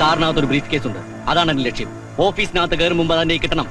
കാറിനകത്ത് ഒരു brief case ഉണ്ട്. അതാണ് എന്റെ ലക്ഷ്യം. ഓഫീസിനകത്ത് കയറും മുമ്പ് അതിന്റെ കിട്ടണം.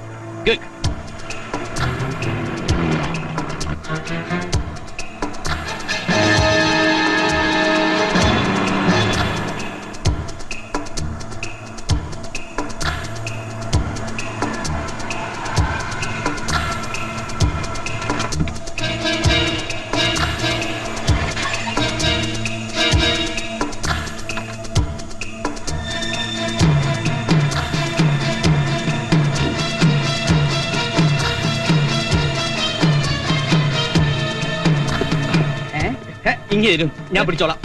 ഇങ്ങേരും ഞാൻ പിടിച്ചോളാം.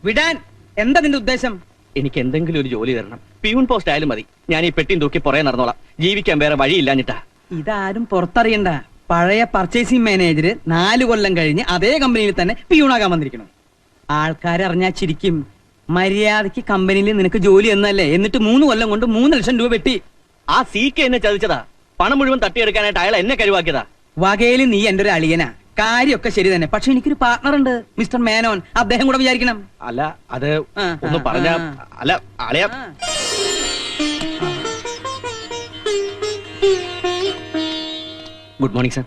വിടാൻ എന്താ നിന്റെ ഉദ്ദേശം? എനിക്ക് എന്തെങ്കിലും ഒരു ജോലി തരണം. പ്യൂൺ പോസ്റ്റ് ആയാലും മതി. ഞാൻ ഈ പെട്ടിയും തൂക്കി പുറകെ നടന്നോളാം. ജീവിക്കാൻ വേറെ വഴിയില്ലാഞ്ഞിട്ടാ. ഇതാരും പുറത്തറിയണ്ട. പഴയ പർച്ചേസിംഗ് മാനേജർ 4 കൊല്ലം കഴിഞ്ഞ് അതേ കമ്പനിയിൽ തന്നെ പിയൂണാകാൻ വന്നിരിക്കണം. ആൾക്കാരറിഞ്ഞാ ചിരിക്കും. മര്യാദക്ക് കമ്പനിയിൽ നിനക്ക് ജോലി എന്നല്ലേ, എന്നിട്ട് 3 കൊല്ലം കൊണ്ട് 3 ലക്ഷം രൂപ വെട്ടി. ആ സീക്ക് എന്നെ ചതിച്ചതാ. പണം മുഴുവൻ തട്ടിയെടുക്കാനായിട്ട് അയാൾ എന്നെ കഴിവാക്കിയതാ. വകയില് നീ എന്റെ ഒരു അളിയനാ. കാര്യമൊക്കെ ശരി തന്നെ. പക്ഷെ എനിക്കൊരു പാർട്ണർ ഉണ്ട്, മിസ്റ്റർ മേനോൻ. അദ്ദേഹം കൂടെ വിചാരിക്കണം. അല്ല അത് ഒന്ന് പറഞ്ഞ അല്ല അളയാ. Good morning sir.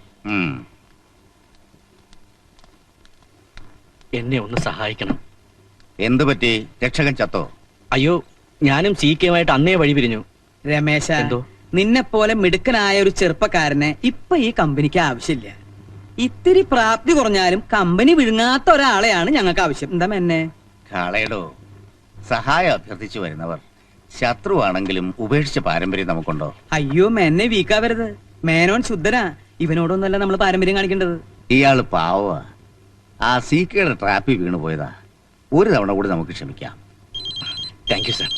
എന്നെ ഒന്ന് സഹായിക്കണം. എന്തു പറ്റി? രക്ഷകൻ ചത്തോ? അയ്യോ, ഞാനും സീക്കയുമായിട്ട് അന്നേ വഴി പിരിഞ്ഞു. രമേശ, എന്തോ? നിന്നെ പോലെ മിടുക്കനായ ഒരു ചെറുപ്പക്കാരനെ ഇപ്പൊ ഈ കമ്പനിക്ക് ആവശ്യമില്ല. ഇത്തിരി പ്രാപ്തി കുറഞ്ഞാലും കമ്പനി വിഴുങ്ങാത്ത ഒരാളെയാണ് ഞങ്ങൾക്ക് ആവശ്യം. എന്താ എന്നെ കാളയടോ, സഹായം അഭ്യർത്ഥിച്ചു വരുന്നവർ ശത്രുവാണെങ്കിലും ഉപേക്ഷിച്ച പാരമ്പര്യം നമുക്കുണ്ടോ? അയ്യോ, മെന്നെ വീക്കാവരുത്. മേനോൻ ശുദ്ധനാ. ഇവനോടൊന്നല്ല നമ്മൾ പാരമ്പര്യം കാണിക്കേണ്ടത്. ഇയാള് പാവ. ആ സീക്കയുടെ ട്രാപ്പിൽ വീണു പോയതാ. ഒരു തവണ കൂടി നമുക്ക് ക്ഷമിക്കാം. Thank you sir.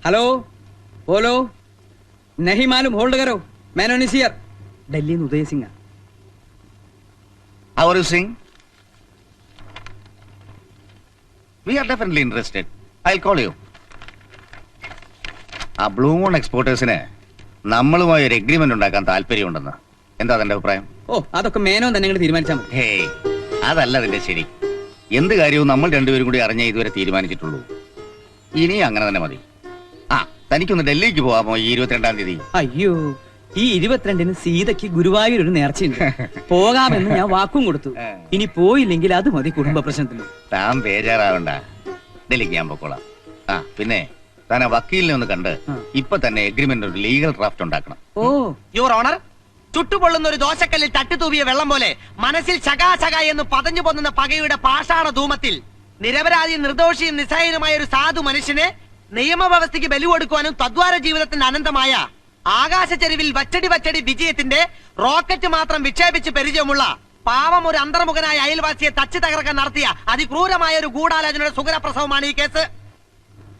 ഹലോ, ബോലോ. നഹി മാലൂം, ഹോൾഡ് കരോ. Menon is here. ഡൽഹിയിൽ നിന്ന് Udaya Singh. How are you, Singh? We are definitely interested. I'll call you. ആ ബ്ലൂ മൂൺ എക്സ്പോർട്ടേഴ്സിന് നമ്മളുമായി ഒരു എഗ്രിമെന്റ് ഉണ്ടാക്കാൻ താല്പര്യമുണ്ടെന്ന്. എന്താ അതിന്റെ അഭിപ്രായം? ഓ, അതൊക്കെ മേനോൻ തന്നെ തീരുമാനിച്ചാൽ മതി. ഹേയ്, അതല്ല അതിന്റെ ശരി. എന്ത് കാര്യവും നമ്മൾ രണ്ടുപേരും കൂടി അറിഞ്ഞേ ഇതുവരെ തീരുമാനിച്ചിട്ടുള്ളൂ. ഇനി അങ്ങനെ തന്നെ മതി. ആ, തനിക്കൊന്ന് ഡൽഹിക്ക് പോവാമോ ഈ 22-ാം തീയതി? അയ്യോ, ഈ 22-ന് സീതയ്ക്ക് ഗുരുവായൂർ ഒരു നേർച്ചയുണ്ട്. പോകാമെന്ന് ഞാൻ വാക്കും കൊടുത്തു. ഇനി പോയില്ലെങ്കിൽ അത് മതി കുടുംബ പ്രശ്നത്തിന്. താൻ ബേജാറാവണ്ട, ഡൽഹിക്ക് ഞാൻ പൊക്കോളാം. ആ പിന്നെ താൻ ആ വക്കീലിനെ ഒന്ന് കണ്ട് ഇപ്പൊ തന്നെ എഗ്രിമെന്റ് ഒരു ലീഗൽ ഡ്രാഫ്റ്റ് ഉണ്ടാക്കണം. ഓ, യുവർ ഓണർ, ചുട്ടുപൊള്ളുന്ന ഒരു ദോശക്കല്ലിൽ തട്ടിത്തൂവിയ വെള്ളം പോലെ മനസ്സിൽ ചകാചക എന്ന് പതഞ്ഞു പൊന്നുന്ന പകയുടെ പാഷാണ ധൂമത്തിൽ നിരപരാധി നിർദോഷിയും നിസ്സഹായനുമായ ഒരു സാധു മനുഷ്യനെ നിയമവ്യവസ്ഥയ്ക്ക് ബലി കൊടുക്കുവാനും തദ്വാര ജീവിതത്തിന്റെ അനന്തമായ ആകാശച്ചെരുവിൽ വച്ചടി വിജയത്തിന്റെ റോക്കറ്റ് മാത്രം വിക്ഷേപിച്ച് പരിചയമുള്ള പാവം ഒരു അന്തർമുഖനായ അയൽവാസിയെ തച്ചു തകർക്കാൻ നടത്തിയ അതിക്രൂരമായ ഒരു ഗൂഢാലോചനയുടെ സുഖരപ്രസവമാണ് ഈ കേസ്.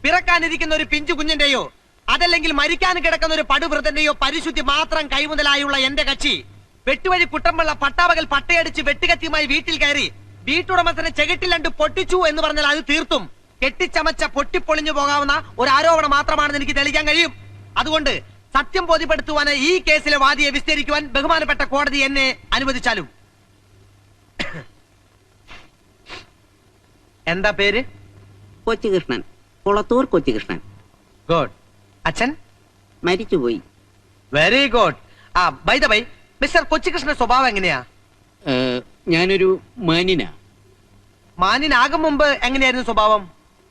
പിറക്കാനിരിക്കുന്ന ഒരു പിഞ്ചു കുഞ്ഞിന്റെയോ അതല്ലെങ്കിൽ മരിക്കാൻ കിടക്കുന്ന ഒരു പടുവൃതന്റെയോ പരിശുദ്ധി മാത്രം കൈമുതലായുള്ള എന്റെ കക്ഷി വെട്ടുവഴി കുട്ടമ്പള്ള പട്ടാപകൽ പട്ടയടിച്ച് വെട്ടുകത്തിയുമായി വീട്ടിൽ കയറി വീട്ടുടമസ്ഥനെ ചെകിട്ടിലണ്ട് പൊട്ടിച്ചു എന്ന് പറഞ്ഞാൽ അത് തീർത്തും കെട്ടിച്ചമച്ച പൊട്ടിപ്പൊളിഞ്ഞു പോകാവുന്ന ഒരു ആരോപണം മാത്രമാണെന്ന് എനിക്ക് തെളിയിക്കാൻ കഴിയും. അതുകൊണ്ട് സത്യം ബോധ്യപ്പെടുത്തുവാന് ഈ കേസിലെ വാദിയെ വിസ്തരിക്കുവാൻ ബഹുമാനപ്പെട്ട കോടതി എന്നെ അനുവദിച്ചാലും. എന്താ പേര്? കൊച്ചുകൃഷ്ണൻ, കുളത്തൂർ കൊച്ചുകൃഷ്ണൻ. ഗുഡ്. അച്ഛൻ മരിച്ചുപോയി. Very good. ആ ബൈ ദ ബൈ, മിസ്റ്റർ കൊച്ചുകൃഷ്ണന്റെ സ്വഭാവം എങ്ങനെയാ? ഞാനൊരു മാന്യനാ. മാന്യനാകും മുമ്പ് എങ്ങനെയായിരുന്നു സ്വഭാവം?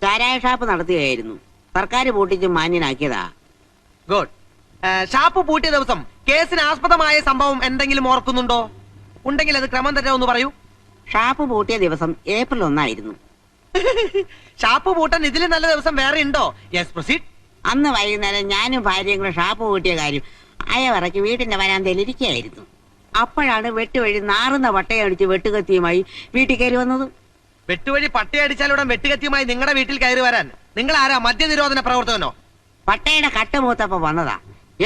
ചാരായ ഷാപ്പ് നടത്തുകയായിരുന്നു. സർക്കാർ പൂട്ടിച്ച് മാന്യനാക്കിയതാ. ഗുഡ്. ഷാപ്പ് പൂട്ടിയ ദിവസം കേസിന് ആസ്പദമായ സംഭവം എന്തെങ്കിലും ഓർക്കുന്നുണ്ടോ? ഉണ്ടെങ്കിൽ അത് ക്രമം തന്നെ ഒന്ന് പറയൂ. ഷാപ്പ് പൂട്ടിയ ദിവസം ഏപ്രിൽ 1 ഷാപ്പ് പൂട്ടാൻ ഇതിലും നല്ല ദിവസം വേറെ ഉണ്ടോ? Yes, proceed. അന്ന് വൈകുന്നേരം ഞാനും ഭാര്യയും കൂടെ ഷാപ്പ് പൂട്ടിയ കാര്യം അയവറയ്ക്ക് വീട്ടിന്റെ വരാന്തയിൽ ഇരിക്കുകയായിരുന്നു. അപ്പോഴാണ് വെട്ടുവഴി നാറുന്ന പട്ടയടിച്ച് വെട്ടുകത്തിയുമായി വീട്ടിൽ കയറി വന്നത്. വെട്ടുവഴി പട്ടയടിച്ചാലുടൻ വെട്ടുകത്തിയുമായി നിങ്ങളുടെ വീട്ടിൽ കയറി വരാൻ നിങ്ങൾ ആരാ? മദ്യനിരോധന പ്രവർത്തകനോ? പട്ടയുടെ കട്ടുമൂത്തപ്പ വന്നതാ.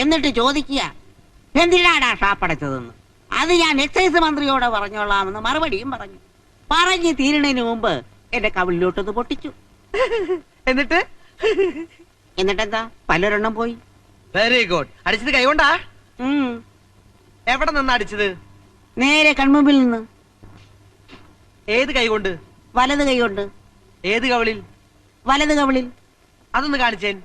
എന്നിട്ട് ചോദിക്കുക, എന്തിനാടാ ഷാപ്പടച്ചതെന്ന്. അത് ഞാൻ എക്സൈസ് മന്ത്രിയോട് പറഞ്ഞോളാമെന്ന് മറുപടിയും പറഞ്ഞു. പറഞ്ഞു തീരണതിന് മുമ്പ് എന്റെ കവിളിലോട്ടൊന്ന് പൊട്ടിച്ചു. എന്നിട്ടെന്താ, പലരെണ്ണം പോയി. Very good. അടിച്ചത് കൈകൊണ്ടാ? എവിടെ നിന്ന് അടിച്ചത്? നേരെ കൺമുമ്പിൽ നിന്ന്. ഏത് കൈ കൊണ്ട്? വലത് കൈ കൊണ്ട്. ഏത് കവിളിൽ? വലത് കവിളിൽ. അതൊന്ന് കാണിച്ചേൻ.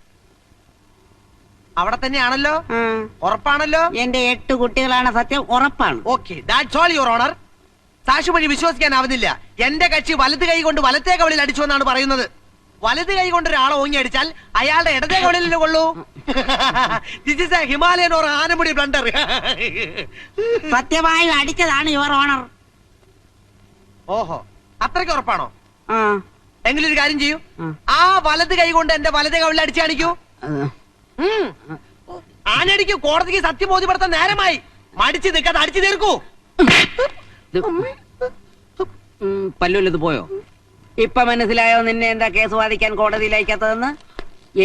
അവിടെ തന്നെയാണല്ലോ, ആ. ഉറപ്പാണല്ലോ? എന്റെ 8 കുട്ടികളാണ് സത്യം, ഉറപ്പാണ്. Okay, that's all your owner. സാക്ഷി വഴി വിശ്വസിക്കാനാവുന്നില്ല. എന്റെ കക്ഷി വലത് കൈ കൊണ്ട് വലത്തേ കവളിൽ അടിച്ചു എന്നാണ് പറയുന്നത്. വലത് കൈ കൊണ്ട് ഒരാളെ ഓങ്ങി അടിച്ചാൽ അയാളുടെ ഇടതേ കവളിൽ കൊള്ളൂ. This is a Himalayan or Anamudi blunder. സത്യമായും അടിച്ചതാണ് യുവർ ഓണർ. ഓഹോ, അത്രയ്ക്ക് ഉറപ്പാണോ? ആ. എങ്കിലും ഒരു കാര്യം ചെയ്യൂ, ആ. ആ വലത് കൈ കൊണ്ട് എന്റെ വലതേ കവളിൽ അടിച്ചു കാണിക്കൂ. ആനടിക്കൂ. കോടതിക്ക് സത്യം ബോധ്യപ്പെടുത്താൻ നേരമായി. മടിച്ചു നിൽക്കാതെ അടിച്ചു തീർക്കൂ. പല്ലുള്ളത് പോയോ? ഇപ്പൊ മനസ്സിലായോ നിന്നെ എന്താ കേസ് വാദിക്കാൻ കോടതിയിൽ അയക്കാത്തതെന്ന്?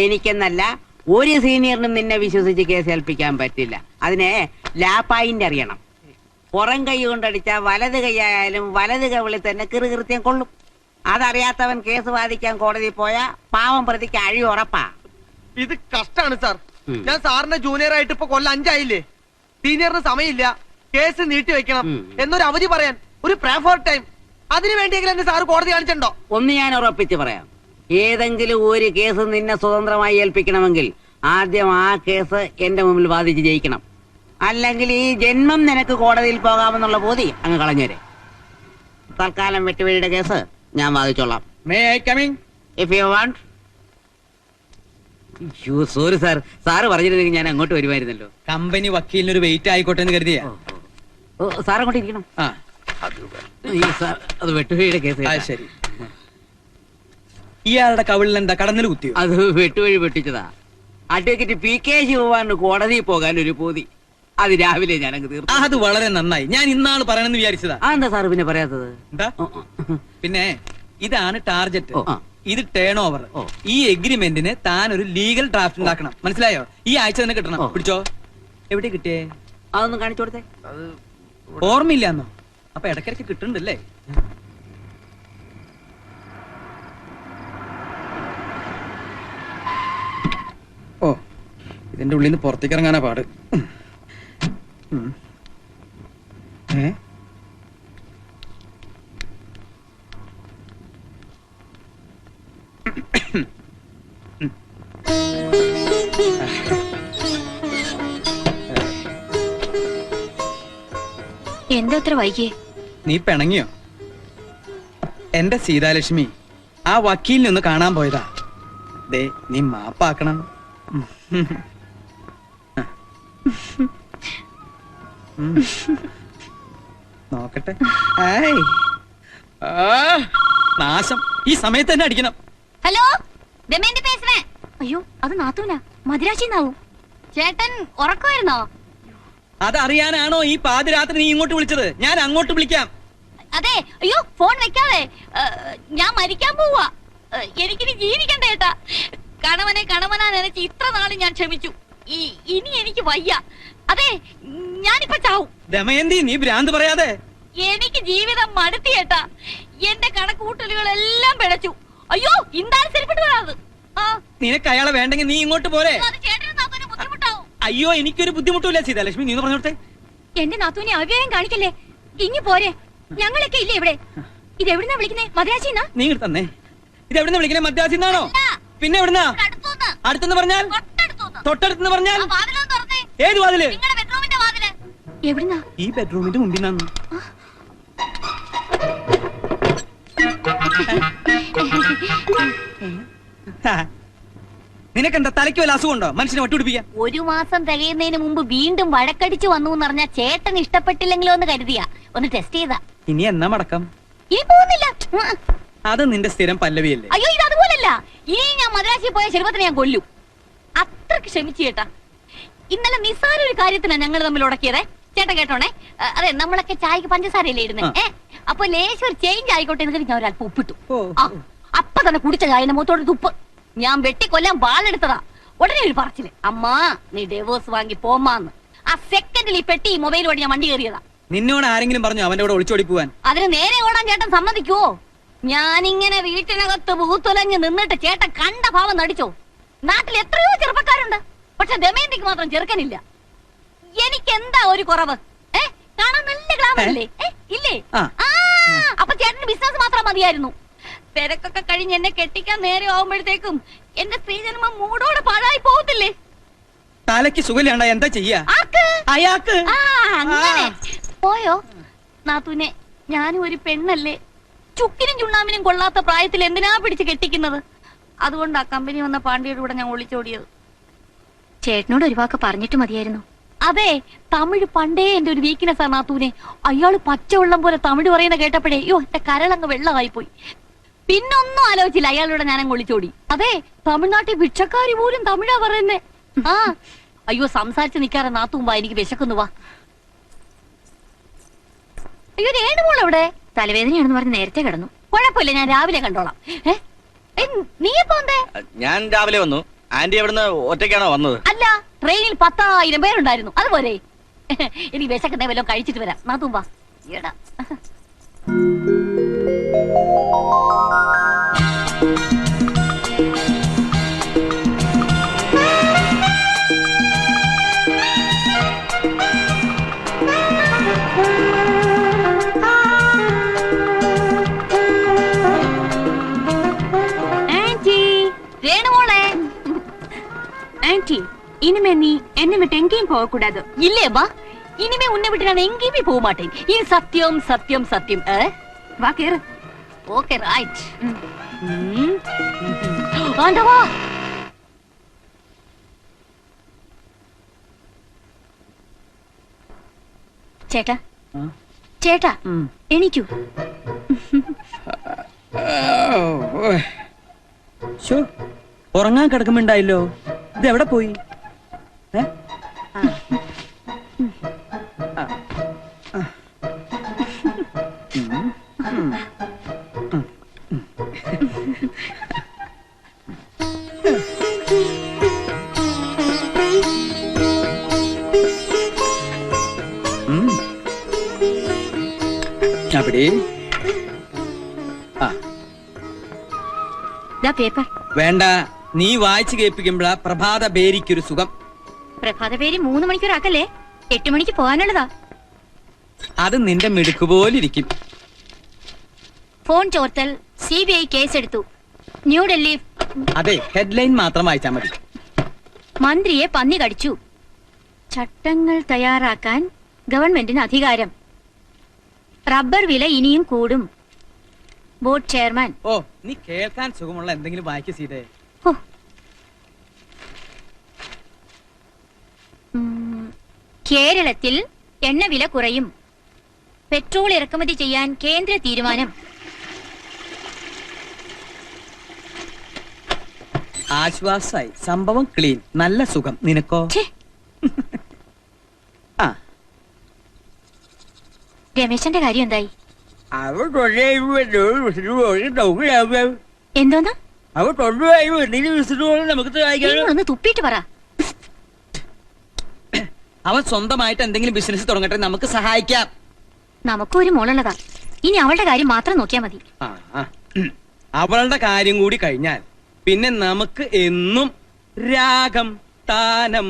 എനിക്കെന്നല്ല, ഒരു സീനിയറിനും നിന്നെ വിശ്വസിച്ച് കേസ് ഏൽപ്പിക്കാൻ പറ്റില്ല. അതിനെ ലാപ്പായിന്റ് അറിയണം. പുറം കൈ കൊണ്ടടിച്ച വലത് കൈയായാലും വലത് കവിളിൽ തന്നെ കൃത്യം കൊള്ളും. അതറിയാത്തവൻ കേസ് വാദിക്കാൻ കോടതിയിൽ പോയാ പാവം പ്രതിക്ക് അഴി ഉറപ്പാ. ഇത് കഷ്ടാണ് സാർ. ഞാൻ സാറിന്റെ ജൂനിയർ ആയിട്ട് ഇപ്പൊ കൊല്ലം 5 ആയില്ലേ. സീനിയറിന് സമയമില്ല, കേസ് നീട്ടി വെക്കണം എന്നൊരു അവധി പറയാൻ, ഒരു പ്രേ ടൈം. അതിനു വേണ്ടിയെങ്കിലും എന്നെ സാറ് കോടതി കാണിച്ചിട്ടുണ്ടോ? ഒന്ന് ഞാൻ ഉറപ്പിച്ച് പറയാം, ഏതെങ്കിലും ഒരു കേസ് നിന്നെ സ്വതന്ത്രമായി ഏൽപ്പിക്കണമെങ്കിൽ ആദ്യം ആ കേസ് എന്റെ മുമ്പിൽ വാദിച്ച് ജയിക്കണം. അല്ലെങ്കിൽ ഈ ജന്മം നിനക്ക് കോടതിയിൽ പോകാമെന്നുള്ള ബോധി അങ്ങ് കളഞ്ഞേരെ. തൽക്കാലം വെട്ടുവഴിയുടെ കേസ് ഞാൻ വാദിച്ചോളാം. May I coming? If you want. Sorry sir, sir പറഞ്ഞിരുന്നെങ്കിൽ ഞാൻ അങ്ങോട്ട് വരുമായിരുന്നല്ലോ. കമ്പനി വക്കീലിനൊരു വെയിറ്റ് ആയിക്കോട്ടെ എന്ന് കരുതിയാ. സാർ അങ്ങോട്ട് ഇരിക്കണം. ആ അത് വെട്ടുവഴിയുടെ കേസ്. ശരി. ഇയാളുടെ കവിളിൽ എന്താ കടന്നൽ കുത്തിയോ? അത് വെട്ടുവഴി വെട്ടിച്ചതാ. അഡ്വക്കേറ്റ് PK ശിവകുമാറിന് കോടതിയിൽ പോകാൻ ഒരു പൂതി. അത് രാവിലെ ഞാൻ അങ്ങ് തീർത്തു. അത് വളരെ നന്നായി. ഞാൻ ഇന്നാള് പറയണമെന്ന് വിചാരിച്ചതാ. എന്താ സാറ് പിന്നെ പറയാത്തത്? എന്താ? പിന്നെ ഇതാണ് ടാർജറ്റ്, ഓ. ഇത് ടേൺ ഓവർ. ഓ. ഈ എഗ്രിമെന്റിന് താൻ ഒരു ലീഗൽ ഡ്രാഫ്റ്റ് ഉണ്ടാക്കണം. മനസ്സിലായോ? ഈ ആഴ്ച തന്നെ കിട്ടണം. ഓ. പിടിച്ചോ. എവിടെ കിട്ടിയേ? അതൊന്ന് കാണിച്ചു കൊടുത്തേ. ഓർമ്മയില്ലാന്നോ? അപ്പൊ ഇടയ്ക്കിടയ്ക്ക് കിട്ടുന്നുണ്ടല്ലേ? ഓ, ഇതിന്റെ ഉള്ളിൽ നിന്ന് പുറത്തേക്ക് ഇറങ്ങാനാ പാട്. ഏ? എന്താ അത്ര വൈകിയേ? നീ പിണങ്ങിയോ? എന്റെ സീതാലക്ഷ്മി, ആ വക്കീലിനെ ഒന്ന് കാണാൻ പോയതാ. ദേ, നീ മാപ്പാക്കണം. നോക്കട്ടെ. ഏയ്. നാശം, ഈ സമയത്ത് തന്നെ അടിക്കണം. ഹലോ, ദമയന്തി പേசுறேன். അയ്യോ, അത് നാത്തൂനാ, മദിരാശിന്നാവും. ചേട്ടൻ ഉറക്കമായിരുന്നോ? അതറിയാനാണോ ഈ പാതിരാത്രി നീ ഇങ്ങോട്ട് വിളിച്ചത്? ഞാൻ അങ്ങോട്ട് വിളിക്കാം. അതെ. അയ്യോ, ഫോൺ വെക്കാതെ. ഞാൻ മരിക്കാൻ പോവാ. എനിക്കിനി ജീവിക്കണ്ട ചേട്ടാ. കണവനാ നനച്ച് ഇത്ര നാള് ഞാൻ ക്ഷമിച്ചു. ഇനി എനിക്ക് വയ്യ. അതെ, ഞാനിപ്പോ ചാവും. ദമയന്തി, നീ ഭ്രാന്ത് പറയാതെ. എനിക്ക് ജീവിതം മടുത്തി ചേട്ടാ. എന്റെ കണക്കൂട്ടലുകളെല്ലാം പിഴച്ചു. അയ്യോ, ഇന്താണ് ശരിപ്പെട്ടു വരാത്. നിനക്ക് അയാളെ വേണ്ടെങ്കിൽ നീ ഇങ്ങോട്ട് പോരെ. അത് ചേട്ടന് നാത്തൂന് ബുദ്ധിമുട്ടാവും. അയ്യോ, എനിക്കൊരു ബുദ്ധിമുട്ടില്ല സീതാലക്ഷ്മി, നീ പറഞ്ഞോട്ടെ. എന്റെ നാത്തൂനെ അവ്യയം കാണിക്കല്ലേ. ഇനി പോരെ, ഞങ്ങളൊക്കെ ഇല്ലേ ഇവിടെ. ഇത് എവിടുന്നാ വിളിക്കുന്നേ? മദ്രാശിന്നാ? നീ ഇങ്ങോട്ട് തന്നെ. ഇത് എവിടുന്ന വിളിക്കണേ? മദ്രാസിന്നാണോ? പിന്നെ എവിടുന്നാ? അടുത്തെന്ന് പറഞ്ഞാൽ? തൊട്ടടുത്തെന്ന് പറഞ്ഞാൽ? ഏത് വാതില്? എവിടുന്നാ? ഈ ബെഡ്റൂമിന്റെ മുമ്പിൽ നിന്നു. നിനക്കെന്താ തലയ്ക്ക് വല്ല അസുഖമുണ്ടോ? മനുഷ്യനെ ഒട്ടുപിടിപ്പിക്കാൻ. 1 മാസം തികയുന്നതിന് മുമ്പ് വീണ്ടും വഴക്കടിച്ചു വന്നു എന്ന് പറഞ്ഞാൽ ചേട്ടൻ ഇഷ്ടപ്പെട്ടില്ലെങ്കിലോ എന്ന് കരുതിയാ ഒന്ന് ടെസ്റ്റ് ചെയ്താ. ഇനി എന്നാ മടക്കം? ഇനി പോകുന്നില്ല. അത് നിന്റെ സ്ഥിരം പല്ലവിയല്ലേ? അയ്യോ, ഇത് അതുപോലല്ല. ഇനി ഞാൻ മദ്രാശിൽ പോയ ശരിപത്തിനെ ഞാൻ കൊല്ലും. അത്രക്ക് ക്ഷമിച്ചു ചേട്ടാ. ഇന്നലെ നിസ്സാര ഒരു കാര്യത്തിനാ ഞങ്ങൾ തമ്മിൽ ഉടക്കിയതേ. ചേട്ടൻ കേട്ടോണേ. അതെ, നമ്മളൊക്കെ ചായക്ക് പഞ്ചസാരയല്ലേ ഇടുന്നേ. അപ്പൊ ലേശം ഒരു ചേഞ്ച് ആയിക്കോട്ടെ എന്ന് ഞാൻ ഒരല്പം ഉപ്പിട്ടു. അപ്പൊ തന്നെ കുടിച്ച ചായന്റെ മുഖത്തോട് തുപ്പ്. ഞാൻ വെട്ടിക്കൊല്ലാൻ വാളെടുത്തതാ. ഉടനെ ഒരു പറച്ചില്, അമ്മാ നീ ഡൈവോഴ്സ് വാങ്ങി പോമാന്ന്. ആ സെക്കൻഡിൽ ഈ പെട്ടി മൊബൈൽ വഴി ഞാൻ വണ്ടി കയറിയതാ. നിന്നോട് ആരെങ്കിലും പറഞ്ഞു അവന്റെ കൂടെ ഒളിച്ചോടി പോവാൻ? അതിന് നേരെ ഓടാൻ ചേട്ടൻ സമ്മതിക്കുവോ? ഞാനിങ്ങനെ വീട്ടിനകത്ത് പൂത്തുലഞ്ഞ് നിന്നിട്ട് ചേട്ടൻ കണ്ട ഭാവം നടിച്ചോ? നാട്ടിൽ എത്രയോ ചെറുപ്പക്കാരുണ്ട്, പക്ഷെ ദമയന്തിക്ക് മാത്രം ചെറുക്കനില്ല. എനിക്ക് എന്താ ഒരു കുറവ്? കാണാൻ നല്ല ഗ്ലാമറല്ലേ? ഇല്ലേ? അപ്പൊ ചേട്ടന് ബിസിനസ് മാത്രം മതിയായിരുന്നു. തിരക്കൊക്കെ കഴിഞ്ഞ് എന്നെ കെട്ടിക്കാൻ നേരെ ആവുമ്പോഴത്തേക്കും എന്റെ സ്ത്രീജന്മം മൂടോടെ പാഴായി പോകത്തില്ലേ? തലയ്ക്ക് സുഖമില്ലാണ്ട എന്താ ചെയ്യാ? ആക്ക്. അയാൾക്ക് ആ, അങ്ങനെ പോയോ നാത്തൂനെ? ഞാനും ഒരു പെണ്ണല്ലേ, ചുക്കിനും ചുണ്ണാമിനും കൊള്ളാത്ത പ്രായത്തിൽ എന്തിനാ പിടിച്ച് കെട്ടിക്കുന്നത്? അതുകൊണ്ട് ആ കമ്പനി വന്ന പാണ്ഡ്യയുടെ കൂടെ ഞാൻ ഒളിച്ചോടിയത്. ചേട്ടനോട് ഒരു വാക്ക് പറഞ്ഞിട്ട് മതിയായിരുന്നു. അതെ, തമിഴ് പണ്ടേ എന്റെ ഒരു വീക്ക്നെസ് ആണ് നാത്തൂനെ. അയാള് പച്ചവെള്ളം പോലെ തമിഴ് പറയുന്ന കേട്ടപ്പോഴേ അയ്യോ എന്റെ കരളങ്ങ് വെള്ളമായി പോയി. പിന്നൊന്നും ആലോചിച്ചില്ല, അയാളുടെ ഞാനങ്ങ് ഒളിച്ചോടി. അതെ, തമിഴ്നാട്ടിൽ ഭിക്ഷക്കാരി പോലും തമിഴാ പറയുന്നേ. ആ അയ്യോ, സംസാരിച്ച് നിൽക്കാറെ നാത്തൂമ്പ, എനിക്ക് വിശക്കുന്നു. വാ. അയ്യോ, രേണുമോൾ എവിടെ? തലവേദനയാണെന്ന് പറഞ്ഞ് നേരത്തെ കിടന്നു. കുഴപ്പമില്ല, ഞാൻ രാവിലെ കണ്ടോളാം. നീ എപ്പോ വന്നേ? ഞാൻ രാവിലെ വന്നു. ആന്റി എവിടുന്ന് ഒറ്റയ്ക്കാണോ വന്നത്? അല്ല, ട്രെയിനിൽ 10,000 പേരുണ്ടായിരുന്നു. അതുപോലെ എനിക്ക് വിശക്കുന്ന വല്ലതും കഴിച്ചിട്ട് വരാം. നാത്തൂമ്പ എടാ. ஆன்ட்டி, இனிமே நீ என்னை விட்டு எங்கேயும் போக கூடாது. இல்லையம்மா, இனிமே உன்னை விட்டு நான் எங்கேயுமே போக மாட்டேன். இது சத்தியம் சத்தியம் சத்தியம். வா கேரு. Okay, right. ஆண்டவா, ചേട്ടാ ചേട്ടാ എണീക്കൂ. ഉറങ്ങാൻ കിടക്കുമ്പോണ്ടായില്ലോ, ഇത് എവിടെ പോയി? അവിടെ പേപ്പർ വേണ്ട, നീ വായിച്ചു കേൾപ്പിക്കുമ്പോഴാ പ്രഭാത ബേരിക്കൊരു സുഖം. പ്രഭാത പേര് 3 മണിക്കൂറാക്കല്ലേ, 8 മണിക്ക് പോകാനുള്ളതാ. അത് നിന്റെ മിടുക്ക് പോലിരിക്കും. ഫോൺ ചോർത്തൽ, CBI കേസെടുത്തു. ന്യൂഡൽഹി. അതെ, ഹെഡ്ലൈൻ മാത്രം വായിച്ചാൽ മതി. മന്ത്രിയെ പന്നി കടിച്ചു. ചട്ടങ്ങൾ തയ്യാറാക്കാൻ ഗവൺമെന്റിന് അധികാരം. റബ്ബർ വില ഇനിയും കൂടും. Board chairman. ഓ, നീ കേൾക്കാൻ സുഖമുള്ള എന്തെങ്കിലും വായിക്ക് സീതേ. കേരളത്തിൽ എണ്ണവില കുറയും. പെട്രോൾ ഇറക്കുമതി ചെയ്യാൻ കേന്ദ്ര തീരുമാനം. ആശ്വാസായി, സംഭവം ക്ലീൻ, നല്ല സുഖം. നിനക്കോ? ആ, രമേശന്റെ കാര്യം എന്തായി? എന്തോന്ന്? ഒന്ന് തുപ്പിയിട്ട് പറ. അവൻ സ്വന്തമായിട്ട് എന്തെങ്കിലും ബിസിനസ് തുടങ്ങട്ടെ, നമുക്ക് സഹായിക്കാം. നമുക്കും ഒരു മോളുള്ളതാ. ഇനി അവളുടെ കാര്യം മാത്രം നോക്കിയാ മതി. അവളുടെ കാര്യം കൂടി കഴിഞ്ഞാൽ പിന്നെ നമുക്ക് എന്നും രാഗം, താനം,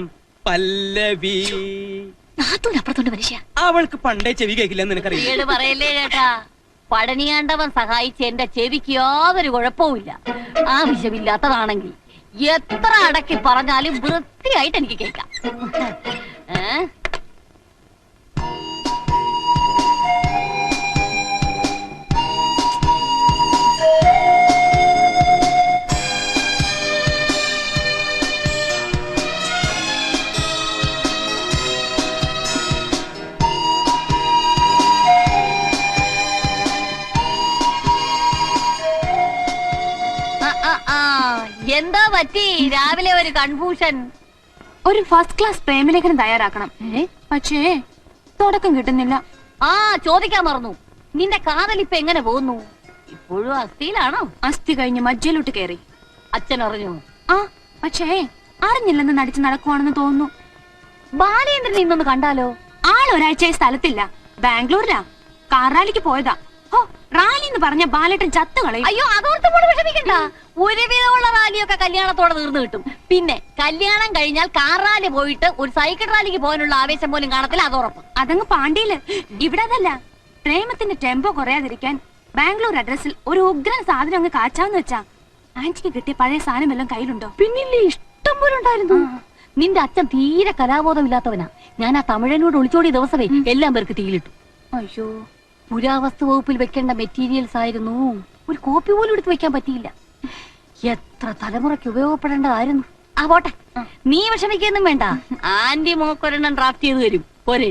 പല്ലവി. നാത്തൂനപ്പുറത്തോണ്ട് മനുഷ്യ. അവൾക്ക് പണ്ടേ ചെവി കേൾക്കില്ലെന്ന് നിനക്കറിയാം. പറയല്ലേ ചേട്ടാ, പടനിയാണ്ടവൻ സഹായിച്ച് എന്റെ ചെവിക്ക് യാതൊരു കുഴപ്പവുമില്ല. ആവശ്യമില്ലാത്തതാണെങ്കിൽ എത്ര അടക്കി പറഞ്ഞാലും വൃത്തിയായിട്ട് എനിക്ക് കേൾക്കാം. എന്താ പറ്റി രാവിലെ ഒരു കൺഫ്യൂഷൻ? ഒരു ഫസ്റ്റ് ക്ലാസ് പ്രേമലേഖനം തയ്യാറാക്കണം. പക്ഷേ തുടക്കം കിട്ടുന്നില്ല. ആ, ചോദിക്കാൻ മറന്നു. നിന്റെ കാതൽ ഇപ്പൊ എങ്ങനെ പോകുന്നു? ഇപ്പോഴും അസ്ഥിയിലാണോ? അസ്ഥി കഴിഞ്ഞ് മജ്ജയിലോട്ട് കയറി. അച്ഛൻ അറിഞ്ഞു? ആ, പക്ഷേ അറിഞ്ഞില്ലെന്ന് നടിച്ച് നടക്കുവാണെന്ന് തോന്നുന്നു. ബാലേന്ദ്രൻ ഇന്നൊന്ന് കണ്ടാലോ? ആൾ ഒരാഴ്ചയായി സ്ഥലത്തില്ല, ബാംഗ്ലൂരിലാ. കാർ റാലിക്ക് പോയതാ. ഓ, റാലി എന്ന് പറഞ്ഞ ബാലേട്ടൻ ചത്തുകളയും. അയ്യോ, അതോർത്ത് പോലും വിഷമിക്കണ്ട. ഒരുവിധമുള്ള റാലിയൊക്കെ കല്യാണത്തോടെ തീർന്നു കിട്ടും. പിന്നെ കല്യാണം കഴിഞ്ഞാൽ കാർ റാലി പോയിട്ട് ഒരു സൈക്കിൾ റാലിക്ക് പോകാനുള്ള ആവേശം പോലും കാണത്തില്ല, അത് ഉറപ്പ്. അതങ്ങ് പാണ്ടിയില്. ഇവിടെ അതല്ല. പ്രേമത്തിന്റെ ടെമ്പോ കുറയാതിരിക്കാൻ ബാംഗ്ലൂർ അഡ്രസ്സിൽ ഒരു ഉഗ്രൻ സാധനം അങ്ങ് കാച്ചാന്ന് വെച്ചാ ആന്റിക്ക് കിട്ടിയ പഴയ സാധനം എല്ലാം കയ്യിലുണ്ടോ? പിന്നില്ലേ ഇഷ്ടം പോലെ ഉണ്ടായിരുന്നു. നിന്റെ അച്ഛൻ തീരെ കലാബോധമില്ലാത്തവനാ. ഞാൻ ആ തമിഴനോട് ഒളിച്ചോടിയ ദിവസമേ എല്ലാം പേർക്ക് തീയിലിട്ടു. അയ്യോ, പുരാവസ്തു വകുപ്പിൽ വെക്കേണ്ട മെറ്റീരിയൽസ് ആയിരുന്നു. ഒരു കോപ്പി പോലും എടുത്ത് വെക്കാൻ പറ്റിയില്ല. എത്ര തലമുറയ്ക്ക് ഉപയോഗപ്പെടേണ്ടതായിരുന്നു. ആ പോട്ടെ, നീ വിഷമിക്കൊന്നും വേണ്ട. ആന്റി മോക്കൊരെണ്ണം ഡ്രാഫ്റ്റ് ചെയ്ത് തരും പോരെ?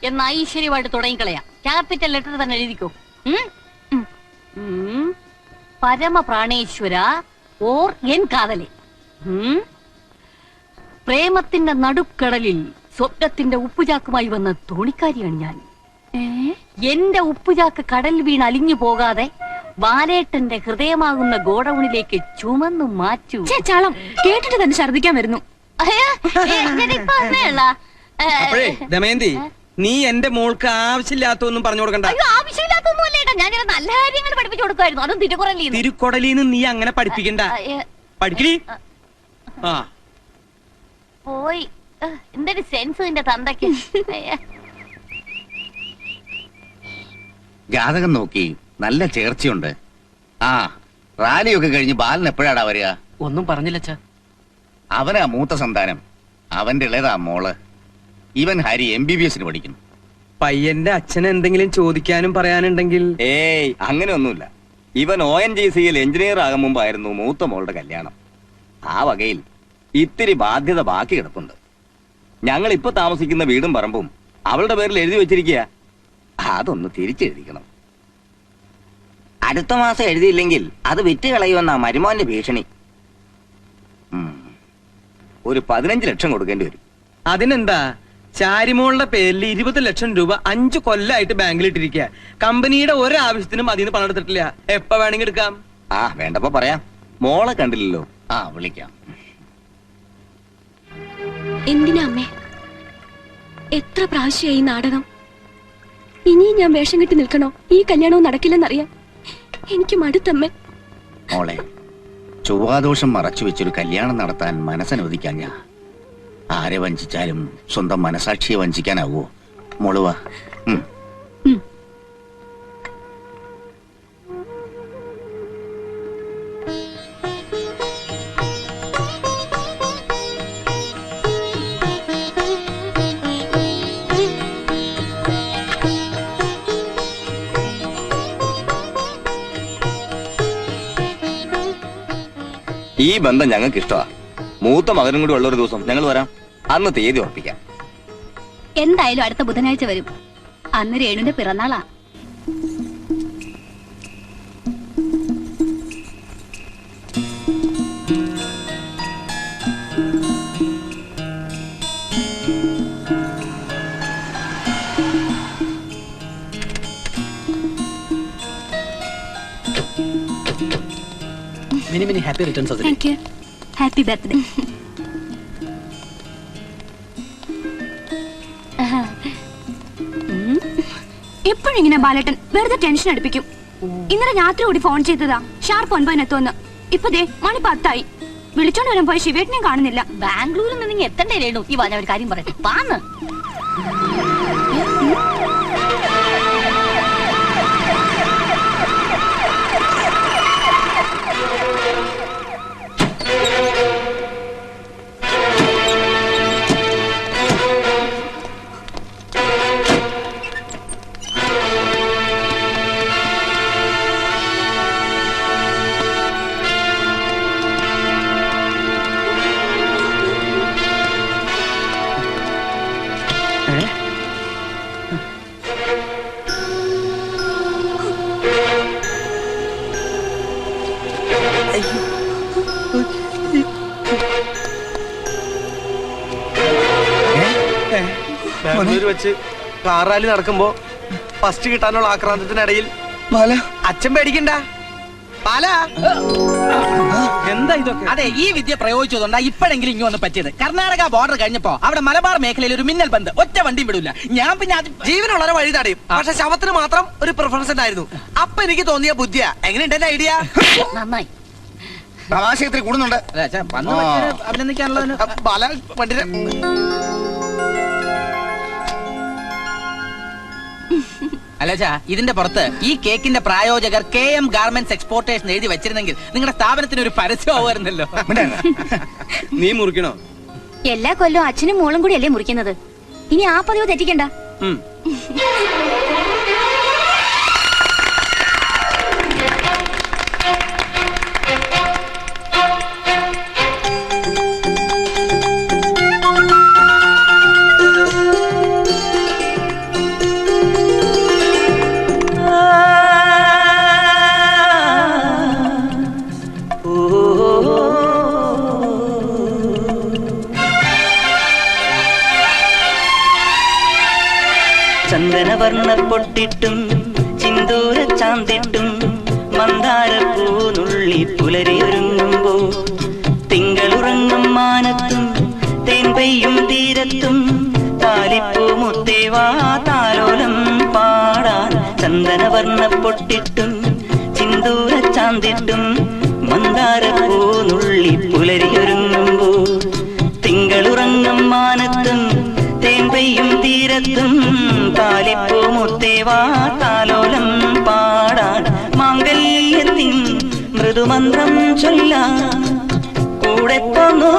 എന്നാ ഐശ്വര്യമായിട്ട് തുടങ്ങിക്കളയാം. ക്യാപിറ്റൽ ലെറ്റർ തന്നെ എഴുതിക്കോ. പരമപ്രാണേശ്വര ഓർ എൻ കാതലെ. പ്രേമത്തിന്റെ നടുക്കടലിൽ സ്വപ്നത്തിന്റെ ഉപ്പുചാക്കുമായി വന്ന തോണിക്കാരിയാണ് ഞാൻ. എന്റെ ഉപ്പുചാക്ക് കടൽ വീണ് അലിഞ്ഞു പോകാതെ ബാലേട്ടന്റെ ഹൃദയമാകുന്ന ഗോഡൌണിലേക്ക് ചുമന്നു മാറ്റൂ. ചാളം കേട്ടിട്ട് തന്നെ ഛർദിക്കാൻ വരുന്നു. അപ്പോഴേ ദമയന്തി, നീ എന്റെ മോൾക്ക് ആവശ്യമില്ലാത്തൊന്നും പറഞ്ഞു കൊടുക്കണ്ട. ആവശ്യമില്ലാത്തൊന്നും അല്ലേട്ടാ, ഞാൻ നല്ല കാര്യങ്ങൾ പഠിപ്പിച്ചു കൊടുക്കുമായിരുന്നു. അതും തിരുക്കുറലിന്ന്. തിരുക്കൊടലിന്ന് നീ അങ്ങനെ പഠിപ്പിക്കണ്ട. പഠിക്കണി. ആ പോയി. എന്തൊരു സെൻസ് നിന്റെ തന്തയ്ക്ക്. ജാതകം നോക്കി നല്ല ചേർച്ചയുണ്ട്. ആ റാലിയൊക്കെ കഴിഞ്ഞ് ബാലൻ എപ്പോഴാടാ വരിക? ഒന്നും പറഞ്ഞില്ല അച്ഛാ. അവനാ മൂത്ത സന്താനം. അവന്റെ ഇളയതാ മോള്. ഇവൻ ഹരി MBBS പഠിക്കുന്നു. പയ്യന്റെ അച്ഛൻ എന്തെങ്കിലും ചോദിക്കാനും പറയാനുണ്ടെങ്കിൽ? ഏയ് അങ്ങനെയൊന്നുമില്ല. ഇവൻ ONGCയിൽ എഞ്ചിനീയർ ആകും മുമ്പായിരുന്നു മൂത്ത മോളുടെ കല്യാണം. ആ വകയിൽ ഇത്തിരി ബാധ്യത ബാക്കി കിടപ്പുണ്ട്. ഞങ്ങൾ ഇപ്പൊ താമസിക്കുന്ന വീടും പറമ്പും അവളുടെ പേരിൽ എഴുതി വെച്ചിരിക്കുക. അതൊന്ന് തിരിച്ചെഴുതിക്കണം. അടുത്ത മാസം എഴുതിയില്ലെങ്കിൽ അത് വിറ്റ് കളയുമെന്നാ മരുമോന്റെ ഭീഷണി. ഒരു 15 ലക്ഷം കൊടുക്കേണ്ടി വരും. അതിനെന്താ, ചാരിമോളുടെ പേരിൽ 20 ലക്ഷം രൂപ 5 കൊല്ലമായിട്ട് ബാങ്കിൽ ഇട്ടിരിക്കുക. കമ്പനിയുടെ ഒരാവശ്യത്തിനും അതിന് പണം എടുത്തിട്ടില്ല. എപ്പ വേണമെങ്കിൽ എടുക്കാം. ആ വേണ്ടപ്പോ പറയാം. മോളെ കണ്ടില്ലല്ലോ. ആ വിളിക്കാം. എന്തിനാ അമ്മേ എത്ര പ്രാവശ്യമായി നാടകം? ഇനിയും ഞാൻ വേഷം കെട്ടി നിൽക്കണോ? ഈ കല്യാണവും നടക്കില്ലെന്നറിയാം. എനിക്ക് മടുത്തമ്മേ. മോളെ, ചൊവ്വാദോഷം മറച്ചു വെച്ചൊരു കല്യാണം നടത്താൻ മനസ്സനുവദിക്കാൻ ഞാൻ. ആരെ വഞ്ചിച്ചാലും സ്വന്തം മനസാക്ഷിയെ വഞ്ചിക്കാനാവോ? മോളുവാ. ഈ ബന്ധം ഞങ്ങൾക്ക് ഇഷ്ടമാ. മൂത്ത മകനും കൂടി ഉള്ള ഒരു ദിവസം ഞങ്ങൾ വരാം. അന്ന് തീയതി ഉറപ്പിക്കാം. എന്തായാലും അടുത്ത ബുധനാഴ്ച വരും. അന്ന് രേണുവിന്റെ പിറന്നാളാ. Many happy returns of the day. Thank you. Happy birthday. എപ്പോഴും ഇങ്ങനെ ബാലേട്ടൻ വെറുതെ ടെൻഷൻ അടുപ്പിക്കും. ഇന്നലെ രാത്രി കൂടി ഫോൺ ചെയ്തതാ ഷാർപ്പ് 9 ഇപ്പൊ ദേ മണി 10 വിളിച്ചോണ്ട് വരാൻ പോയ ശിവേട്ടനെയും കാണുന്നില്ല. ബാംഗ്ലൂരിൽ നിന്ന് എത്തണ്ടേ രേണു? ഈ വാ, ഞാൻ ഒരു കാര്യം പറയട്ടെ. പാന്ന് ബാംഗ്ലൂർ വെച്ച് കാർ റാലി നടക്കുമ്പോ ഫസ്റ്റ് കിട്ടാനുള്ള ആക്രാന്തത്തിനിടയിൽ അച്ഛൻ പേടിക്കണ്ട. എന്താ ഇതൊക്കെ? അതെ, ഈ വിദ്യ പ്രയോഗിച്ചതുകൊണ്ടാ ഇപ്പോഴെങ്കിലും ഇങ്ങ് വന്ന് പറ്റിയത്. കർണാടക ബോർഡർ കഴിഞ്ഞപ്പോ അവിടെ മലബാർ മേഖലയിൽ ഒരു മിന്നൽ ബന്ദ്, ഒറ്റ വണ്ടിയും വിടൂല. ഞാൻ പിന്നെ ജീവനുള്ളവരെ വഴി തടയും. പക്ഷെ ശവത്തിന് മാത്രം ഒരു പ്രിഫറൻസ് ഉണ്ടായിരുന്നു. അപ്പൊ എനിക്ക് തോന്നിയ ബുദ്ധിയാ. എങ്ങനെയുണ്ട് എന്റെ ഐഡിയ? നന്നായി. തമാശയത്തിൽ കൂടുന്നുണ്ട്. അഭിനന്ദിക്കാനുള്ളതിന് ബാല വണ്ടിയുടെ അല്ലച്ചാ ഇതിന്റെ പുറത്ത് ഈ കേക്കിന്റെ പ്രായോജകർ KM ഗാർമെന്റ്സ് എക്സ്പോർട്ടേഷൻ എഴുതി വെച്ചിരുന്നെങ്കിൽ നിങ്ങളുടെ സ്ഥാപനത്തിന് ഒരു പരസ്യമായിരുന്നല്ലോ. നീ മുറിക്കണോ? എല്ലാ കൊല്ലവും അച്ഛനും മോളും കൂടി അല്ലേ മുറിക്കുന്നത്. ഇനി ആ പതിവ് തെറ്റിക്കണ്ട. ചന്ദനവർണ്ണ പൊട്ടിട്ടും ചിന്തൂര ചാന്തിട്ടും മന്ദാരപ്പൂ നുള്ളി പുലരിയൊരുങ്ങുമ്പോ തിങ്കളുറങ്ങും മാനത്തും തേൻ പെയ്യും തീരത്തും താലിപ്പൂ മുത്തേവാ താലോലം പാടാൻ. ചന്ദനവർണ്ണ പൊട്ടിട്ടും ചിന്തൂര ചാന്തിട്ടും മന്ദാരപ്പൂ നുള്ളി പുലരിയൊരുങ്ങുമ്പോ തിങ്കളുറങ്ങും മാനത്തും തേൻ പെയ്യും തീരത്തും താലിപ്പൂ മുത്തേവാ താലോലം പാടാൻ. മാംഗല്യത്തിൻ മൃദുമന്ത്രം ചൊല്ലാൻ കൂടെ പോന്നു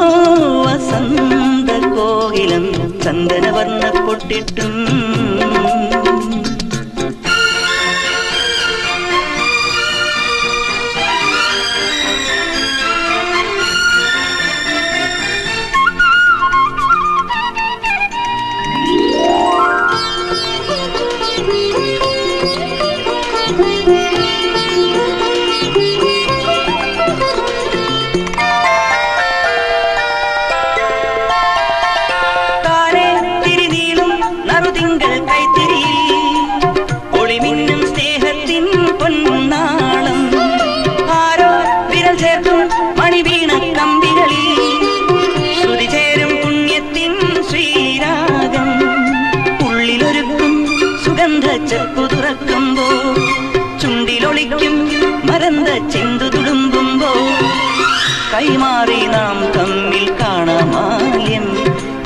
വസന്ത കോകിലം. ചന്ദനവർണ്ണ പൊട്ടിട്ടും ചെപ്പുതുറക്കുമ്പോ ചുണ്ടിലൊളിക്കും മരന്ത ചെന്തു തുളുമ്പുമ്പോ കൈമാറി നാം തമ്മിൽ കാണാമാല്യം.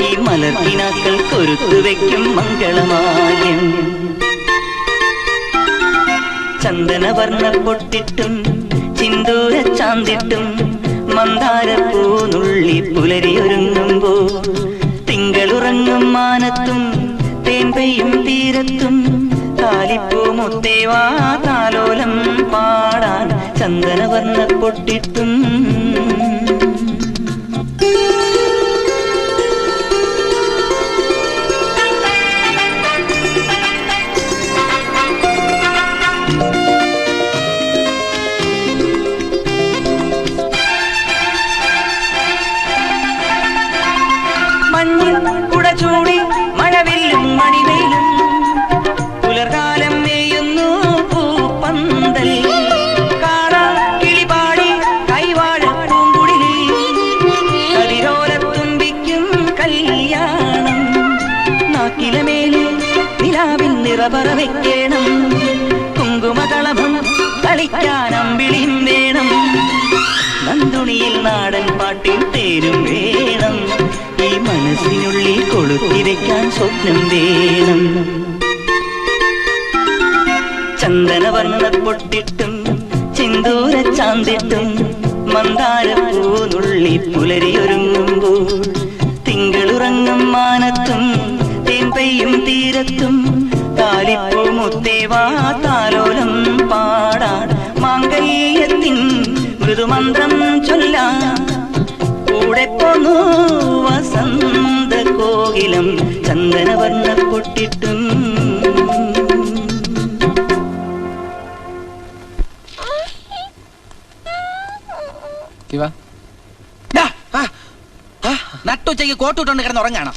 ഈ മലർക്കിനാക്കൾ കൊരുത്തു വെക്കും മംഗളമാല്യം. ചന്ദനവർണ്ണ പൊട്ടിട്ടും ചിന്തൂര ചാന്തിട്ടും മന്ദാരപ്പൂ നുള്ളി പുലരിയൊരുങ്ങുമ്പോ തിങ്കളുറങ്ങും മാനത്തും തേൻ പെയ്യും തീരത്തും താലിപ്പൂ മുത്തേവാ താലോലം പാടാൻ. ചന്ദനവർണ്ണ പൊട്ടിട്ടും മഞ്ഞിൽ കുട ചൂടി മഴവില്ലും മണിവെയിലും പുലർകാലം മേയുന്നു പൂപ്പന്തൽ. കാണാ കിളിപാടി കൈവാഴ പൂങ്കുടിലിൽ കതിരോലത്തുമ്പിക്കും കല്യാണം. നാക്കിലമേലെ നിലാവിൽ നിറപറ വെക്കണം. കുങ്കുമകളഭം കളിക്കാൻ അമ്പിളിയും വേണം. നന്ദുണിയിൽ നാടൻ പാട്ടിൽ തേരും വേണം. ഈ മനസ്സിനുള്ളിൽ കൊളുത്തിവെക്കാൻ സ്വപ്നം വേണം. ചന്ദനവർണ്ണ പൊട്ടിട്ടും ചിന്തൂര ചാന്തിട്ടും മന്ദാരപ്പൂ നുള്ളി പുലരിയൊരുങ്ങുമ്പോ തിങ്കളുറങ്ങും മാനത്തും തേൻ പെയ്യും തീരത്തും താലിപ്പൂ മുത്തേവാ താലോലം പാടാൻ. മാംഗല്യത്തിൻ മൃദുമന്ത്രം ചൊല്ലാൻ കൂടെ പോന്നു വസന്ത കോകിലം. ചന്ദനവർണ്ണ പൊട്ടിട്ടും നട്ടുച്ചയ്ക്ക് കോട്ടുകൊണ്ട് കിടന്ന് ഉറങ്ങാണോ?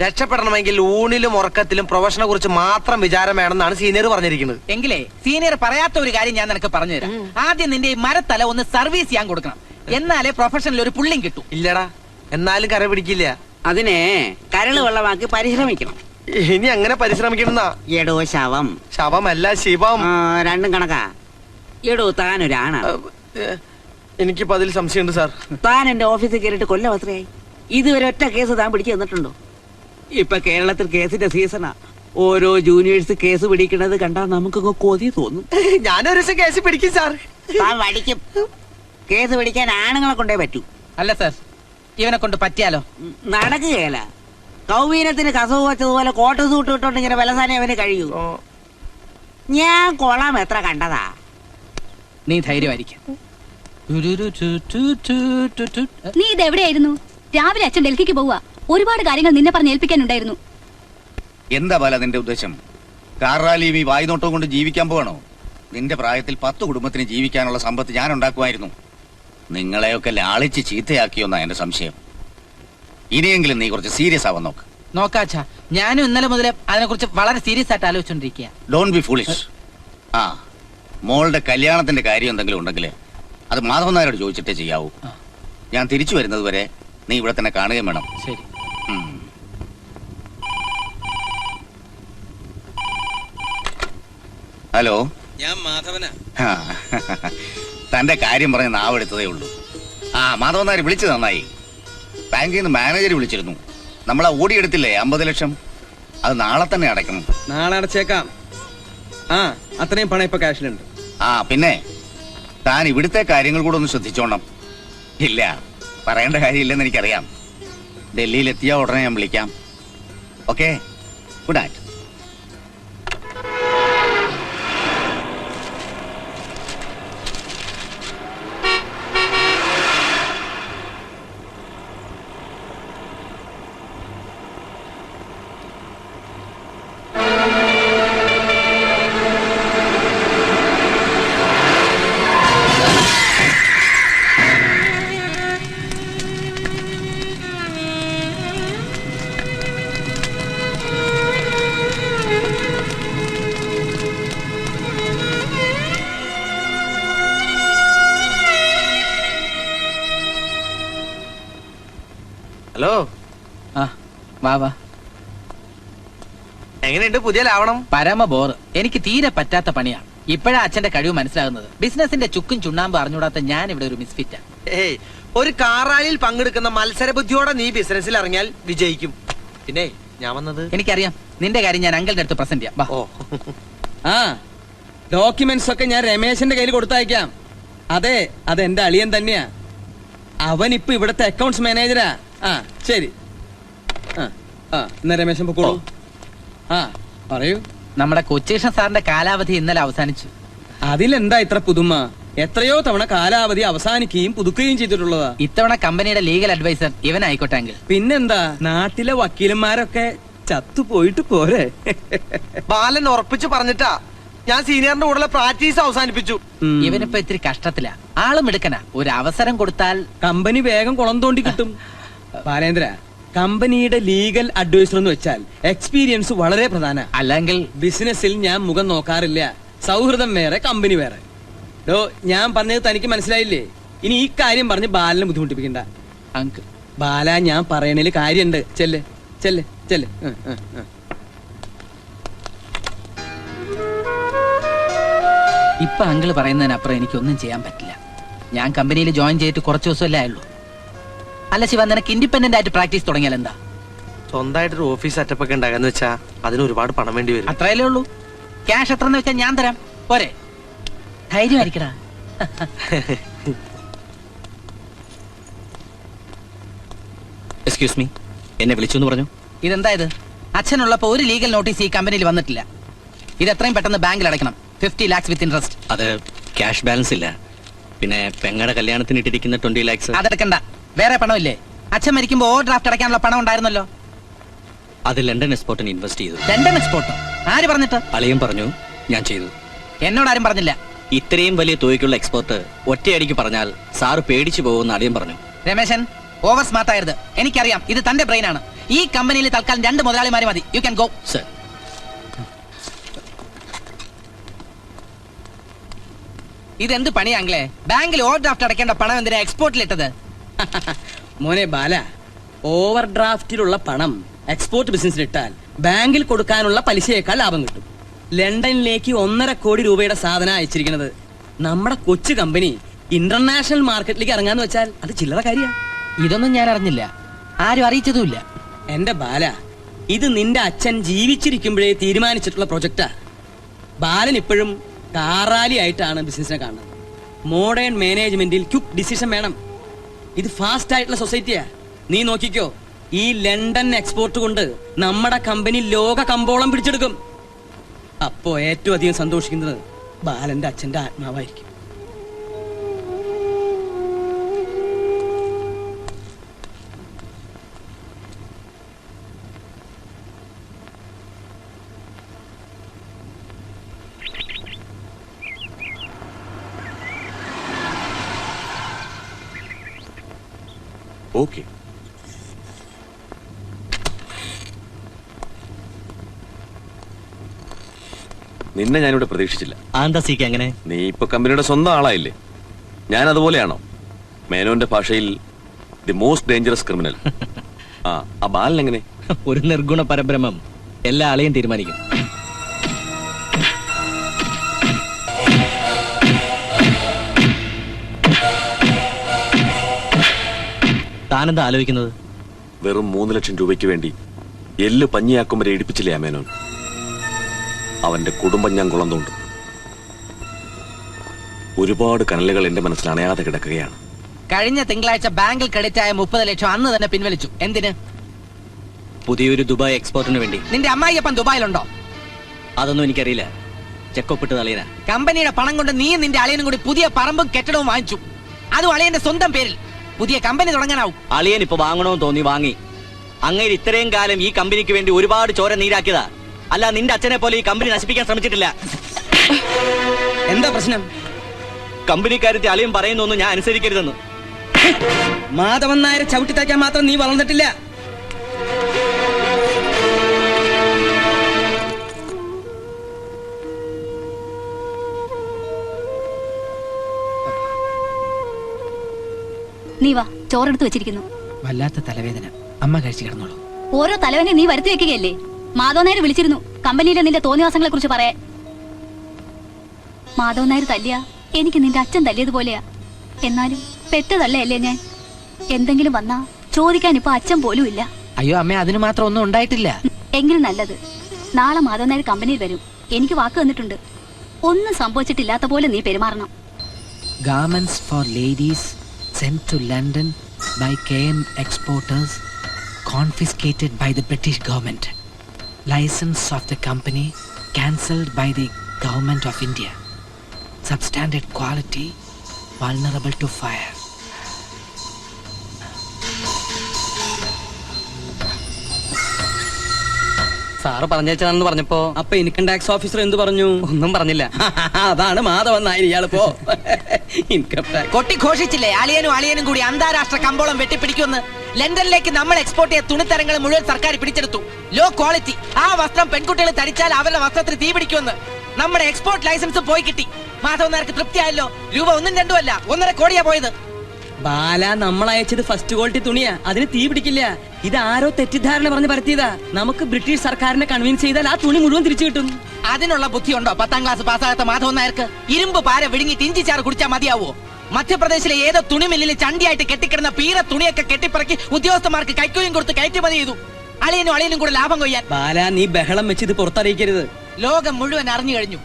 രക്ഷപ്പെടണമെങ്കിൽ ഊണിലും ഉറക്കത്തിലും പ്രൊഫഷനെ കുറിച്ച് മാത്രം വിചാരം വേണമെന്നാണ് സീനിയർ പറഞ്ഞിരിക്കുന്നത്. എങ്കിലേ സീനിയർ പറയാത്ത ഒരു കാര്യം ഞാൻ നിനക്ക് പറഞ്ഞുതരാം. ആദ്യം നിന്റെ ഈ മരത്തല ഒന്ന് സർവീസ് ചെയ്യാൻ കൊടുക്കണം. എന്നാലേ പ്രൊഫഷനിൽ ഒരു പുള്ളിയും കിട്ടും. ഇല്ലടാ, എന്നാലും കര പിടിക്കില്ല. അതിനെ കരള് വെള്ളമാക്കി പരിശ്രമിക്കണം. ഇനി അങ്ങനെ പരിശ്രമിക്കണമെന്ന എടോ ശവം. ശവമല്ല ശിവം. രണ്ടും കണക്കാ. എടോ താനൊരാണാ. എനിക്കിപ്പോ അതിൽ സംശയമുണ്ട് സാർ. താൻ എന്റെ ഓഫീസിൽ കയറിയിട്ട് കൊല്ലം എത്രയായി? ഇതുവരെ ഒറ്റ കേസ് താൻ പിടിച്ചു തന്നിട്ടുണ്ടോ? ഇപ്പൊ കേരളത്തിൽ കേസിന്റെ സീസണാ. ഓരോ ജൂനിയേഴ്സ് കേസ് പിടിക്കണത് കണ്ടാ നമുക്കൊക്കെ കൊതി തോന്നും. ഞാനൊരു ദിവസം കേസ് പിടിക്കും സാർ. താൻ വടിക്കും. കേസ് പിടിക്കാൻ ആണുങ്ങളെ കൊണ്ടേ പറ്റൂ. അല്ല സാർ, ഇവനെ കൊണ്ട് പറ്റിയാലോ? നടക്കുകയല്ല. കൗവീനത്തിന് കസവ് വെച്ചതുപോലെ കോട്ട് സൂട്ട് ഇട്ടോണ്ട് ഇങ്ങനെ വിലസാനെ അവന് കഴിയൂ. ഞാൻ കൊള്ളാം എത്ര കണ്ടതാ. നീ ധൈര്യമായിരിക്കും. നീ ഇത് എവിടെയായിരുന്നു? രാവിലെ അച്ഛൻ ഡൽഹിക്ക് പോവാ. ഒരുപാട് കാര്യങ്ങൾ നിന്നെ പറഞ്ഞ് ഏൽപ്പിക്കാനുണ്ടായിരുന്നു. എന്താ ബാല നിന്റെ ഉദ്ദേശം? കാർ റാലിയും ഈ വായുനോട്ടവും കൊണ്ട് ജീവിക്കാൻ പോകണോ? നിന്റെ പ്രായത്തിൽ 10 കുടുംബത്തിന് ജീവിക്കാനുള്ള സമ്പത്ത് ഞാൻ ഉണ്ടാക്കുമായിരുന്നു. നിങ്ങളെയൊക്കെ ലാളിച്ച് ചീത്തയാക്കിയോന്നാ എന്റെ സംശയം. ഇനിയെങ്കിലും നീ കുറച്ച് സീരിയസ് ആവാൻ നോക്ക്. നോക്കാച്ചാ, ഞാനും ഇന്നലെ മുതലേ അതിനെക്കുറിച്ച് വളരെ സീരിയസ് ആയിട്ട് ആലോചിച്ചോണ്ടിരിക്കുക. Don't be foolish. ആ, മോളുടെ കല്യാണത്തിന്റെ കാര്യം എന്തെങ്കിലും ഉണ്ടെങ്കിൽ അത് മാധവൻ നായരോട് ചോദിച്ചിട്ടേ ചെയ്യാവൂ. ഞാൻ തിരിച്ചു വരുന്നത് വരെ നീ ഇവിടെ തന്നെ കാണുകയും വേണം. ശരി. ഹലോ, ഞാൻ മാധവനാ. തന്റെ കാര്യം പറഞ്ഞ് നാവെടുത്തതേ ഉള്ളൂ. ആ, മാധവൻ നായർ വിളിച്ചു നന്നായി. ബാങ്കിൽ നിന്ന് മാനേജർ വിളിച്ചിരുന്നു. നമ്മളാ ഓടിയെടുത്തില്ലേ 50 ലക്ഷം, അത് നാളെ തന്നെ അടയ്ക്കണം. നാളെ അടച്ചേക്കാം. ആ, അത്രയും പണം ഇപ്പൊ ക്യാഷിലുണ്ട്. ആ, പിന്നെ താൻ ഇവിടുത്തെ കാര്യങ്ങൾ കൂടെ ഒന്ന് ശ്രദ്ധിച്ചോണം. ഇല്ല, പറയേണ്ട കാര്യമില്ലെന്ന് എനിക്കറിയാം. ഡൽഹിയിൽ എത്തിയ ഉടനെ ഞാൻ വിളിക്കാം. Okay, good night. ഹലോ. ആ, വാ വാ. എങ്ങനെയുണ്ട് പുതിയ ലാവണം? പരമ ബോർ. എനിക്ക് തീരെ പറ്റാത്ത പണിയാണ്. ഇപ്പോഴാ അച്ഛന്റെ കഴിവ് മനസ്സിലാകുന്നത്. ബിസിനസിന്റെ ചുക്കും ചുണ്ണാമ്പ് അറിഞ്ഞൂടാത്ത ഞാൻ ഇവിടെ ഒരു മിസ്ഫിറ്റാ. ഏയ്, ഒരു കാർ റാലിയിൽ പങ്കെടുക്കുന്ന മത്സര ബുദ്ധിയോടെ നീ ബിസിനസ്സിൽ ഇറങ്ങിയാൽ വിജയിക്കും. പിന്നെ ഞാൻ വന്നത് എനിക്കറിയാം. നിന്റെ കാര്യം ഞാൻ അങ്കിളിന്റെ അടുത്ത് പ്രസന്റ് ചെയ്യാം. വാ. ഓ, ആ, ഡോക്യുമെന്റ്സ് ഒക്കെ ഞാൻ രമേശന്റെ കയ്യിൽ കൊടുത്തയക്കാം. അതെ, അതെന്റെ അളിയൻ തന്നെയാ. അവൻ ഇപ്പൊ ഇവിടുത്തെ അക്കൗണ്ട്സ് മാനേജരാ. ആ, ശരി. എന്നാ രമേശൻ പൊക്കോളൂ. ആ, പറയൂ. നമ്മുടെ കൊച്ചേഷൻ സാറിന്റെ കാലാവധി ഇന്നലെ അവസാനിച്ചു. അതിലെന്താ ഇത്ര പുതുമ? എത്രയോ തവണ കാലാവധി അവസാനിക്കുകയും പുതുക്കുകയും ചെയ്തിട്ടുള്ളതാ. ഇത്തവണ കമ്പനിയുടെ ലീഗൽ അഡ്വൈസർ ഇവനായിക്കോട്ടെ അങ്കിൾ. പിന്നെന്താ, നാട്ടിലെ വക്കീലന്മാരൊക്കെ ചത്തുപോയിട്ട് പോരെ. ബാലൻ ഉറപ്പിച്ചു പറഞ്ഞിട്ടാ ഞാൻ സീനിയറിന്റെ കൂടെ പ്രാക്ടീസ് അവസാനിപ്പിച്ചു. ഇവനിപ്പോ ഇത്തിരി കഷ്ടത്തിലാ. ആളും എടുക്കനാ. ഒരു അവസരം കൊടുത്താൽ കമ്പനി വേഗം കുളം തോണ്ടി കിട്ടും. ബാലേന്ദ്ര, കമ്പനിയുടെ ലീഗൽ അഡ്വൈസർ എന്ന് വെച്ചാൽ എക്സ്പീരിയൻസ് വളരെ പ്രധാന. അല്ലെങ്കിൽ ബിസിനസ്സിൽ ഞാൻ മുഖം നോക്കാറില്ല. സൗഹൃദം വേറെ, കമ്പനി വേറെ. ഡോ, ഞാൻ പറഞ്ഞത് തനിക്ക് മനസ്സിലായില്ലേ? ഇനി ഈ കാര്യം പറഞ്ഞ് ബാലനെ ബുദ്ധിമുട്ടിപ്പിക്കണ്ട. അങ്കിൾ. ബാല, ഞാൻ പറയണേല് കാര്യണ്ട്. ചെല്ല് ചെല്ല് ചെല്ല്. ഇപ്പൊ അങ്കിള് പറയുന്നതിനപ്പുറം എനിക്കൊന്നും ചെയ്യാൻ പറ്റില്ല. ഞാൻ കമ്പനിയിൽ ജോയിൻ ചെയ്തിട്ട് കുറച്ച് ദിവസമല്ലേ ആയുള്ളൂ. അല്ല ശിവ, നിനക്ക് ഇൻഡിപെൻഡന്റ് ആയിട്ട് പ്രാക്ടീസ് തുടങ്ങിയാൽ എന്താ? സ്വന്തമായിട്ടൊരു ഓഫീസ് സെറ്റപ്പ് ഒക്കെ ഉണ്ടാകാന്ന് വെച്ചാ അതിന് ഒരുപാട് പണം വേണ്ടി വരും. അത്രയല്ലേ ഉള്ളൂ. ക്യാഷ് എത്രന്ന് വെച്ചാൽ ഞാൻ തരാം. പോരെ? ധൈര്യമായിരിക്കടാ. എക്സ്ക്യൂസ് മീ, എന്നെ വിളിച്ചു എന്ന് പറഞ്ഞു. ഇതെന്താ ഇത്? അച്ഛനുള്ളപ്പോ ഒരു ലീഗൽ നോട്ടീസ് ഈ കമ്പനിയിൽ വന്നിട്ടില്ല. ഇത് എത്രയും പെട്ടെന്ന് ബാങ്കിൽ അടയ്ക്കണം. 50 lakhs വിത്ത് ഇൻട്രസ്റ്റ്. അത് ക്യാഷ് ബാലൻസ് ഇല്ല. പിന്നെ പെങ്ങടെ കല്യാണത്തിന് ഇട്ടിരിക്കുന്ന 20 lakhs. അതെടുക്കണ്ട. വേറെ പണമില്ലേ? അച്ഛൻ മരിക്കുമ്പോ ഓവർ ഡ്രാഫ്റ്റ് അടയ്ക്കാനുള്ള പണം ഉണ്ടായിരുന്നല്ലോ. അത് ലണ്ടൻ എക്സ്പോർട്ടിന് ഇൻവെസ്റ്റ് ചെയ്തു. ലണ്ടൻ എക്സ്പോർട്ടോ? ആര് പറഞ്ഞിട്ട്? അളിയൻ പറഞ്ഞു, ഞാൻ ചെയ്തു. എന്നോടാരും പറഞ്ഞില്ല. ഇത്രയും വലിയ തുകയ്ക്കുള്ള എക്സ്പോർട്ട് ഒറ്റയടിക്ക് പറഞ്ഞാൽ സാറ് പേടിച്ചു പോകുമെന്ന് അളിയൻ പറഞ്ഞു. രമേശൻ, ഓവർ സ്മാർട്ട് ആയത്. എനിക്കറിയാം ഇത് തന്റെ ബ്രെയിൻ ആണ്. ഈ കമ്പനിയിൽ തൽക്കാലം 2 മുതലാളിമാരെ മതി. U can go. സർ, ഇതെന്ത് പണിയാങ്ങളെ? ബാങ്കിൽ ഓവർ ഡ്രാഫ്റ്റ് അടയ്ക്കേണ്ട പണം എന്തിനാ എക്സ്പോർട്ടിലിട്ടത്? മോനെ ബാല, ഓവർ ഡ്രാഫ്റ്റിലുള്ള പണം എക്സ്പോർട്ട് ബിസിനസ്സിൽ ഇട്ടാൽ ബാങ്കിൽ കൊടുക്കാനുള്ള പലിശയേക്കാൾ ലാഭം കിട്ടും. ലണ്ടനിലേക്ക് 1.5 കോടി രൂപയുടെ സാധനം അയച്ചിരിക്കുന്നത്. നമ്മുടെ കൊച്ചു കമ്പനി ഇന്റർനാഷണൽ മാർക്കറ്റിലേക്ക് ഇറങ്ങാന്ന് വെച്ചാൽ അത് ചില്ലറ കാര്യ. ഇതൊന്നും ഞാൻ അറിഞ്ഞില്ല. ആരും അറിയിച്ചതുമില്ല. എന്റെ ബാല, ഇത് നിന്റെ അച്ഛൻ ജീവിച്ചിരിക്കുമ്പോഴേ തീരുമാനിച്ചിട്ടുള്ള പ്രൊജക്റ്റാ. ബാലൻ ഇപ്പോഴും കാറാലി ആയിട്ടാണ് ബിസിനസിനെ കാണുന്നത്. മോഡേൺ മാനേജ്മെന്റിൽ ക്വിക്ക് ഡിസിഷൻ വേണം. ഇത് ഫാസ്റ്റ് ആയിട്ടുള്ള സൊസൈറ്റിയാ. നീ നോക്കിക്കോ, ഈ ലണ്ടൻ എക്സ്പോർട്ട് കൊണ്ട് നമ്മുടെ കമ്പനി ലോക കമ്പോളം പിടിച്ചെടുക്കും. അപ്പോ ഏറ്റവും അധികം സന്തോഷിക്കുന്നത് ബാലന്റെ അച്ഛന്റെ ആത്മാവായിരിക്കും. ഓക്കെ, നിന്നെ ഞാനിവിടെ പ്രതീക്ഷിച്ചില്ല. ആന്തസിക്ക് അങ്ങനെ നീ ഇപ്പൊ കമ്പനിയുടെ സ്വന്തം ആളായില്ലേ? ഞാൻ അതുപോലെയാണോ? മേനോന്റെ ഭാഷയിൽ ദി മോസ്റ്റ് ഡേഞ്ചറസ് ക്രിമിനൽ. ആ ബാലൻ എങ്ങനെ? ഒരു നിർഗുണ പരബ്രഹ്മം എല്ലാ ആളെയും തീരുമാനിക്കും. താനെന്താ ആലോചിക്കുന്നത്? വെറും 3 ലക്ഷം രൂപയ്ക്ക് വേണ്ടി എല്ല് പഞ്ഞിയാക്കും വരെ ഇടിപ്പിച്ചില്ലേ ആ മേനോൻ? അവന്റെ കുടുംബം ഞാൻ കുളം തോണ്ടും. ഒരുപാട് കനലുകൾ എന്റെ മനസ്സിൽ അണയാതെ കിടക്കുകയാണ്. കഴിഞ്ഞ തിങ്കളാഴ്ച ബാങ്കിൽ ക്രെഡിറ്റ് ആയ 30 ലക്ഷം അന്ന് തന്നെ പിൻവലിച്ചു. എന്തിന്? പുതിയൊരു ദുബായ് എക്സ്പോർട്ടിന് വേണ്ടി. നിന്റെ അമ്മായിയപ്പൻ ദുബായിലുണ്ടോ? അതൊന്നും എനിക്കറിയില്ല. ചെക്കൊപ്പിട്ട് തലയിന. കമ്പനിയുടെ പണം കൊണ്ട് നീ നിന്റെ അളിയനും കൂടി പുതിയ പറമ്പും കെട്ടിടവും വാങ്ങിച്ചു. അതും അളിയന്റെ സ്വന്തം പേരിൽ. പുതിയ കമ്പനി തുടങ്ങാനാവും. അളിയൻ ഇപ്പൊ വാങ്ങണമെന്ന് തോന്നി വാങ്ങി. അങ്ങേര് ഇത്രയും കാലം ഈ കമ്പനിക്ക് വേണ്ടി ഒരുപാട് ചോര നീരാക്കിയതാ. അല്ല, നിന്റെ അച്ഛനെ പോലെ ഈ കമ്പനി നശിപ്പിക്കാൻ ശ്രമിച്ചിട്ടില്ല. എന്താ പ്രശ്നം? കമ്പനിക്കാരത്തെ അളിയൻ പറയുന്നൊന്നും ഞാൻ അനുസരിക്കരുതെന്ന്. മാധവൻ നായരെ ചവിട്ടിത്താക്കാൻ മാത്രം നീ വളർന്നിട്ടില്ല. നീ വാ, ചോറെടുത്ത് വെച്ചിരിക്കുന്നു. വല്ലാത്ത തലവേദന. അമ്മ കഴിച്ചു കിടന്നോളൂ. ഓരോ തലവനെ നീ വരുത്തി വെക്കുകയല്ലേ? മാധവൻ നായർ വിളിച്ചിരുന്നു കമ്പനിയിലെ നിന്റെ തോന്നിവാസങ്ങളെ കുറിച്ച് പറയാൻ. മാധവൻ നായർ തല്ലിയ എനിക്ക് നിന്റെ അച്ഛൻ തല്ലിയതുപോലെയാ. എന്നാലും പെട്ടതല്ലേ ഞാൻ. എന്തെങ്കിലും വന്നാ ചോദിക്കാൻ ഇപ്പൊ അച്ഛൻ പോലും ഇല്ല. അയ്യോ അമ്മ, അതിന് മാത്രം ഒന്നും ഉണ്ടായിട്ടില്ല. എങ്കിലും നല്ലത്. നാളെ മാധവൻ നായർ കമ്പനിയിൽ വരും. എനിക്ക് വാക്ക് തന്നിട്ടുണ്ട്. ഒന്നും സംഭവിച്ചിട്ടില്ലാത്ത പോലെ നീ പെരുമാറണം. Garments for ladies sent to London by KM exporters confiscated by the British government. License of the company cancelled by the government of India. Substandard quality vulnerable to fire. Sir പറഞ്ഞേച്ചാണെന്ന് പറഞ്ഞപ്പോ അപ്പൊ ഇൻകം ടാക്സ് ഓഫീസർ എന്ത് പറഞ്ഞു? ഒന്നും പറഞ്ഞില്ല. അതാണ് Madhavan Nair ഇയാളിപ്പോ income tax കൊട്ടിഘോഷിച്ചില്ലേ അളിയനും കൂടി അന്താരാഷ്ട്ര കമ്പോളം വെട്ടിപ്പിടിക്കുമെന്ന്. ലണ്ടനിലേക്ക് നമ്മൾ എക്സ്പോർട്ട് ചെയ്ത തുണിത്തരങ്ങൾ മുഴുവൻ സർക്കാർ പിടിച്ചെടുത്തു. Low quality. ആ വസ്ത്രം പെൺകുട്ടികൾ ധരിച്ചാൽ അവരുടെ വസ്ത്രത്തിന് തീ പിടിക്കുമെന്ന്. നമ്മുടെ എക്സ്പോർട്ട് ലൈസൻസ് പോയി കിട്ടി. മാധവൻ നായർക്ക് തൃപ്തിയായല്ലോ. രൂപ 1 2 അല്ല 1.5 കോടിയാ പോയത്. ബാല, നമ്മൾ അയച്ചത് ഫസ്റ്റ് ക്വാളിറ്റി തുണിയാ. അതിന് തീ പിടിക്കില്ല. ഇത് ആരോ തെറ്റിദ്ധാരണ പറഞ്ഞ് പരത്തിയതാ. നമുക്ക് ബ്രിട്ടീഷ് സർക്കാരിനെ കൺവിൻസ് ചെയ്താൽ ആ തുണി മുഴുവൻ തിരിച്ചു കിട്ടും. അതിനുള്ള ബുദ്ധിയുണ്ടോ 10ാം ക്ലാസ് പാസ്സാകാത്ത മാധവൻ നായർക്ക്? ഇരുമ്പ് പാര വിഴുങ്ങി ഇഞ്ചിച്ചാറ് കുടിച്ചാൽ മതിയാവോ? മധ്യപ്രദേശിലെ ഏതോ തുണി മില്ലിൽ ചണ്ടിയായിട്ട് കെട്ടിക്കിടന്ന പീറ തുണിയൊക്കെ കെട്ടിപ്പിറക്കി ഉദ്യോഗസ്ഥന്മാർക്ക് കൈക്കൂലിയും കൊടുത്ത് കയറ്റുമതി ചെയ്തു. അളിയനും കൂടെ ലാഭം കൊയ്യാൻ. ബാല, നീ ബഹളം വെച്ച് ഇത് പുറത്തറിയിക്കരുത്. ലോകം മുഴുവൻ അറിഞ്ഞു കഴിഞ്ഞു.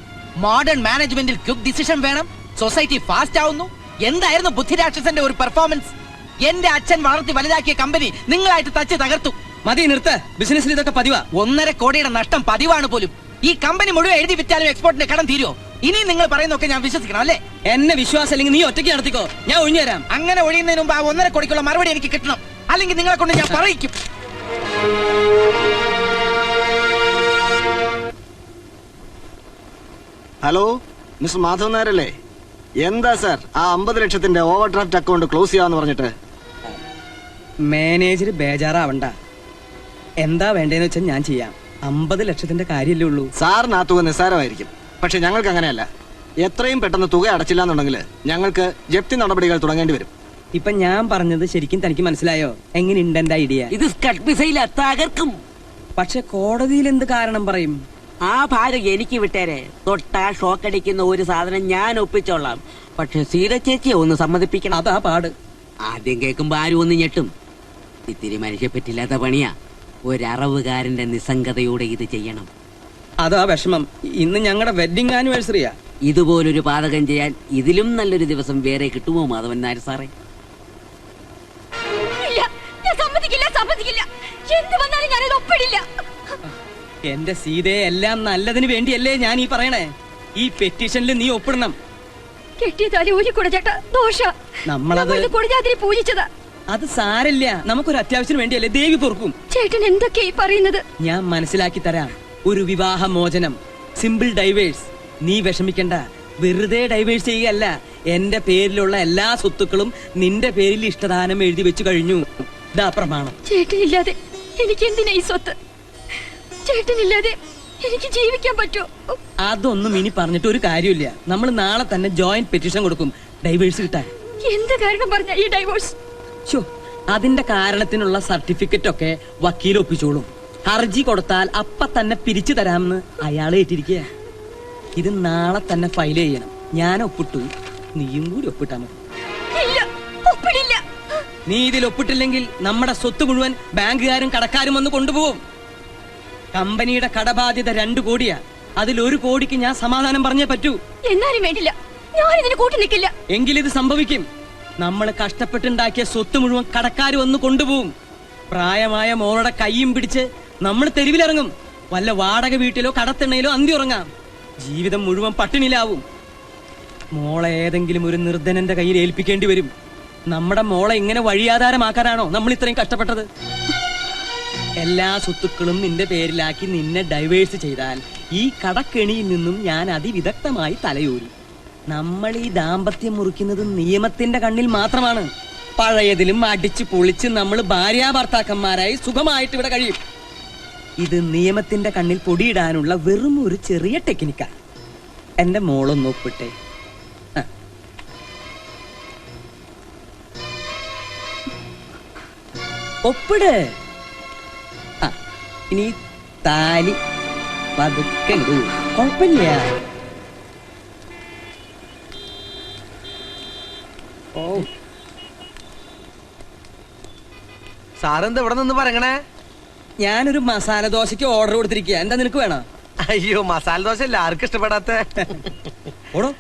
മോഡേൺ മാനേജ്മെന്റിൽ ക്വിക്ക് ഡിസിഷൻ വേണം. സൊസൈറ്റി ഫാസ്റ്റ് ആവുന്നു. എന്തായിരുന്നു ബുദ്ധിരാക്ഷസന്റെ ഒരു പെർഫോമൻസ്? എന്റെ അച്ഛൻ വളർത്തി വലുതാക്കിയ കമ്പനി നിങ്ങളായിട്ട് തച്ച് തകർത്തു. മതി, നിർത്ത്. ബിസിനസ്സിൽ ഇതൊക്കെ പതിവാ. 1.5 കോടിയുടെ നഷ്ടം പതിവാണ് പോലും. ഈ കമ്പനി മുഴുവൻ എഴുതി വിറ്റാലും എക്സ്പോർട്ടിന്റെ കടം തീരുമോ? ഇനി നിങ്ങൾ പറയുന്നൊക്കെ ഞാൻ വിശ്വസിക്കണം അല്ലേ? എന്നെ വിശ്വാസം അല്ലെങ്കിൽ നീ ഒറ്റയ്ക്ക് നടത്തിക്കോ, ഞാൻ ഒഴിഞ്ഞു തരാം. അങ്ങനെ ഒഴിയുന്നതിന് മുമ്പ് ആ 1.5 കോടിക്കുള്ള മറുപടി എനിക്ക് കിട്ടണം. അല്ലെങ്കിൽ നിങ്ങളെ കൊണ്ട് ഞാൻ പറയിക്കും. ഹലോ, മിസ്റ്റർ മാധവൻ നായരല്ലേ? എന്താ സാർ ആ 50 ലക്ഷത്തിന്റെ ഓവർ ഡ്രാഫ്റ്റ് അക്കൗണ്ട് ക്ലോസ് ചെയ്യാന്ന് പറഞ്ഞിട്ട്? മാനേജർ ബേജാറാവണ്ട. എന്താ വേണ്ടതെന്ന് വെച്ചാൽ ഞാൻ ചെയ്യാം. 50 ലക്ഷത്തിന്റെ കാര്യമല്ലേ ഉള്ളൂ. സാറിന് ആ തുക നിസ്സാരമായിരിക്കും. പക്ഷെ ഞങ്ങൾക്ക് അങ്ങനെയല്ല. എത്രയും പെട്ടെന്ന് തുക അടച്ചില്ല എന്നുണ്ടെങ്കിൽ ഞങ്ങൾക്ക് ജപ്തി നടപടികൾ തുടങ്ങേണ്ടി വരും. ഇപ്പൊ ഞാൻ പറഞ്ഞത് ശരിക്കും തനിക്ക് മനസ്സിലായോ? എങ്ങനെയുണ്ട് എന്റെ ഐഡിയ? ഇത് സ്കട്ട് മിസൈല തകർക്കും. പക്ഷെ കോടതിയിൽ എന്ത് കാരണം പറയും? ആ ഭാരം എനിക്ക് വിട്ടേരെ. തൊട്ടാ ഷോക്കടിക്കുന്ന ഒരു സാധനം ഞാൻ ഒപ്പിച്ചോളാം. പക്ഷെ സീത ചേച്ചിയെ ഒന്ന് സമ്മതിപ്പിക്കണം. അതാ പാട്. ആദ്യം കേൾക്കുമ്പോ ആരും ഒന്ന് ഞെട്ടും. ഇത്തിരി മനുഷ്യ പറ്റില്ലാത്ത പണിയാ. ഒരറവുകാരന്റെ നിസ്സംഗതയോടെ ഇത് ചെയ്യണം. അതാ വിഷമം. ഇന്ന് ഞങ്ങളുടെ വെഡിങ് ആനിവേഴ്സറിയാ. ഇതുപോലൊരു പാതകം ചെയ്യാൻ ഇതിലും നല്ലൊരു ദിവസം വേറെ കിട്ടുമോ മാധവൻ നായർ സാറേ? ഇല്ല, ഞാൻ സമ്മതിക്കില്ല, സമ്മതിക്കില്ല. എന്ത് വന്നാലും ഞാനത് ഒപ്പിടില്ല. എന്റെ സീതയെ എല്ലാം നല്ലതിന് വേണ്ടിയല്ലേ ഞാൻ ഈ പറയണേ. ഈ പെറ്റീഷനിൽ നീ ഒപ്പിടണം. കെട്ടിയതാലി ഊരിക്കൂടെ ചേട്ടാ, ദോഷ. നമ്മളത് കൊടിജാതിരി പൂജിച്ചതാ. അത് സാരല്ല, നമുക്കൊരു അത്യാവശ്യത്തിന് വേണ്ടിയല്ലേ. ദേവി പൊറുക്കും. ചേട്ടൻ എന്തൊക്കെയാ പറയുന്നത്? ഞാൻ മനസ്സിലാക്കി തരാം. ഒരു വിവാഹ മോചനം, സിമ്പിൾ ഡൈവേഴ്സ്. നീ വിഷമിക്കണ്ട. വെറുതെ ഡൈവേഴ്സ് ചെയ്യുകയല്ല. എന്റെ പേരിലുള്ള എല്ലാ സ്വത്തുക്കളും നിന്റെ പേരിൽ ഇഷ്ടദാനം എഴുതി വെച്ചു കഴിഞ്ഞു. ഇതാ പ്രമാണം. ചേട്ടനില്ലാതെ എനിക്ക് എന്തിനാ ഈ സ്വത്ത്? ചേട്ടനില്ലാതെ എനിക്ക് ജീവിക്കാൻ പറ്റുമോ? അതൊന്നും ഇനി പറഞ്ഞിട്ട് ഒരു കാര്യമില്ല. നമ്മൾ നാളെ തന്നെ ജോയിന്റ് പെറ്റീഷൻ കൊടുക്കും ഡൈവേഴ്സ് കിട്ടാൻ. എന്ത് കാരണം പറഞ്ഞ ഈ ഡൈവോഴ്സ്? അതിന്റെ കാരണത്തിനുള്ള സർട്ടിഫിക്കറ്റ് ഒക്കെ വക്കീൽ ഒപ്പിച്ചോളും. ഹർജി കൊടുത്താൽ അപ്പ തന്നെ പിരിച്ചു തരാമെന്ന് അയാൾ ഏറ്റിരിക്കുക. ഇത് നാളെ തന്നെ ഫയൽ ചെയ്യണം. ഞാൻ ഒപ്പിട്ടു, നീയും കൂടി ഒപ്പിട്ടാ മതി. നീ ഇതിൽ ഒപ്പിട്ടില്ലെങ്കിൽ നമ്മുടെ സ്വത്ത് മുഴുവൻ ബാങ്കുകാരും കടക്കാരും വന്ന് കൊണ്ടുപോകും. കമ്പനിയുടെ കടബാധ്യത 2 കോടിയാ. അതിൽ 1 കോടിക്ക് ഞാൻ സമാധാനം പറഞ്ഞേ പറ്റൂ. എന്നാലും വേണ്ടില്ല, ഞാൻ ഇതിന് കൂട്ടി നിൽക്കില്ല. എങ്കിലിത് സംഭവിക്കും. നമ്മൾ കഷ്ടപ്പെട്ടുണ്ടാക്കിയ സ്വത്ത് മുഴുവൻ കടക്കാർ വന്ന് കൊണ്ടുപോകും. പ്രായമായ മോളുടെ കൈയും പിടിച്ച് നമ്മൾ തെരുവിലിറങ്ങും. വല്ല വാടക വീട്ടിലോ കടത്തിണ്ണയിലോ അന്തി ഉറങ്ങാം. ജീവിതം മുഴുവൻ പട്ടിണിയിലാവും. മോളെ ഏതെങ്കിലും ഒരു നിർധനന്റെ കയ്യിൽ ഏൽപ്പിക്കേണ്ടി വരും. നമ്മുടെ മോളെ ഇങ്ങനെ വഴിയാധാരമാക്കാനാണോ നമ്മൾ ഇത്രയും കഷ്ടപ്പെട്ടത്? എല്ലാ സ്വത്തുക്കളും നിന്റെ പേരിലാക്കി നിന്നെ ഡൈവേഴ്സ് ചെയ്താൽ ഈ കടക്കെണിയിൽ നിന്നും ഞാൻ അതിവിദഗ്ധമായി തലയൂരും. നമ്മൾ ഈ ദാമ്പത്യം മുറിക്കുന്നത് നിയമത്തിന്റെ കണ്ണിൽ മാത്രമാണ്. പഴയതിലും അടിച്ചു പൊളിച്ച് നമ്മൾ ഭാര്യാഭർത്താക്കന്മാരായി സുഖമായിട്ട് ഇവിടെ കഴിയും. ഇത് നിയമത്തിന്റെ കണ്ണിൽ പൊടിയിടാനുള്ള വെറും ഒരു ചെറിയ ടെക്നിക്കാ. എന്റെ മോളൊന്ന് ഒപ്പിട്ടെ. ഒപ്പിട്. ഇനി താലി പതുക്കെ ഇടൂ. കുഴപ്പമില്ല. ഓ, സാറെന്താ ഇവിടെ നിന്ന് പറയണേ? ഞാനൊരു മസാല ദോശയ്ക്ക് ഓർഡർ കൊടുത്തിരിക്കുക. എന്താ നിനക്ക് വേണം? അയ്യോ, മസാല ദോശ അല്ല ആർക്കും ഇഷ്ടപ്പെടാത്ത. ഓടോ.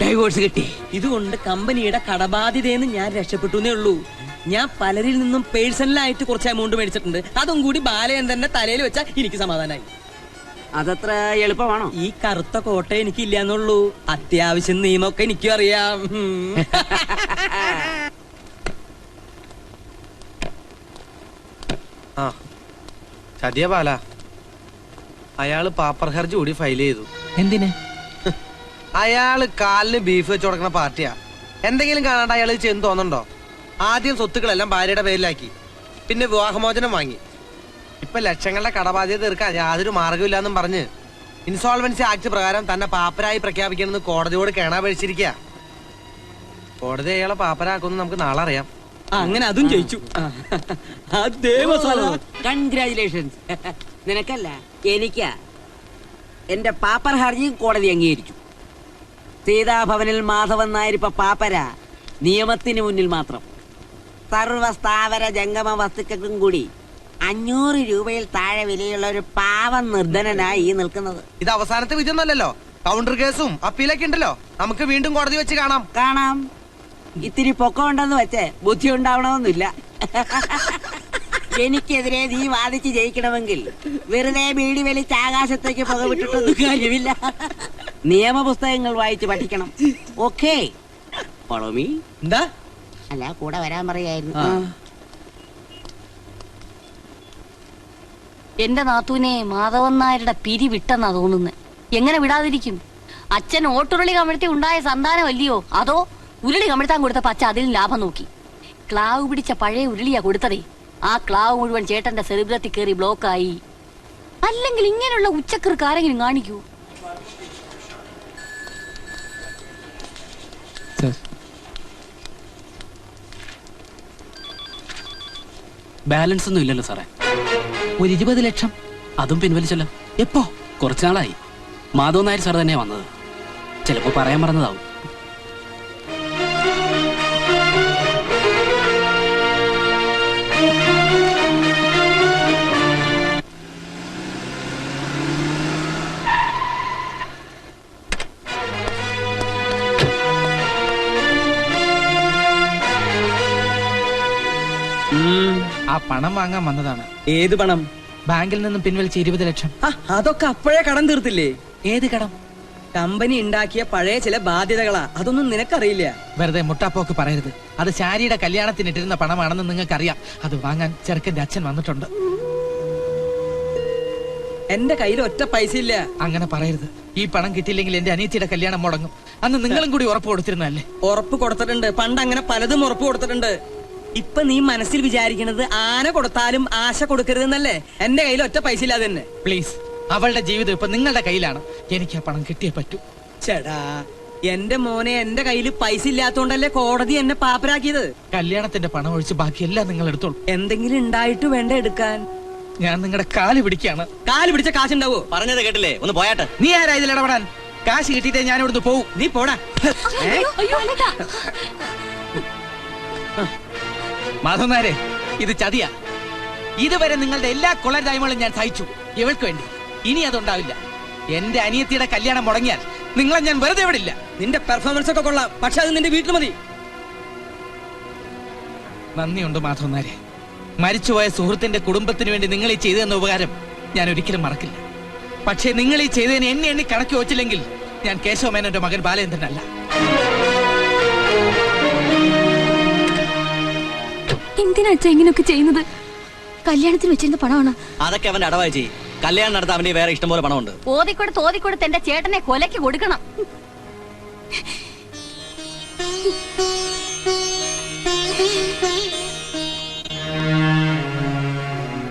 ഡൈവോഴ്സ് കിട്ടി. ഇതുകൊണ്ട് കമ്പനിയുടെ കടബാധ്യതയെന്ന് ഞാൻ രക്ഷപ്പെട്ടു ഉള്ളൂ. ഞാൻ പലരിൽ നിന്നും പേഴ്സണലായിട്ട് കുറച്ച് എമൗണ്ട് മേടിച്ചിട്ടുണ്ട്. അതും കൂടി ബാലചന്ദ്രന്റെ തലയിൽ വെച്ചാൽ എനിക്ക് സമാധാനമായി. അതത്ര എളുപ്പമാണോ? ഈ കറുത്ത കോട്ട എനിക്കില്ല എന്നുള്ളൂ. അത്യാവശ്യം നിയമമൊക്കെ എനിക്കും അറിയാം. ആ ചതിയ ബാല, അയാള് പാപ്പർ ഹർജി കൂടി ഫയൽ ചെയ്തു. എന്തിന്? അയാള് കാലിന് ബീഫ് വെച്ച് കൊടുക്കുന്ന പാർട്ടിയാ. എന്തെങ്കിലും കാണാണ്ട് അയാൾ ചെന്ന് തോന്നുന്നുണ്ടോ? ആദ്യം സ്വത്തുക്കളെല്ലാം ഭാര്യയുടെ പേരിലാക്കി, പിന്നെ വിവാഹമോചനം വാങ്ങി. ഇപ്പൊ ലക്ഷങ്ങളുടെ കടബാധ്യത തീർക്കാൻ യാതൊരു മാർഗമില്ലാന്നും പറഞ്ഞ് ഇൻസോൾവൻസി ആക്ട് പ്രകാരം തന്നെ പാപ്പരായി പ്രഖ്യാപിക്കണമെന്ന് കോടതിയോട് കേണാപേക്ഷിച്ചിരിക്കുക. കോടതി അയാളെ പാപ്പരാക്കുമെന്ന് നമുക്ക് നാളെ അറിയാം. അങ്ങനെ അതും ജയിച്ചു. കൺഗ്രാചുലേഷൻസ്. നിനക്കല്ല, എനിക്കാ. എന്റെ പാപ്പർ ഹർജിയും കോടതി അംഗീകരിച്ചു. സീതാഭവനിൽ മാധവൻ നായർ ഇപ്പൊ പാപ്പര. നിയമത്തിന് മുന്നിൽ മാത്രം. സർവസ്ഥാവര ജംഗമ വസ്തുക്കൾക്കും കൂടി 500 രൂപയിൽ താഴെ വിലയുള്ള ഒരു പാവം നിർധനനായി ഈ നിൽക്കുന്നത്. ഇത് അവസാനത്തെ വിധിയൊന്നല്ലോ. കൗണ്ടർ കേസും അപ്പീലൊക്കെ ഉണ്ടല്ലോ. നമുക്ക് വീണ്ടും കോടതി വെച്ച് കാണാം. ഇത്തിരി പൊക്കം ഉണ്ടെന്ന് വെച്ച് ബുദ്ധി ഉണ്ടാവണമെന്നില്ല. എനിക്കെതിരെ നീ വാദിച്ച് ജയിക്കണമെങ്കിൽ വെറുതെ ബീഡി വലിച്ച് ആകാശത്തേക്ക് പുകവിട്ടിട്ടൊന്നും കാര്യമില്ല. നിയമപുസ്തകങ്ങൾ വായിച്ച് പഠിക്കണം. ഓക്കേ? എന്താ? അല്ല, കൂടെ വരാൻ പറയായിരുന്നു. എന്റെ നാത്തൂനെ മാധവൻ നായരുടെ പിരി വിട്ടെന്നാ തോന്നുന്നത്. എങ്ങനെ വിടാതിരിക്കും? അച്ഛൻ ഓട്ടുരുളി കമിഴ്ത്തി ഉണ്ടായ സന്താനമല്ലയോ? അതോ ഉരുളി കമിഴ്ത്താൻ കൊടുത്തപ്പോ അച്ഛൻ അതിൽ ലാഭം നോക്കി. ക്ലാവ് പിടിച്ച പഴയ ഉരുളിയാ കൊടുത്തതേ. ആ ക്ലാവ് മുഴുവൻ ചേട്ടന്റെ സെറിബ്രത്തിൽ കയറി ബ്ലോക്കായി. അല്ലെങ്കിൽ ഇങ്ങനെയുള്ള ഉച്ചക്കർക്ക് ആരെങ്കിലും കാണിക്കൂ? ബാലൻസ് ഒന്നും ഇല്ലല്ലോ സാറേ. ഒരു 20 ലക്ഷം അതും പിൻവലിച്ചല്ലോ. എപ്പോ? കുറച്ചു നാളായി. മാധവൻ നായർ സാർ തന്നെയാ വന്നത്. ചിലപ്പോ പറയാൻ മറന്നതാവും. ആ പണം വാങ്ങാൻ വന്നതാണ്. ഏത് പണം? ബാങ്കിൽ നിന്നും പിൻവലിച്ച 20 ലക്ഷം. അതൊക്കെ അപ്പോഴേ കടം തീർത്തില്ലേ? ഏത് കടം? കമ്പനി ഉണ്ടാക്കിയ പഴയ ചില ബാധ്യതകളാ. അതൊന്നും നിനക്കറിയില്ല. വെറുതെ മുട്ടാപ്പോക്ക് പറയരുത്. അത് ശാരിയുടെ കല്യാണത്തിന് ഇട്ടിരുന്ന പണമാണെന്ന് നിങ്ങൾക്കറിയാം. അത് വാങ്ങാൻ ചെറുക്കന്റെ അച്ഛൻ വന്നിട്ടുണ്ട്. എന്റെ കയ്യിൽ ഒറ്റ പൈസ ഇല്ല. അങ്ങനെ പറയരുത്. ഈ പണം കിട്ടിയില്ലെങ്കിൽ എന്റെ അനിയത്തിയുടെ കല്യാണം മുടങ്ങും. അന്ന് നിങ്ങളും കൂടി ഉറപ്പ് കൊടുത്തിരുന്നല്ലേ? ഉറപ്പ് കൊടുത്തിട്ടുണ്ട്. പണ്ട് അങ്ങനെ പലതും ഉറപ്പ് കൊടുത്തിട്ടുണ്ട്. ഇപ്പൊ നീ മനസ്സിൽ വിചാരിക്കുന്നത് ആന കൊടുത്താലും ആശ കൊടുക്കരുതെന്നല്ലേ? എന്റെ കയ്യിൽ ഒറ്റ പൈസ ഇല്ലാതെ തന്നെ. പ്ലീസ്, അവളുടെ ജീവിതം ഇപ്പൊ നിങ്ങളുടെ കയ്യിലാണ്. എനിക്ക് ആ പണം കിട്ടിയേ പറ്റൂ. ചേടാ, എന്റെ മോനെ, എന്റെ കയ്യിൽ പൈസ ഇല്ലാത്തോണ്ടല്ലേ കോടതി എന്നെ പാപ്പരാക്കിയത്. കല്യാണത്തിന്റെ പണം ഒഴിച്ച് ബാക്കിയെല്ലാം നിങ്ങൾ എടുത്തോളൂ. എന്തെങ്കിലും ഉണ്ടായിട്ട് വേണ്ട എടുക്കാൻ. ഞാൻ നിങ്ങളുടെ കാല് പിടിക്കാണ്. കാല് പിടിച്ച കാശുണ്ടാവോ? പറഞ്ഞത് കേട്ടില്ലേ? ഒന്ന് പോയാട്ടെ. നീ ആരാ ഇതിൽ ഇടപെടാൻ? കാശ് കിട്ടിയിട്ടേ ഞാൻ ഇവിടുന്ന് പോവും. നീ പോടാ. മാധവൻ നായരെ, ഇത് ചതിയാ. ഇതുവരെ നിങ്ങളുടെ എല്ലാ കൊള്ളരുതായ്മകളും ഞാൻ സഹിച്ചു ഇവൾക്ക് വേണ്ടി. ഇനി അതുണ്ടാവില്ല. എന്റെ അനിയത്തിയുടെ കല്യാണം മുടങ്ങിയാൽ നിങ്ങളെ ഞാൻ വെറുതെ വിടില്ല. നിന്റെ പെർഫോമൻസ് ഒക്കെ കൊള്ളാം, പക്ഷെ അത് നിന്റെ വീട്ടിൽ മതി. നന്ദിയുണ്ട് മാധവൻ നായരെ. മരിച്ചുപോയ സുഹൃത്തിന്റെ കുടുംബത്തിന് വേണ്ടി നിങ്ങൾ ഈ ചെയ്തെന്ന ഉപകാരം ഞാൻ ഒരിക്കലും മറക്കില്ല. പക്ഷേ നിങ്ങൾ ഈ ചെയ്തതിന് എന്നെ എണ്ണി കണക്കി വെച്ചില്ലെങ്കിൽ ഞാൻ കേശവമേനോന്റെ മകൻ ബാലേന്ദ്രനല്ല. എന്തിനാ അച്ഛാ ഇങ്ങനെയൊക്കെ ചെയ്യുന്നത്? കല്യാണത്തിന് വെച്ചിരുന്ന പണമാണ്. അതൊക്കെ അവന്റെ അടവായി ചെയ്യും. കല്യാണം നടത്താൻ അവന്റെ വേറെ ഇഷ്ടംപോലെ പണമുണ്ട്. ഓതിക്കൊടുത്ത് എന്റെ ചേട്ടനെ കൊലയ്ക്ക് കൊടുക്കണം.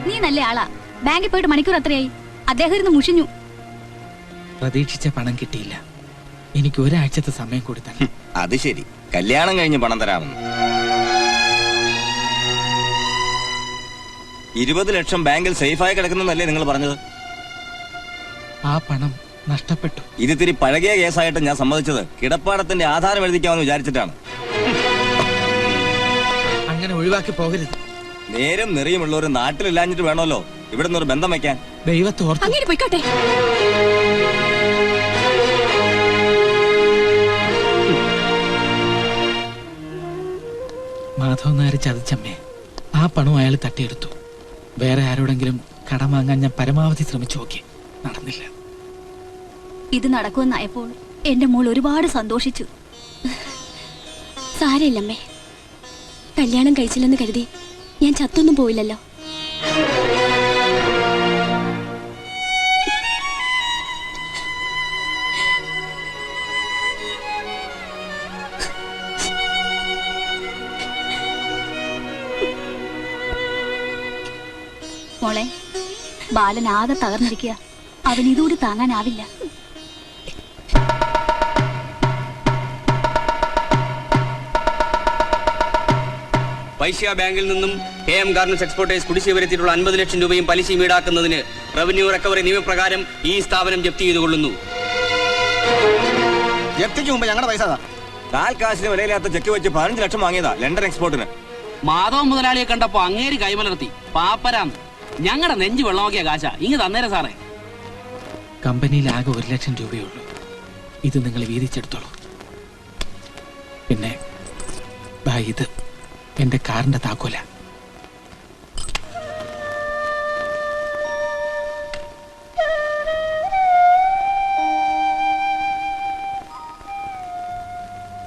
നീ നല്ല ആളാ. ബാങ്കിൽ പോയിട്ട് മണിക്കൂർ എത്രയായി? അദ്ദേഹം ഇരുന്ന് മുഷിഞ്ഞു. പ്രതീക്ഷിച്ച പണം കിട്ടിയില്ല. എനിക്ക് ഒരാഴ്ചത്തെ സമയം കൂടി തന്നെ. അത് ശരി, കല്യാണം കഴിഞ്ഞ് പണം തരാമെന്ന്. 20 ലക്ഷം ബാങ്കിൽ സേഫായി കിടക്കുന്നല്ലേ നിങ്ങൾ പറഞ്ഞത്? ആ പണം നഷ്ടപ്പെട്ടു. ഇതിത്തിരി പഴകിയ കേസായിട്ട് ഞാൻ സമ്മതിച്ചത് കിടപ്പാടത്തിന്റെ ആധാരം എഴുതിക്കാമെന്ന് വിചാരിച്ചിട്ടാണ്. അങ്ങനെ ഒഴിവാക്കി പോകരുത്. നേരും നെറിയുമുള്ളവർ നാട്ടിലില്ലാഞ്ഞിട്ട് വേണമല്ലോ ഇവിടെ നിന്നൊരു ബന്ധം വെക്കാൻ. ദൈവത്തെ ഓർത്ത് അങ്ങനെ പോയിക്കോട്ടെ. മാധവൻ നായർ ചതിച്ചമ്മേ. ആ പണം അയാൾ തട്ടിയെടുത്തു. വേറെ ആരോടെങ്കിലും കടം വാങ്ങാൻ ഞാൻ പരമാവധി ശ്രമിച്ചു നോക്കി, നടന്നില്ല. ഇത് നടക്കുമെന്നായപ്പോൾ എന്റെ മോൾ ഒരുപാട് സന്തോഷിച്ചു. സാരമില്ലമ്മേ, കല്യാണം കഴിച്ചില്ലെന്ന് കരുതി ഞാൻ ചത്തൊന്നും പോയില്ലല്ലോ. മോളെ, ബാലൻ ആകെ തകർന്നിരിക്കുക. അവൻ ഇതുകൂടി താങ്ങാനാവില്ല. വൈശ്യ ബാങ്കിൽ നിന്നും KM ഗാർമെന്റ്സ് എക്സ്പോർട്ടേഴ്സ് കുടിശ്ശിക വരുത്തിയിട്ടുള്ള 50 ലക്ഷം രൂപയും പലിശയും ഈടാക്കുന്നതിന് റവന്യൂ റിക്കവറി നിയമപ്രകാരം ഈ സ്ഥാപനം ജപ്തി ചെയ്തുകൊള്ളുന്നു. ജപ്തിക്ക് മുമ്പ് ഞങ്ങളുടെ പൈസ കാൽ കാശിന് വിലയില്ലാത്ത ചെക്ക് വെച്ച് 15 ലക്ഷം വാങ്ങിയതാ ലണ്ടൻ എക്സ്പോർട്ടിന്. മാധവൻ മുതലാളിയെ കണ്ടപ്പോ അങ്ങേര് കൈമലർത്തി പാപ്പരാം. ഞങ്ങളുടെ നെഞ്ചു വെള്ളമാക്കിയ കാശ ഇങ്ങ് തന്നേരെ സാറേ. കമ്പനിയിൽ ആകെ 1 ലക്ഷം രൂപയേ ഉള്ളൂ. ഇത് നിങ്ങൾ വീതിച്ചെടുത്തോളൂ. പിന്നെ ഇത് എന്റെ കാറിന്റെ താക്കോല.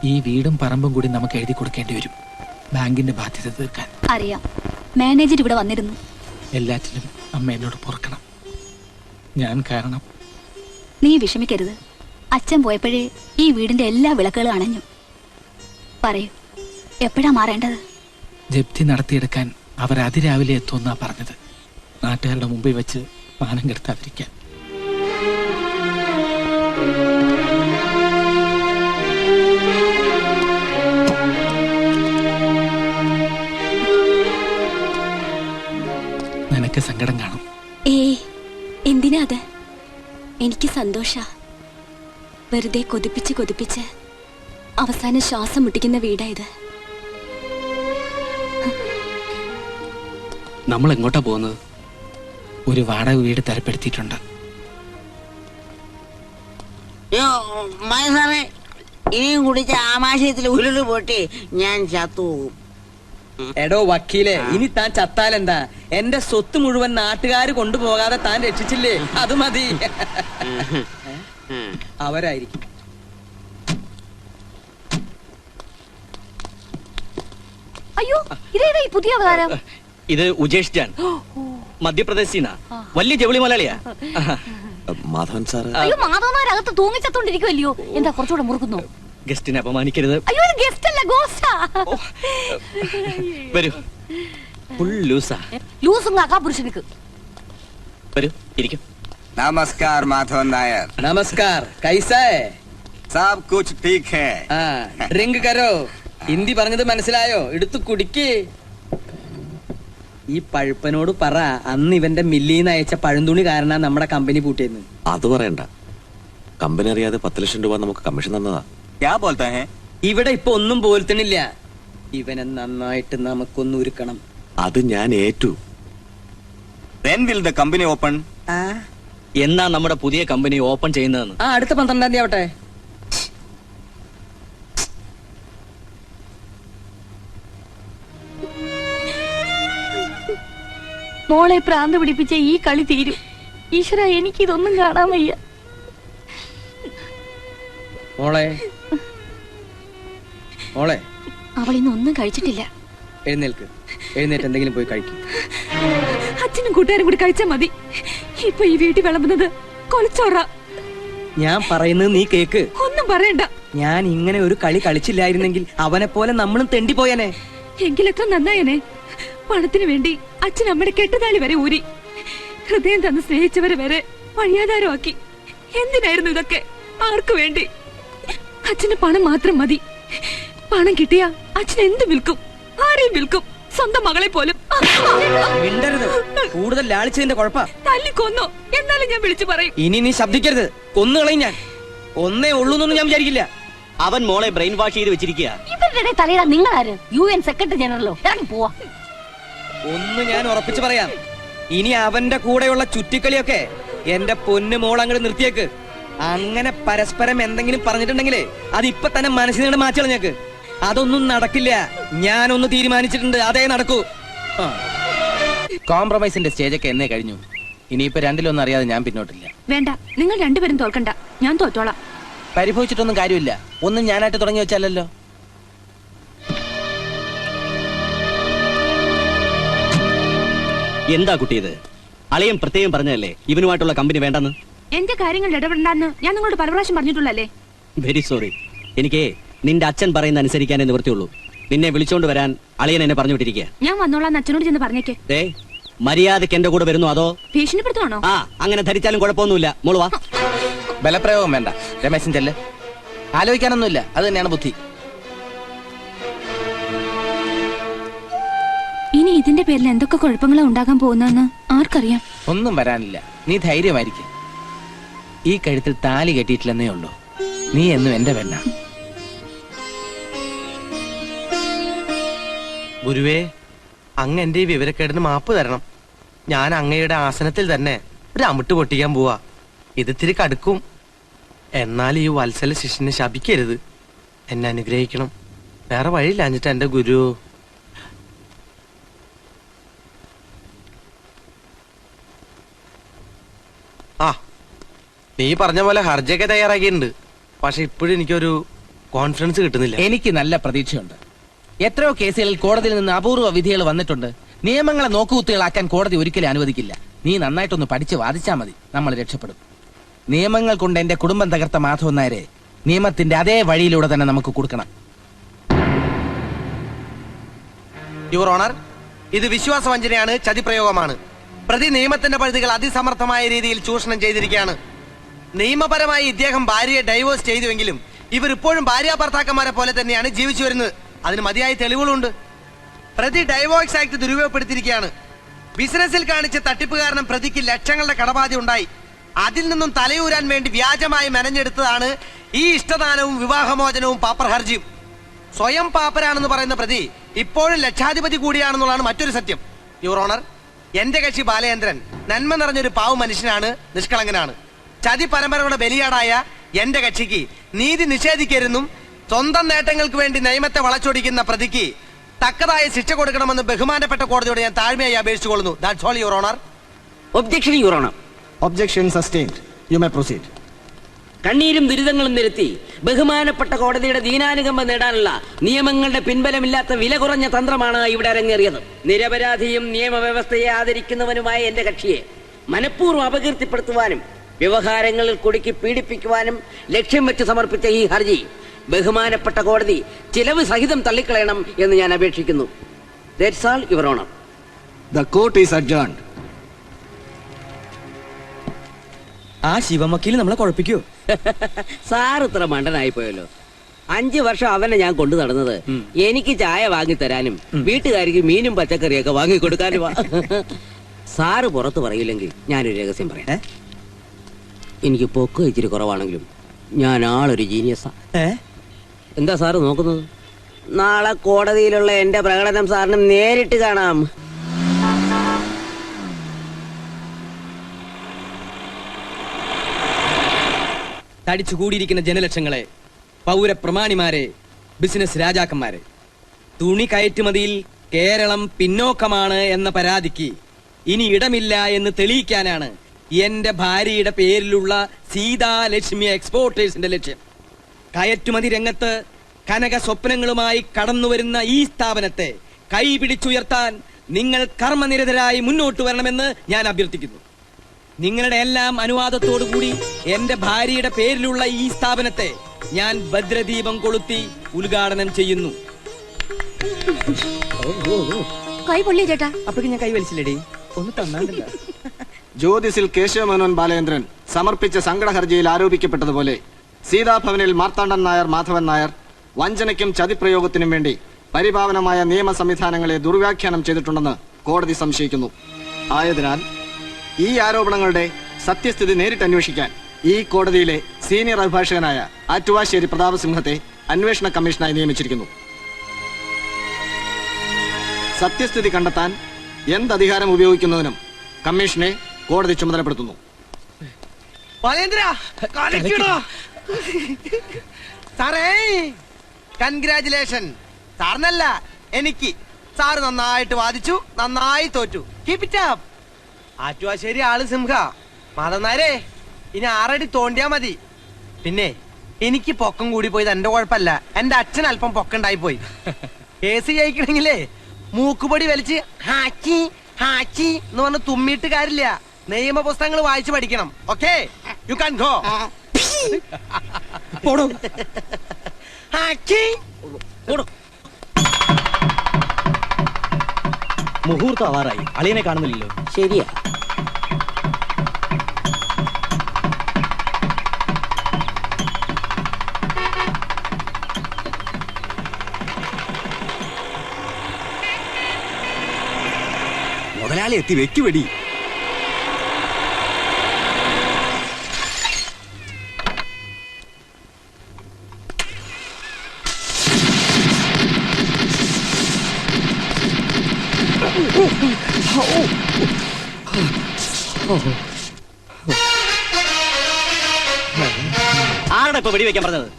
ഈ വീടും പറമ്പും കൂടി നമുക്ക് എഴുതി കൊടുക്കേണ്ടി വരും, ബാങ്കിന്റെ ബാധ്യത തീർക്കാൻ. അറിയാം, മാനേജർ ഇവിടെ വന്നിരുന്നു. എല്ലാറ്റിനും അമ്മ എന്നോട് പൊറുക്കണം. ഞാൻ കാരണം. നീ വിഷമിക്കരുത്. അച്ഛൻ പോയപ്പോഴേ ഈ വീടിന്റെ എല്ലാ വിളക്കുകളും അണഞ്ഞു. പറയൂ, എപ്പോഴാ മാറേണ്ടത്? ജപ്തി നടത്തിയെടുക്കാൻ അവർ അതിരാവിലെ എത്തുമെന്നാ പറഞ്ഞത്. നാട്ടുകാരുടെ മുമ്പിൽ വെച്ച് മാനം കെടുത്താതിരിക്കാൻ. സന്തോഷ. വെറുതെ കൊതിപ്പിച്ച് കൊതിപ്പിച്ച് അവസാനം ശ്വാസം മുട്ടിക്കുന്ന വീടായത്. നമ്മൾ എങ്ങോട്ടാ പോകുന്നത്? ഒരു വാടക വീട് തരപ്പെടുത്തിയിട്ടുണ്ട്. സാറേ, ഇനിയും കുടിച്ച ആമാശയത്തിൽ ഉരുള് പൊട്ടി ഞാൻ ചത്തുപോകും. എടോ വക്കീലെ, ഇനി താൻ ചത്താലെന്താ? എന്റെ സ്വത്ത് മുഴുവൻ നാട്ടുകാര് കൊണ്ടുപോകാതെ താൻ രക്ഷിച്ചില്ലേ, അത് മതി. അവരായിരിക്കും. അയ്യോ, ഇതേതാ ഈ പുതിയ അവതാരം? ഇത് ഉജേഷ് ജാൻ, മധ്യപ്രദേശിനാ. വലിയ ജവിളി മലയാളിയാ. മാധവൻ സാറ് അയ്യോ, മാധവന്മാരകത്ത് തൂങ്ങിച്ചത്തോണ്ടിരിക്കുവല്ലയോ. എന്താ കുറച്ചുകൂടെ മുറുക്കുന്നു? ഗസ്റ്റിനെ അപമാനിക്കരുത്. അയ്യോ, ഇത് ഗസ്റ്റ് അല്ല, ഗോസ്റ്റാ. വരൂ, ഫുൾ ലൂസാ. ലൂസും കാക്കാ പുരുഷനിക്ക്. വരൂ, ഇരിക്കും. നമസ്കാർ മാധവൻ നായർ. നമസ്കാർ. കൈസാ ഹൈ? സാബ് കുച്ച് ടീക് ഹൈ. ഡ്രിങ്ക് കരോ. ഹിന്ദി പറഞ്ഞത് മനസ്സിലായോ? എടുത്തു കുടിക്ക്. ഈ പഴുപ്പനോട് പറ, അന്ന് ഇവന്റെ മില്ലിന്ന് അയച്ച പഴന്തുണി കാരണം നമ്മുടെ കമ്പനി പൂട്ടിയെന്ന്. അത് പറയണ്ട. കമ്പനി അറിയാതെ 10 ലക്ഷം രൂപ നമുക്ക് കമ്മീഷൻ തന്നതാ. ക്യാ ബോൾതാ ഹൈ? ഇവിടെ ഇപ്പൊ ഒന്നും പോലത്തണില്ല. ഇവനെ നന്നായിട്ട് നമുക്കൊന്ന് ഒരുക്കണം. അത് ഞാൻ ഏറ്റു. When will the company open? എന്നാ നമ്മുടെ പുതിയ കമ്പനി ഓപ്പൺ ചെയ്യുന്നതെന്ന്? അടുത്ത 12-ാം തീയതി ആവട്ടെ. മോളെ പ്രാന്ത് പിടിപ്പിച്ച ഈ കളി തീരും. ഈശ്വര, എനിക്കിതൊന്നും കാണാൻ വയ്യ. മോളെ, മോളെ, അവളിന്നൊന്നും കഴിച്ചിട്ടില്ല. എഴുന്നേൽക്ക്. എഴുന്നേറ്റ് എന്തെങ്കിലും പോയി കഴിക്കും. അച്ഛനും കൂട്ടുകാരും കൂടി കഴിച്ചാ മതി. ഇപ്പൊ ഈ വീട്ടിൽ വിളമ്പുന്നത് കൊലച്ചോറ. ഞാൻ പറയുന്നത് നീ കേക്ക്. ഒന്നും പറയണ്ട. ഞാൻ ഇങ്ങനെ ഒരു കളി കളിച്ചില്ലായിരുന്നെങ്കിൽ അവനെ പോലെ നമ്മളും തെണ്ടിപ്പോയനെ. എങ്കിലെത്ര നന്നായനെ. പണത്തിന് വേണ്ടി അച്ഛൻ അമ്മയുടെ കെട്ടുതാലി വരെ ഊരി, ഹൃദയം തന്ന് സ്നേഹിച്ചവരെ വരെ വഴിയാധാരമാക്കി. എന്തിനായിരുന്നു ഇതൊക്കെ? ആർക്കു വേണ്ടി? അച്ഛന് പണം മാത്രം മതി. പണം കിട്ടിയാ അച്ഛൻ എന്ത് വിൽക്കും, ആരെയും വിൽക്കും, സ്വന്തം മകളെ പോലും. മിണ്ടരുത്. കൂടുതൽ ലാളിച്ചതിന്റെ കുഴപ്പ. തല്ലിക്കൊന്നോ എന്നാലും ഞാൻ വിളിച്ചു പറയും. ഇനി നീ ശബ്ദിക്കരുത്. കൊന്നുകളയും ഞാൻ. ഒന്നേ ഉള്ളൂന്നൊന്നും ഞാൻ വിചാരിക്കില്ല. അവൻ മോളെ ബ്രെയിൻ വാഷ് ചെയ്ത് വെച്ചിരിക്കുക. ഇവരുടെ തലയിടാൻ നിങ്ങളാര്? UN secretary ജനറലോ? ഇറങ്ങി പോവാ. ഒന്ന് ഞാൻ ഉറപ്പിച്ചു പറയാം, ഇനി അവന്റെ കൂടെയുള്ള ചുറ്റിക്കളിയൊക്കെ എന്റെ പൊന്നു മോൾ അങ്ങോട്ട് നിർത്തിയേക്ക്. അങ്ങനെ പരസ്പരം എന്തെങ്കിലും പറഞ്ഞിട്ടുണ്ടെങ്കിലേ അത് ഇപ്പൊ തന്നെ മനസ്സിൽ നിന്ന് മാറ്റി കളഞ്ഞേക്ക്. അതൊന്നും നടക്കില്ല. ഞാനൊന്ന് തീരുമാനിച്ചിട്ടുണ്ട്, അതേ നടക്കൂ. കോംപ്രമൈസിന്റെ സ്റ്റേജൊക്കെ എന്നേ കഴിഞ്ഞു. ഇനിയിപ്പോ രണ്ടിലൊന്നും അറിയാതെ ഞാൻ പിന്നോട്ടില്ല. വേണ്ട, നിങ്ങൾ രണ്ടുപേരും തോൽക്കണ്ട. ഞാൻ തോറ്റോളാം. പരിഭവിച്ചിട്ടൊന്നും കാര്യമില്ല. ഒന്നും ഞാനായിട്ട് തുടങ്ങി വെച്ചല്ലോ. എന്താ കുട്ടി ഇത്? അളിയൻ പ്രത്യേകം പറഞ്ഞതല്ലേ ഇവനുമായിട്ടുള്ള കമ്പനി വേണ്ടെന്ന്? എന്റെ കാര്യങ്ങളിൽ ഇടപെടണ്ടെന്ന് ഞാൻ നിങ്ങളോട് പല പ്രാവശ്യം പറഞ്ഞിട്ടുള്ളല്ലേ. Very sorry. എനിക്ക് നിന്റെ അച്ഛൻ പറയുന്ന അനുസരിക്കാനേ നിവൃത്തിയുള്ളൂ. നിന്നെ വിളിച്ചോണ്ട് വരാൻ അളിയൻ എന്നെ പറഞ്ഞു വിട്ടിരിക്കുക. ഞാൻ വന്നോളാം. അച്ഛനോട് ചെന്ന് പറഞ്ഞേക്ക്. മര്യാദക്ക് എന്റെ കൂടെ വരുന്നു അതോ ഭീഷണിപ്പെടുത്തുവാണോ? ആ, അങ്ങനെ ധരിച്ചാലും കുഴപ്പമൊന്നുമില്ല. മോള് വാ. ബലപ്രയോഗം വേണ്ട. രമേശൻ ചെല്ല്. ആലോചിക്കാനൊന്നുമില്ല. അത് തന്നെയാണ് ബുദ്ധി. ഇനി ഇതിന്റെ പേരിൽ എന്തൊക്കെ കുഴപ്പങ്ങളാ ഉണ്ടാകാൻ പോകുന്നതെന്ന് ആർക്കറിയാം. ഒന്നും വരാനില്ല. നീ ധൈര്യമായിരിക്കും. ഈ കഴുത്തിൽ താലി കെട്ടിയിട്ടില്ലെന്നേ ഉള്ളൂ. നീ എന്നും എന്റെ പെണ്ണ. ഗുരുവേ, അങ്ങ് എന്റെ ഈ വിവരക്കേടിന് മാപ്പ് തരണം. ഞാൻ അങ്ങയുടെ ആസനത്തിൽ തന്നെ ഒരു അമിട്ട് പൊട്ടിക്കാൻ പോവാ. ഇത് ഇത്തിരി കടുക്കും. എന്നാൽ ഈ വത്സല ശിഷ്യനെ ശപിക്കരുത്. എന്നെ അനുഗ്രഹിക്കണം. വേറെ വഴിയില്ലാഞ്ഞിട്ട് എന്റെ ഗുരു. ആ, നീ പറഞ്ഞ പോലെ ഹർജയൊക്കെ തയ്യാറാക്കിയിട്ടുണ്ട്. പക്ഷെ ഇപ്പോഴും എനിക്കൊരു കോൺഫിഡൻസ് കിട്ടുന്നില്ല. എനിക്ക് നല്ല പ്രതീക്ഷയുണ്ട്. എത്രയോ കേസുകളിൽ കോടതിയിൽ നിന്ന് അപൂർവ വിധികൾ വന്നിട്ടുണ്ട്. നിയമങ്ങളെ നോക്കുകുത്തികളാക്കാൻ കോടതി ഒരിക്കലും അനുവദിക്കില്ല. നീ നന്നായിട്ടൊന്ന് പഠിച്ച് വാദിച്ചാ മതി, നമ്മൾ രക്ഷപ്പെടും. നിയമങ്ങൾ കൊണ്ട് എന്റെ കുടുംബം തകർത്ത മാധവൻ നായരെ നിയമത്തിന്റെ അതേ വഴിയിലൂടെ തന്നെ നമുക്ക് കൊടുക്കണം. യുവർ ഓണർ, ഇത് വിശ്വാസവഞ്ചനയാണ്, ചതിപ്രയോഗമാണ്. പ്രതി നിയമത്തിന്റെ പരിധികൾ അതിസമർത്ഥമായ രീതിയിൽ ചൂഷണം ചെയ്തിരിക്കുകയാണ്. നിയമപരമായി ഇദ്ദേഹം ഭാര്യയെ ഡൈവോഴ്സ് ചെയ്തുവെങ്കിലും ഇവർ ഇപ്പോഴും ഭാര്യ ഭർത്താക്കന്മാരെ പോലെ തന്നെയാണ് ജീവിച്ചു വരുന്നത്. അതിന് മതിയായ തെളിവുകളുണ്ട്. പ്രതി ഡൈവോഴ്സ് ആക്ട് ദുരുപയോഗപ്പെടുത്തിയിരിക്കുകയാണ്. ബിസിനസ്സിൽ കാണിച്ച തട്ടിപ്പ് കാരണം പ്രതിക്ക് ലക്ഷങ്ങളുടെ കടബാധ്യത ഉണ്ടായി. അതിൽ നിന്നും തലയൂരാൻ വേണ്ടി വ്യാജമായി മെനഞ്ഞെടുത്തതാണ് ഈ ഇഷ്ടദാനവും വിവാഹമോചനവും പാപ്പർ ഹർജിയും. സ്വയം പാപ്പരാണെന്ന് പറയുന്ന പ്രതി ഇപ്പോഴും ലക്ഷാധിപതി കൂടിയാണെന്നുള്ളതാണ് മറ്റൊരു സത്യം. യുവർ ഓണർ, എന്റെ കക്ഷി ബാലചന്ദ്രൻ നന്മ നിറഞ്ഞൊരു പാവ മനുഷ്യനാണ്, നിഷ്കളങ്കനാണ്. ചതി പരമ്പരകളുടെ ബലിയാടായ എന്റെ കക്ഷിക്ക് നീതി നിഷേധിക്കരുതെന്നും സ്വന്തം നേട്ടങ്ങൾക്ക് വേണ്ടി നിയമത്തെ വളച്ചൊടിക്കുന്ന പ്രതിക്ക് തക്കതായ ശിക്ഷ കൊടുക്കണമെന്ന് ബഹുമാനപ്പെട്ട കോടതിയോട് ഞാൻ താഴ്മയായി അപേക്ഷിച്ചുകൊള്ളുന്നു. That's all your honour. Objection your honour. Objection sustained. You may proceed. കണ്ണീരും ദുരിതങ്ങളും നിരത്തി ബഹുമാനപ്പെട്ട കോടതിയുടെ ദീനാനുകമ്പം നേടാനുള്ള നിയമങ്ങളുടെ പിൻബലമില്ലാത്ത വില കുറഞ്ഞ തന്ത്രമാണ് ഇവിടെ അരങ്ങേറിയത്. നിരപരാധിയും നിയമവ്യവസ്ഥയെ ആദരിക്കുന്നവനുമായ എന്റെ കക്ഷിയെ മനഃപൂർവ്വം അപകീർത്തിപ്പെടുത്തുവാനും വ്യവഹാരങ്ങളിൽ കുടുക്കി പീഡിപ്പിക്കുവാനും ലക്ഷ്യം വെച്ച് സമർപ്പിച്ച ഈ ഹർജി ബഹുമാനപ്പെട്ട കോടതി ചിലവ് സഹിതം തള്ളിക്കളയണം എന്ന് ഞാൻ അപേക്ഷിക്കുന്നു. That's all your honour. The court is adjourned. ആ ശിവമക്കീൽ നമ്മളെ കുഴപ്പിക്കൂ. സാർ ഇത്ര മണ്ടനായി പോയല്ലോ. 5 വർഷം അവനെ ഞാൻ കൊണ്ടു നടന്നത് എനിക്ക് ചായ വാങ്ങിത്തരാനും വീട്ടുകാർക്ക് മീനും പച്ചക്കറിയൊക്കെ വാങ്ങിക്കൊടുക്കാനുമാ. സാറ് പുറത്ത് പറയില്ലെങ്കിൽ ഞാനൊരു രഹസ്യം പറയാം. എനിക്ക് പൊക്ക് ഇച്ചിരി കുറവാണെങ്കിലും ഞാൻ ആളൊരു ജീനിയസാ. എന്താ സാറ് നോക്കുന്നത്? നാളെ കോടതിയിലുള്ള എന്റെ പ്രകടനം സാറിന് നേരിട്ട് കാണാം. തടിച്ചുകൂടിയിരിക്കുന്ന ജനലക്ഷങ്ങളെ, പൗരപ്രമാണിമാരെ, ബിസിനസ് രാജാക്കന്മാരെ, തുണി കയറ്റുമതിയിൽ കേരളം പിന്നോക്കമാണ് എന്ന പരാതിക്ക് ഇനി ഇടമില്ല എന്ന് തെളിയിക്കാനാണ് എന്റെ ഭാര്യയുടെ പേരിലുള്ള സീതാലക്ഷ്മി എക്സ്പോർട്ടേഴ്സിന്റെ ലക്ഷ്യം. കയറ്റുമതി രംഗത്ത് കനക സ്വപ്നങ്ങളുമായി കടന്നുവരുന്ന ഈ സ്ഥാപനത്തെ കൈപിടിച്ചുയർത്താൻ നിങ്ങൾ കർമ്മനിരതരായി മുന്നോട്ട് വരണമെന്ന് ഞാൻ അഭ്യർത്ഥിക്കുന്നു. നിങ്ങളുടെ എല്ലാം അനുവാദത്തോടുകൂടി എന്റെ ഭാര്യയുടെ പേരിലുള്ള ഈ സ്ഥാപനത്തെ ഞാൻ ഭദ്രദീപം കൊളുത്തി ഉദ്ഘാടനം ചെയ്യുന്നു. കൈ പൊള്ളിയ ചേട്ടാ. അപ്പോഴേക്കും ഞാൻ കൈ വലിച്ചില്ലേടി, ഒന്ന് തന്നാണ്ടല്ല. ജ്യോതിസിൽ കേശവമേനോൻ ബാലചന്ദ്രൻ സമർപ്പിച്ച സങ്കട ഹർജിയിൽ ആരോപിക്കപ്പെട്ടതുപോലെ സീതാഭവനിൽ മാർത്താണ്ഡൻ നായർ, മാധവൻ നായർ വഞ്ചനയ്ക്കും ചതിപ്രയോഗത്തിനും വേണ്ടി പരിപാവനമായ നിയമ സംവിധാനങ്ങളെ ദുർവ്യാഖ്യാനം ചെയ്തിട്ടുണ്ടെന്ന് കോടതി സംശയിക്കുന്നു. ആയതിനാൽ ഈ ആരോപണങ്ങളുടെ സത്യസ്ഥിതി നേരിട്ട് അന്വേഷിക്കാൻ ഈ കോടതിയിലെ സീനിയർ അഭിഭാഷകനായ ആറ്റുവാശ്ശേരി പ്രതാപസിംഹത്തെ അന്വേഷണ കമ്മീഷനായി നിയമിച്ചിരിക്കുന്നു. സത്യസ്ഥിതി കണ്ടെത്താൻ എന്തധികാരം ഉപയോഗിക്കുന്നതിനും കമ്മീഷനെ കോടതി ചുമതലപ്പെടുത്തുന്നു. സാറേ, കൺഗ്രാറ്റുലേഷൻ. സാറിനല്ല, എനിക്ക്. സാറ് നന്നായിട്ട് വാദിച്ചു, നന്നായി തോറ്റു. Keep it up. ആറ്റുവാശ്ശേരി ആള് സിംഹ. മാധവനായരെ, ഇനി 6 അടി തോണ്ടിയാ മതി. പിന്നെ എനിക്ക് പൊക്കം കൂടി പോയത് എന്റെ കുഴപ്പമല്ല, എന്റെ അച്ഛൻ അല്പം പൊക്കണ്ടായി പോയി. കേസ് ജയിക്കണെങ്കിലേ മൂക്കുപൊടി വലിച്ച് ഹാച്ചി ഹാച്ചി എന്ന് പറഞ്ഞ് തുമ്മിയിട്ട് കാര്യമില്ല. നിയമ പുസ്തകങ്ങൾ വായിച്ചു പഠിക്കണം. Okay, you can go. മുഹൂർത്തം ആവാറായി, അളിയനെ കാണുന്നില്ലല്ലോ. ശരിയാ. മുതലാളി എത്തി, വെക്കുവെടി. ആരുടെ ഇപ്പൊ വെടിവെക്കാൻ പറഞ്ഞത്?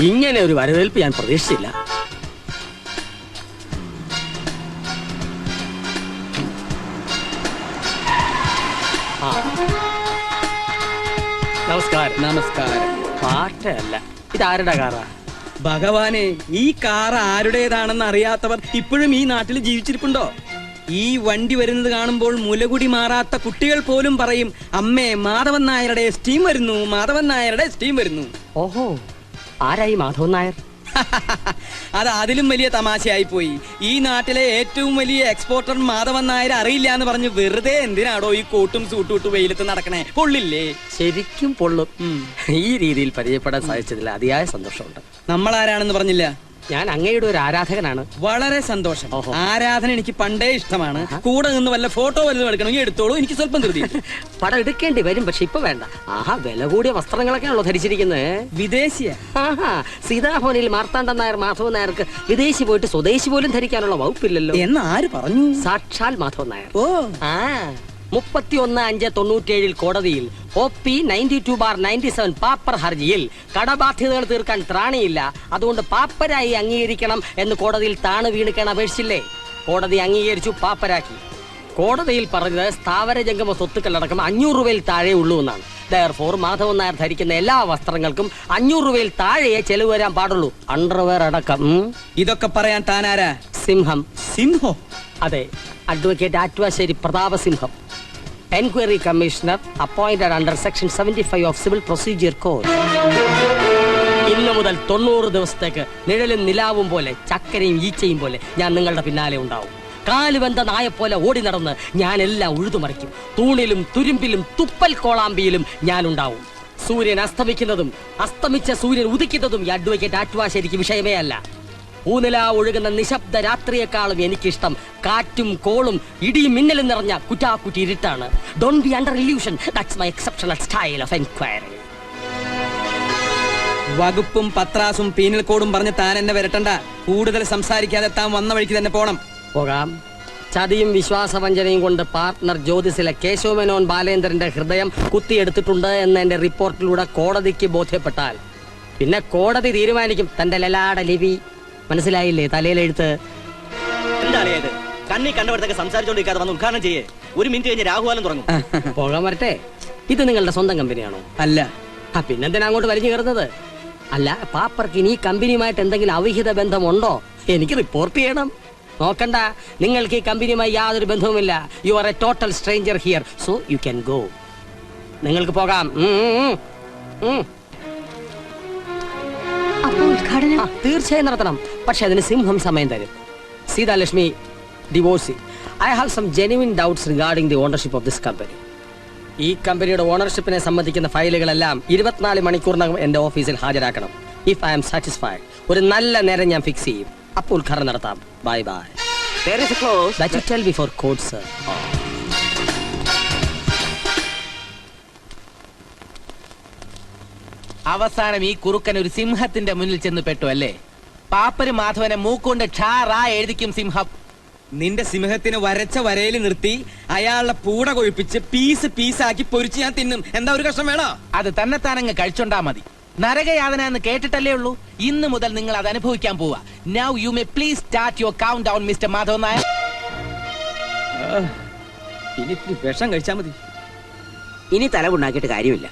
ഇങ്ങനെ ഒരു വരവേൽപ്പ് ഞാൻ പ്രതീക്ഷിച്ചില്ല. നമസ്കാരം. നമസ്കാരം. പാട്ടല്ല, ഇതാരുടെ കാറാ? ഭഗവാനെ, ഈ കാർ ആരുടേതാണെന്ന് അറിയാത്തവർ ഇപ്പോഴും ഈ നാട്ടിൽ ജീവിച്ചിരിപ്പുണ്ടോ? ഈ വണ്ടി വരുന്നത് കാണുമ്പോൾ മുലകുടി മാറാത്ത കുട്ടികൾ പോലും പറയും, അമ്മേ മാധവൻ നായരുടെ സ്റ്റീം വരുന്നു, മാധവൻ നായരുടെ സ്റ്റീം വരുന്നു. ഓഹോ, ആരായി മാധവൻ നായർ? അത് അതിലും വലിയ തമാശയായി പോയി. ഈ നാട്ടിലെ ഏറ്റവും വലിയ എക്സ്പോർട്ടർ മാധവൻ നായർ അറിയില്ല എന്ന് പറഞ്ഞ് വെറുതെ എന്തിനാടോ ഈ കോട്ടും സൂട്ടും ഇട്ട് വെയിലത്ത് നടക്കണേ? കൊള്ളില്ലേ? ശരിക്കും പൊള്ളും. ഈ രീതിയിൽ പരിചയപ്പെടാൻ സാധിച്ചതിൽ അതിയായ സന്തോഷമുണ്ട്. നമ്മൾ ആരാണെന്ന് പറഞ്ഞില്ല. ഞാൻ അങ്ങയുടെ ഒരു ആരാധകനാണ്. വളരെ സന്തോഷം. ആരാധന എനിക്ക് പണ്ടേ ഇഷ്ടമാണ്. കൂടെ നിന്ന് വല്ല ഫോട്ടോ വല്ലതും എടുക്കണമെങ്കിൽ എടുത്തോളൂ, എനിക്ക് സ്വല്പം ധൃതി. പടം എടുക്കേണ്ടി വരും, പക്ഷെ ഇപ്പൊ വേണ്ട. ആഹാ, വില കൂടിയ വസ്ത്രങ്ങളൊക്കെയാണല്ലോ ധരിച്ചിരിക്കുന്നത്. വിദേശിയ സീതാഭവനിൽ മാർത്താണ്ഡൻ നായർ മാധവൻ നായർക്ക് വിദേശി പോയിട്ട് സ്വദേശി പോലും ധരിക്കാനുള്ള വകുപ്പില്ലല്ലോ എന്ന് ആര് പറഞ്ഞു? സാക്ഷാൽ മാധവൻ നായർ. ഓ 31/5/97 കോടതിയിൽ OP 92/97 പാപ്പർ ഹർജിയിൽ കടബാധ്യതകൾ തീർക്കാൻ ത്രാണിയില്ല, അതുകൊണ്ട് പാപ്പരായി അംഗീകരിക്കണം എന്ന് കോടതിയിൽ താണു വീണിക്കാൻ അപേക്ഷിച്ചില്ലേ? കോടതി അംഗീകരിച്ചു, പാപ്പരാക്കി. കോടതിയിൽ പറഞ്ഞത് സ്ഥാവര ജംഗമ സ്വത്തുക്കളടക്കം 500 രൂപയിൽ താഴെ ഉള്ളൂ എന്നാണ്. ദയർഫോർ മാധവൻ നായർ ധരിക്കുന്ന എല്ലാ വസ്ത്രങ്ങൾക്കും 500 രൂപയിൽ താഴെയേ ചെലവ് വരാൻ പാടുള്ളൂ, അണ്ടർവെയർ അടക്കം. ഇതൊക്കെ പറയാൻ താനാരാ? സിംഹം. സിംഹോ? അതെ, advocate Attuvassery Prathapasimham, enquiry commissioner, appointed under section 75 of civil procedure code. ഇന്നു മുതൽ 90 ദിവസത്തേക്ക് നിഴലും നിലാവും പോലെ, ചക്കരയും ഈച്ചയും പോലെ ഞാൻ നിങ്ങളുടെ പിന്നാലെ ഉണ്ടാവും. കാലുവെന്ത നായെപ്പോലെ ഓടി നടന്ന് ഞാൻ എല്ലാം ഉഴുതുമറിക്കും. തൂണിലും തുരുമ്പിലും തുപ്പൽ കോളാമ്പിയിലും ഞാനുണ്ടാവും. സൂര്യൻ അസ്തമിക്കുന്നതും അസ്തമിച്ച സൂര്യൻ ഉദിക്കുന്നതും ഈ അഡ്വക്കേറ്റ് ആറ്റുവാശ്ശേരിക്ക് വിഷയമേ അല്ല. ഊനില ഒഴുകുന്ന നിശബ്ദ രാത്രിയെക്കാളും എനിക്കിഷ്ടം കാറ്റും കോളും ഇടിയും മിന്നലും നിറഞ്ഞ കുറ്റാക്കുറ്റി ഇരുട്ടാണ്. Don't be under illusion, that's my exceptional style of enquiry. വകുപ്പും പത്രാസും പീനൽ കോഡും പറഞ്ഞ് താൻ എന്നെ വരട്ടണ്ട. കൂടുതൽ സംസാരിക്കാതെ താൻ വന്ന വഴിക്ക് തന്നെ പോണം. പോകാം. ചതിയും വിശ്വാസവഞ്ചനയും കൊണ്ട് പാർട്ട്ണർ ജ്യോതിസിലെ കേശവമേനോൻ ബാലേന്ദ്രന്റെ ഹൃദയം കുത്തിയെടുത്തിട്ടുണ്ട് എന്ന് എന്റെ റിപ്പോർട്ടിലൂടെ കോടതിക്ക് ബോധ്യപ്പെട്ടാൽ പിന്നെ കോടതി തീരുമാനിക്കും തന്റെ ലലാട ലിപി. മനസ്സിലായില്ലേ? തലയിലെഴുത്ത്. എന്താണ് ഇത്? കണ്ണി കണ്ടവിടത്തൊക്കെ സംസാരിച്ചോണ്ടിരിക്കാതെ വന്ന് ഉദ്ഘാടനം ചെയ്യേ. 1 മിനിറ്റ് കഴിഞ്ഞ് രാഹുകാലം തുടങ്ങും. പോകാൻ വരട്ടെ. ഇത് നിങ്ങളുടെ സ്വന്തം കമ്പനിയാണോ? അല്ല. പിന്നെന്തിനാ അങ്ങോട്ട് വലിഞ്ഞു കയറുന്നത്? അല്ല, പാപ്പർക്ക് ഇനി കമ്പനിയുമായിട്ട് എന്തെങ്കിലും അവിഹിത ബന്ധമുണ്ടോ? എനിക്ക് റിപ്പോർട്ട് ചെയ്യണം. നോക്കണ്ട, നിങ്ങൾക്ക് ഈ കമ്പനിയുമായി യാതൊരു ബന്ധവുമില്ല. You are a total stranger here, so you can go. നിങ്ങൾക്ക് പോകാം. തീർച്ചയായും നടത്തണം, പക്ഷെ അതിന് സിംഹം സമയം തരും. Sitalakshmi divorcee. I have some genuine doubts regarding the ownership of this company. ഈ കമ്പനിയുടെ ഓണർഷിപ്പിനെ സംബന്ധിക്കുന്ന ഫയലുകളെല്ലാം 24 മണിക്കൂറിനകം എന്റെ ഓഫീസിൽ ഹാജരാക്കണം. ഇഫ് ഐ ആം സാറ്റിസ്ഫൈഡ്, ഒരു നല്ല നേരം ഞാൻ ഫിക്സ് ചെയ്യും. അപ്പോൾ ഉദ്ഘാടനം നടത്താം. Bye bye. There is a clause that you tell before court, sir. അവസാനം ഈ കുറുക്കൻ ഒരു സിംഹത്തിന്റെ മുന്നിൽ ചെന്ന് പെട്ടു അല്ലേ? പാപ്പര് മാധവനെ മൂക്കൊണ്ട് ക്ഷാറാ എഴുതിക്കും സിംഹം. നിന്റെ സിംഹത്തിന് വരച്ച വരയിൽ നിർത്തി അയാളുടെ പൂട കൊഴിപ്പിച്ച് പീസ് പീസാക്കി പൊരിച്ച് ഞാൻ തിന്നും. എന്താ ഒരു കഷ്ണം വേണോ? അത് തന്നെത്താനങ്ങ് കഴിച്ചോണ്ടാ മതി. നരകയാതന എന്ന് കേട്ടിട്ടല്ലേ ഉള്ളൂ. ഇന്ന് മുതൽ നിങ്ങൾ അത് അനുഭവിക്കാൻ പോവാ. Now you may please start your count down mister Madhavan Nair. ഇനി വിഷം കഴിച്ചാ മതി. ഇനി തല ഉണ്ടാക്കിയിട്ട് കാര്യമില്ല.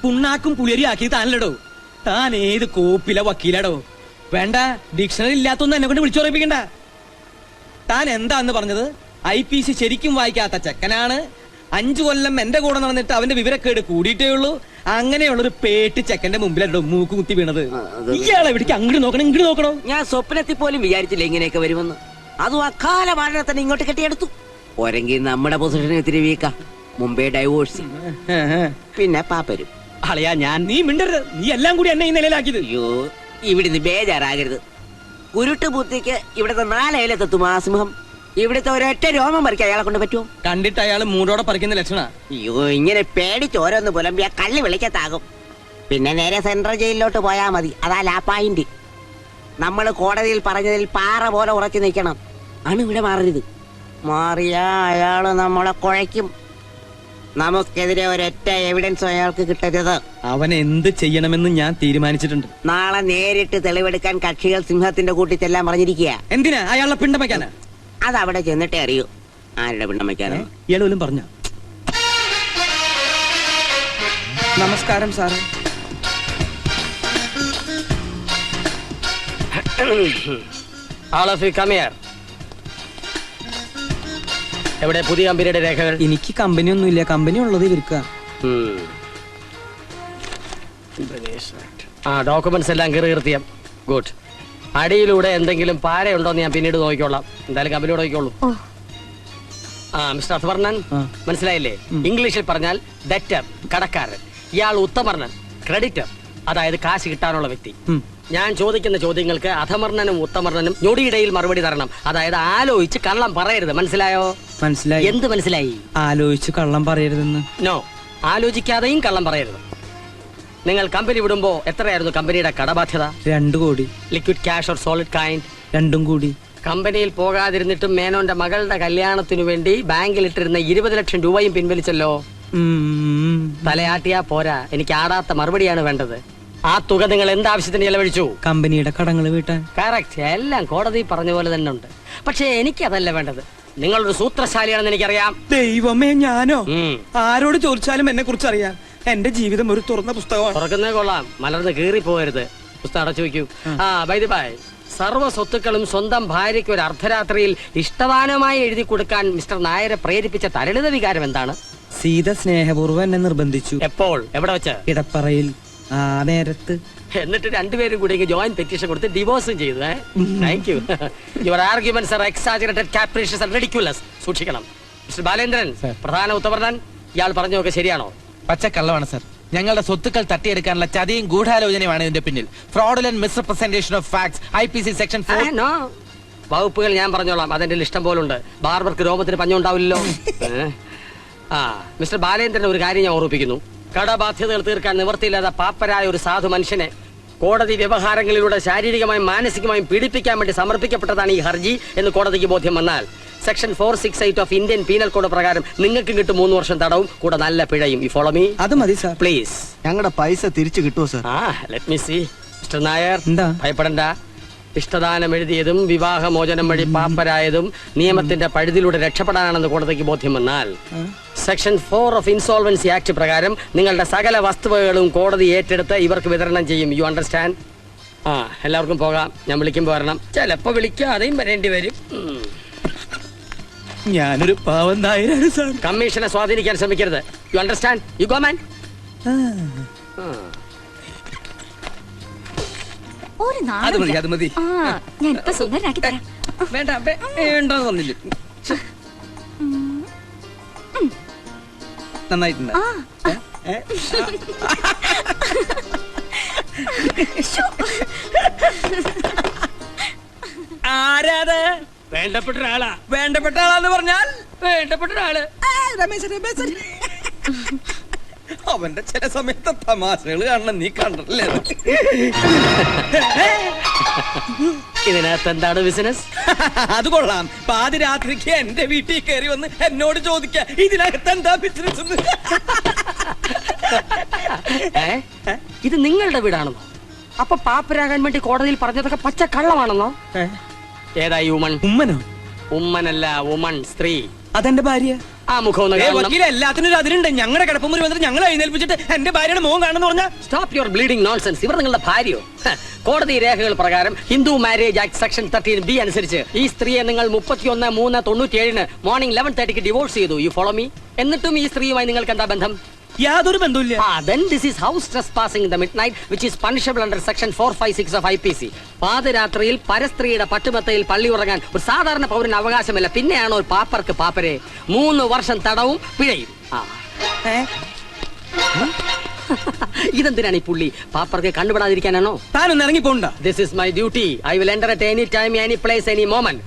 പുണ്ണാക്കും പുളിയരി ആക്കി താനല്ലടോ. താൻ ഏത് കോപ്പില വക്കീലടോ? വേണ്ട, ഡിക്ഷണറി ഇല്ലാത്തൊന്നും എന്നെ കൊണ്ട് വിളിച്ചുറപ്പിക്കണ്ട. താൻ എന്താന്ന് പറഞ്ഞത്? IPC ശരിക്കും വായിക്കാത്ത ചെക്കനാണ്. 5 കൊല്ലം എന്റെ കൂടെ നടന്നിട്ട് അവന്റെ വിവരക്കേട് കൂടിയിട്ടേ ഉള്ളൂ. അങ്ങനെയുള്ളൊരു പേട്ട് ചെക്കന്റെ മുമ്പിലോ മൂക്ക് കുത്തി വീണത്. ഇയാളെ ഇവിടേക്ക് അങ്ങോട്ട് നോക്കണം, ഇങ്ങോട്ട് നോക്കണോ? ഞാൻ സ്വപ്നത്തിൽ പോലും വിചാരിച്ചില്ല ഇങ്ങനെയൊക്കെ വരുമെന്ന്. അതും അക്കാല വാഴ തന്നെ ഇങ്ങോട്ട് കെട്ടിയെടുത്തു. പോരെങ്കിൽ നമ്മുടെ പൊസിഷനെ ഇത്തിരി വീക്കാം. മുമ്പേ ഡൈവോഴ്സ്, പിന്നെ പാപ്പരും. അളയാ, ഞാൻ നീ മിണ്ടരുത്. നീ എല്ലാം കൂടി എന്നെ ഈ നിലയിലാക്കിയത്. അയ്യോ, ഇവിടുന്ന് ബേജാറാകരുത്. കുരുട്ട് ബുദ്ധിക്ക് ഇവിടുത്തെ 4 ഇലത്തെത്തും ആ സിംഹം. ഇവിടുത്തെ ഒരൊറ്റ രോമം പറിക്കാൻ അയാളെ കൊണ്ട് പറ്റുമോ? കണ്ടിട്ട് അയാൾ മൂടോടെ പറിക്കുന്ന ലക്ഷണ. അയ്യോ, ഇങ്ങനെ പേടിച്ച് ഓരോന്ന് പുലമ്പിയാ കള്ളി വിളിക്കത്താകും. പിന്നെ നേരെ സെൻട്രൽ ജയിലിലോട്ട് പോയാ മതി. അതാ ലാ പോയിന്റ്. നമ്മൾ കോടതിയിൽ പറഞ്ഞതിൽ പാറ പോലെ ഉറച്ചു നിൽക്കണം. ആണ് ഇവിടെ മാറരുത്. മാറിയാ അയാള് നമ്മളെ കുഴയ്ക്കും. നമുക്കെതിരെ ഒരൊറ്റ എവിഡൻസും അയാൾക്ക് കിട്ടരുത്. അവൻ എന്ത് ചെയ്യണമെന്ന് ഞാൻ തീരുമാനിച്ചിട്ടുണ്ട്. നാളെ നേരിട്ട് തെളിവെടുക്കാൻ കക്ഷികൾ സിംഹത്തിന്റെ കൂട്ടിച്ചെല്ലാം പറഞ്ഞിരിക്കുക. എന്തിനാ? അയാളുടെ പിണ്ടം വയ്ക്കാനാ? അതവിടെ ചെന്നിട്ടേ അറിയൂ ആരുടെ പിണ്ടം വയ്ക്കാനോ. ഇയാളും പറഞ്ഞ. നമസ്കാരം സാറേ. All of you come here. എവിടെ പുതിയ കമ്പനിയുടെ രേഖകൾ? എനിക്ക് കമ്പനി ഒന്നുമില്ല. കമ്പനി ഉള്ളത് ഇവർക്ക്. ഡോക്യുമെന്റ്സ് എല്ലാം കീർത്തിയം. ഗുഡ്. അടിയിലൂടെ എന്തെങ്കിലും പാരയുണ്ടോന്ന് ഞാൻ പിന്നീട് നോക്കിക്കോളാം. എന്തായാലും കമ്പനിയോട് നോക്കിക്കോളൂ. മിസ്റ്റർ അത്വർണൻ, മനസ്സിലായില്ലേ? ഇംഗ്ലീഷിൽ പറഞ്ഞാൽ ഡെറ്റർ, കടക്കാരൻ. ഇയാൾ ഉത്തമർണൻ, ക്രെഡിറ്റർ, അതായത് കാശ് കിട്ടാനുള്ള വ്യക്തി. ഞാൻ ചോദിക്കുന്ന ചോദ്യങ്ങൾക്ക് അധമർണനും ഉത്തമർണനും ഞൊടിയിടയിൽ മറുപടി തരണം. അതായത് ആലോചിച്ച് കള്ളം പറയരുത്. മനസ്സിലായോ? മനസ്സിലായി. എന്ത് മനസ്സിലായി? ആലോചിച്ച് കള്ളം പറയരുതെന്ന്. നോ, ആലോചിക്കാതെയും കള്ളം പറയരുത്. നിങ്ങൾ കമ്പനി വിടുമ്പോ എത്രയായിരുന്നു കമ്പനിയുടെ കടബാധ്യത? 2 കോടി. Liquid cash or solid kind? 2 കോടി. കമ്പനിയിൽ പോകാതിരുന്നിട്ടും മേനോന്റെ മകളുടെ കല്യാണത്തിനു വേണ്ടി ബാങ്കിൽ ഇട്ടിരുന്ന 20 ലക്ഷം രൂപയും പിൻവലിച്ചല്ലോ. തലയാട്ടിയാ പോരാ, എനിക്ക് ആടാത്ത മറുപടിയാണ് വേണ്ടത്. ആ തുക നിങ്ങൾ എന്താവശ്യത്തിന് ചെലവഴിച്ചു? കമ്പനിയുടെ കടങ്ങൾ വീട്ടാൻ. കറക്റ്റ്, എല്ലാം കോടതി പറഞ്ഞ പോലെ തന്നെ ഉണ്ട്. പക്ഷേ എനിക്കതല്ല വേണ്ടത്. നിങ്ങളൊരു സൂത്രശാലിയാണെന്ന് എനിക്കറിയാം. ദൈവമേ, ഞാനോ? ആരോട് ചോദിച്ചാലും എന്നെ കുറിച്ച് അറിയാം. എന്റെ ജീവിതം ഒരു തുറന്ന പുസ്തകമാണ്. തുറക്കുന്നേ കൊള്ളാം, മലർന്ന് കീറി പോകരുത്. പുസ്തകം അടച്ചു വയ്ക്കൂ. ബൈ ദി ബൈ, സർവ്വ സ്വത്തുക്കളും സ്വന്തം ഭാര്യയ്ക്ക് ഒരു അർദ്ധരാത്രിയിൽ ഇഷ്ടദാനമായി എഴുതി കൊടുക്കാൻ മിസ്റ്റർ നായരെ പ്രേരിപ്പിച്ച തരളിത വികാരം എന്താണ്? സീത സ്നേഹപൂർവ്വം എന്നെ നിർബന്ധിച്ചു. എപ്പോൾ, എവിടെ വെച്ച്? ഇടപ്പറയിൽ. ആ നേരത്ത്. എന്നിട്ട് രണ്ടുപേരും കൂടി ജോയിന്റ് പെറ്റീഷൻ കൊടുത്ത് ഡിവോഴ്സും ചെയ്തു. Thank you. Your arguments are exaggerated, capricious and ridiculous. സൂക്ഷിക്കണം. മിസ്റ്റർ ബാലേന്ദ്രൻ, പ്രധാന ഉത്തമർണൻ, ഇയാൾ പറഞ്ഞൊക്കെ ശരിയാണോ? പച്ചക്കള്ളമാണ് സർ. ഞങ്ങളുടെ സ്വത്തുക്കൾ തട്ടിയെടുക്കാനുള്ള ചതിയും ഗൂഢാലോചനയുമാണ് ഇതിന്റെ പിന്നിൽ. Fraudulent misrepresentation of facts, IPC section 4. വകുപ്പുകൾ ഞാൻ പറഞ്ഞോളാം, അതെന്റെ ഇഷ്ടം പോലുണ്ട്. ബാർബർക്ക് രോമത്തിന് പഞ്ഞുണ്ടാവില്ലല്ലോ. മിസ്റ്റർ ബാലേന്ദ്രൻ, ഒരു കാര്യം ഞാൻ ഓർമ്മിപ്പിക്കുന്നു. കടബാധ്യതകൾ തീർക്കാൻ നിവർത്തിയില്ലാത്ത പാപ്പരായ ഒരു സാധു മനുഷ്യനെ കോടതി വ്യവഹാരങ്ങളിലൂടെ ശാരീരികമായും മാനസികമായും പീഡിപ്പിക്കാൻ വേണ്ടി സമർപ്പിക്കപ്പെട്ടതാണ് ഈ ഹർജി എന്ന് കോടതിക്ക് ബോധ്യം വന്നാൽ section 468 of Indian penal code പ്രകാരം നിങ്ങൾക്ക് കിട്ടും 3 വർഷം തടവും കൂടെ നല്ല പിഴയും. You follow me? അത് മതി സാർ. പ്ലീസ്. ഞങ്ങളുടെ പൈസ തിരിച്ചു കിട്ടുമോ sir? Let me see. Mister Nair, എന്താ? ഭയപ്പെടണ്ട. ഇഷ്ടദാനം എഴുതിയതും വിവാഹമോചനം വഴി പാപ്പരായതും നിയമത്തിന്റെ പഴുതിലൂടെ രക്ഷപ്പെടാനാണെന്ന് കോടതിക്ക് ബോധ്യം വന്നാൽ സെക്ഷൻ 4 ഓഫ് ഇൻസോൾവൻസി ആക്ട് പ്രകാരം നിങ്ങളുടെ സകല വസ്തുവകകളും കോടതി ഏറ്റെടുത്ത് ഇവർക്ക് വിതരണം ചെയ്യും. You understand? എല്ലാവർക്കും പോകാം. ഞാൻ വിളിക്കുമ്പോൾ വരണം. ചിലപ്പോ വിളിക്കാതെയും വരേണ്ടി വരും. ഞാനൊരു പാവം നായരാണ് സാർ. കമ്മീഷനെ സ്വാധീനിക്കാൻ ശ്രമിക്കരുത്. You understand? You go man. ഒരു അത് മതി, അത് മതി. ഞാൻ ഇപ്പൊ സുന്ദരനാക്കി തരാം. വേണ്ട, വേണ്ടെന്ന് പറഞ്ഞില്ല. നന്നായിട്ടുണ്ട്. ആരാത്? വേണ്ടപ്പെട്ട ഒരാളാ. വേണ്ടപ്പെട്ട ആളാന്ന് പറഞ്ഞാൽ വേണ്ടപ്പെട്ട ഒരാള് രമേശൻ. അവന്റെ ചില സമയത്ത് തമാശകൾ കാണണം, നീ കണ്ടല്ലേ? ഇതിനകത്ത് എന്താണ് ബിസിനസ്? അത് കൊള്ളാം. പാതിരാത്രിക്ക് എന്റെ വീട്ടിൽ കയറി വന്ന് എന്നോട് ചോദിക്ക ഇതിനകത്ത് എന്താ ബിസിനസ്? ഇത് നിങ്ങളുടെ വീടാണെന്നോ? അപ്പൊ പാപ്പരാകാൻ വേണ്ടി കോടതിയിൽ പറഞ്ഞതൊക്കെ പച്ച കള്ളമാണെന്നോ? ഏതാ ഉമ്മൻ? ഉമ്മനോ? ഉമ്മനല്ല, ഉമ്മൻ, സ്ത്രീ. അതെന്റെ ഭാര്യ. ആ മുഖം എല്ലാത്തിനും അതിലുണ്ട്. ഞങ്ങളുടെ കിടപ്പുമുറി വന്നിട്ട് ഞങ്ങളെ എഴുന്നേൽപ്പിച്ചിട്ട് എന്റെ ഭാര്യയുടെ മുഖം കാണുന്നു പറഞ്ഞാൽ സ്റ്റോപ്പ് യുവർ ബ്ലീഡിംഗ് നോൺസെൻസ്. ഇവർ നിങ്ങളുടെ ഭാര്യയോ? കോടതി രേഖകൾ പ്രകാരം Hindu marriage act section 13B അനുസരിച്ച് ഈ സ്ത്രീയെ നിങ്ങൾ 31/3/97 മോർണിംഗ് 11:30 ഡിവോഴ്സ് ചെയ്തു. U follow me? എന്നിട്ടും ഈ സ്ത്രീയുമായി നിങ്ങൾക്ക് എന്താ ബന്ധം? യാതൊരു ബന്ധമില്ല. Then this is house trespassing in the midnight, which is punishable under section 456 of IPC. പാതിരാത്രിയിൽ പരസ്ത്രീയുടെ പട്ടുമെത്തയിൽ പള്ളി ഉറങ്ങാൻ ഒരു സാധാരണ പൗരന് അവകാശമില്ല. പിന്നെയാണോ ഒരു പാപ്പർക്ക് പാപ്പരെ 3 വർഷം തടവും പിഴയും. ഇതെന്തിനാണ് ഈ പുള്ളി? പാപ്പർക്ക് കണ്ടുപിടാതിരിക്കാനാണോ? താനൊന്ന് ഇറങ്ങി പോണ്ട. This is my duty. I will enter at any time, any place, any moment.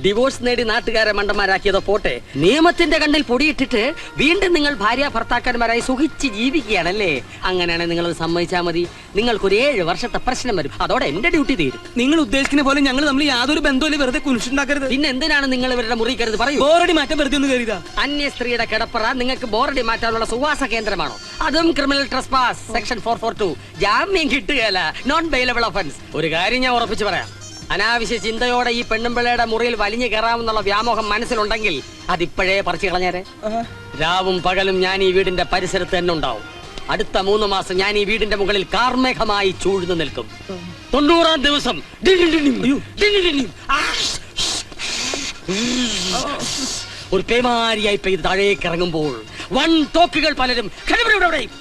Divorce നേടി നാട്ടുകാരെ മണ്ടന്മാരാക്കിയതോ പോട്ടെ, നിയമത്തിന്റെ കണ്ണിൽ പൊടിയിട്ടിട്ട് വീണ്ടും നിങ്ങൾ ഭാര്യ ഭർത്താക്കന്മാരായി സുഖിച്ച് ജീവിക്കുകയാണല്ലേ? അങ്ങനെയാണെങ്കിൽ നിങ്ങൾ സമ്മതിച്ചാൽ മതി. നിങ്ങൾക്കൊരു 7 വർഷത്തെ പ്രശ്നം വരും. അതോടെ എന്റെ ഡ്യൂട്ടി തീരും. നിങ്ങൾ ഉദ്ദേശിക്കുന്ന പോലെ ഞങ്ങൾ തമ്മിൽ യാതൊരു ബന്ധമില്ല. വെറുതെ കുരിശുണ്ടാക്കരുത്. പിന്നെ എന്തിനാണ് നിങ്ങൾ ഇവരുടെ മുറി കരുത്? പറയൂ. ബോറടി മാറ്റം വെറുതെ ഒന്ന് കരുതാ. അന്യ സ്ത്രീയുടെ കിടപ്പറ നിങ്ങൾക്ക് ബോറടി മാറ്റാനുള്ള സുവാസ കേന്ദ്രമാണോ? അതും ക്രിമിനൽ ട്രസ്പാസ് സെക്ഷൻ 442. ജാമ്യം കിട്ടുകയല്ല, നോൺ ബെയിലബിൾ ഒഫൻസ്. ഒരു കാര്യം ഞാൻ ഉറപ്പിച്ചു പറയാം. അനാവശ്യ ചിന്തയോടെ ഈ പെണ്ണുമ്പിള്ളയുടെ മുറിയിൽ വലിഞ്ഞു കയറാമെന്നുള്ള വ്യാമോഹം മനസ്സിലുണ്ടെങ്കിൽ അതിപ്പോഴേ പറിച്ചു കളഞ്ഞേരെ. രാവും പകലും ഞാൻ ഈ വീടിന്റെ പരിസരത്ത് തന്നെ ഉണ്ടാവും. അടുത്ത 3 മാസം ഞാൻ ഈ വീടിന്റെ മുകളിൽ കാർമേഘമായി ചൂഴ്ന്നു നിൽക്കും. 90-ാം ദിവസം ഒരു പേമാരിയായി പെയ്ത് താഴേക്ക് ഇറങ്ങുമ്പോൾ തോക്കുകൾ പലരും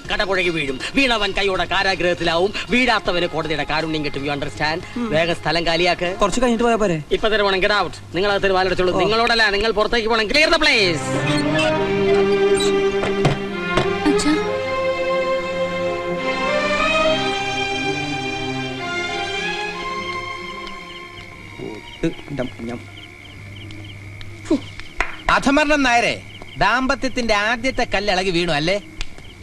കടപുഴകി വീഴും. വീണവൻ കൈയോടെ കാരാഗ്രഹത്തിലാവും, വീഴാത്തവന് കോടതിയുടെ കാരുണ്യം കിട്ടും. You understand? വേഗം സ്ഥലം കാലിയാക്ക്. കുറച്ച് കഴിഞ്ഞിട്ട് പോയാ പോരെ? ഇപ്പൊ തരുവാണെങ്കിൽ ഗെറ്റ് ഔട്ട്. നിങ്ങൾ അത് വാലടിച്ചോളൂ. നിങ്ങളോടല്ല, നിങ്ങൾ പുറത്തേക്ക് പോകണം. Clear the place. ചത്ത് അധമർണം നായരെ, ദാമ്പത്യത്തിന്റെ ആദ്യത്തെ കല്ലിളകി വീണു അല്ലേ?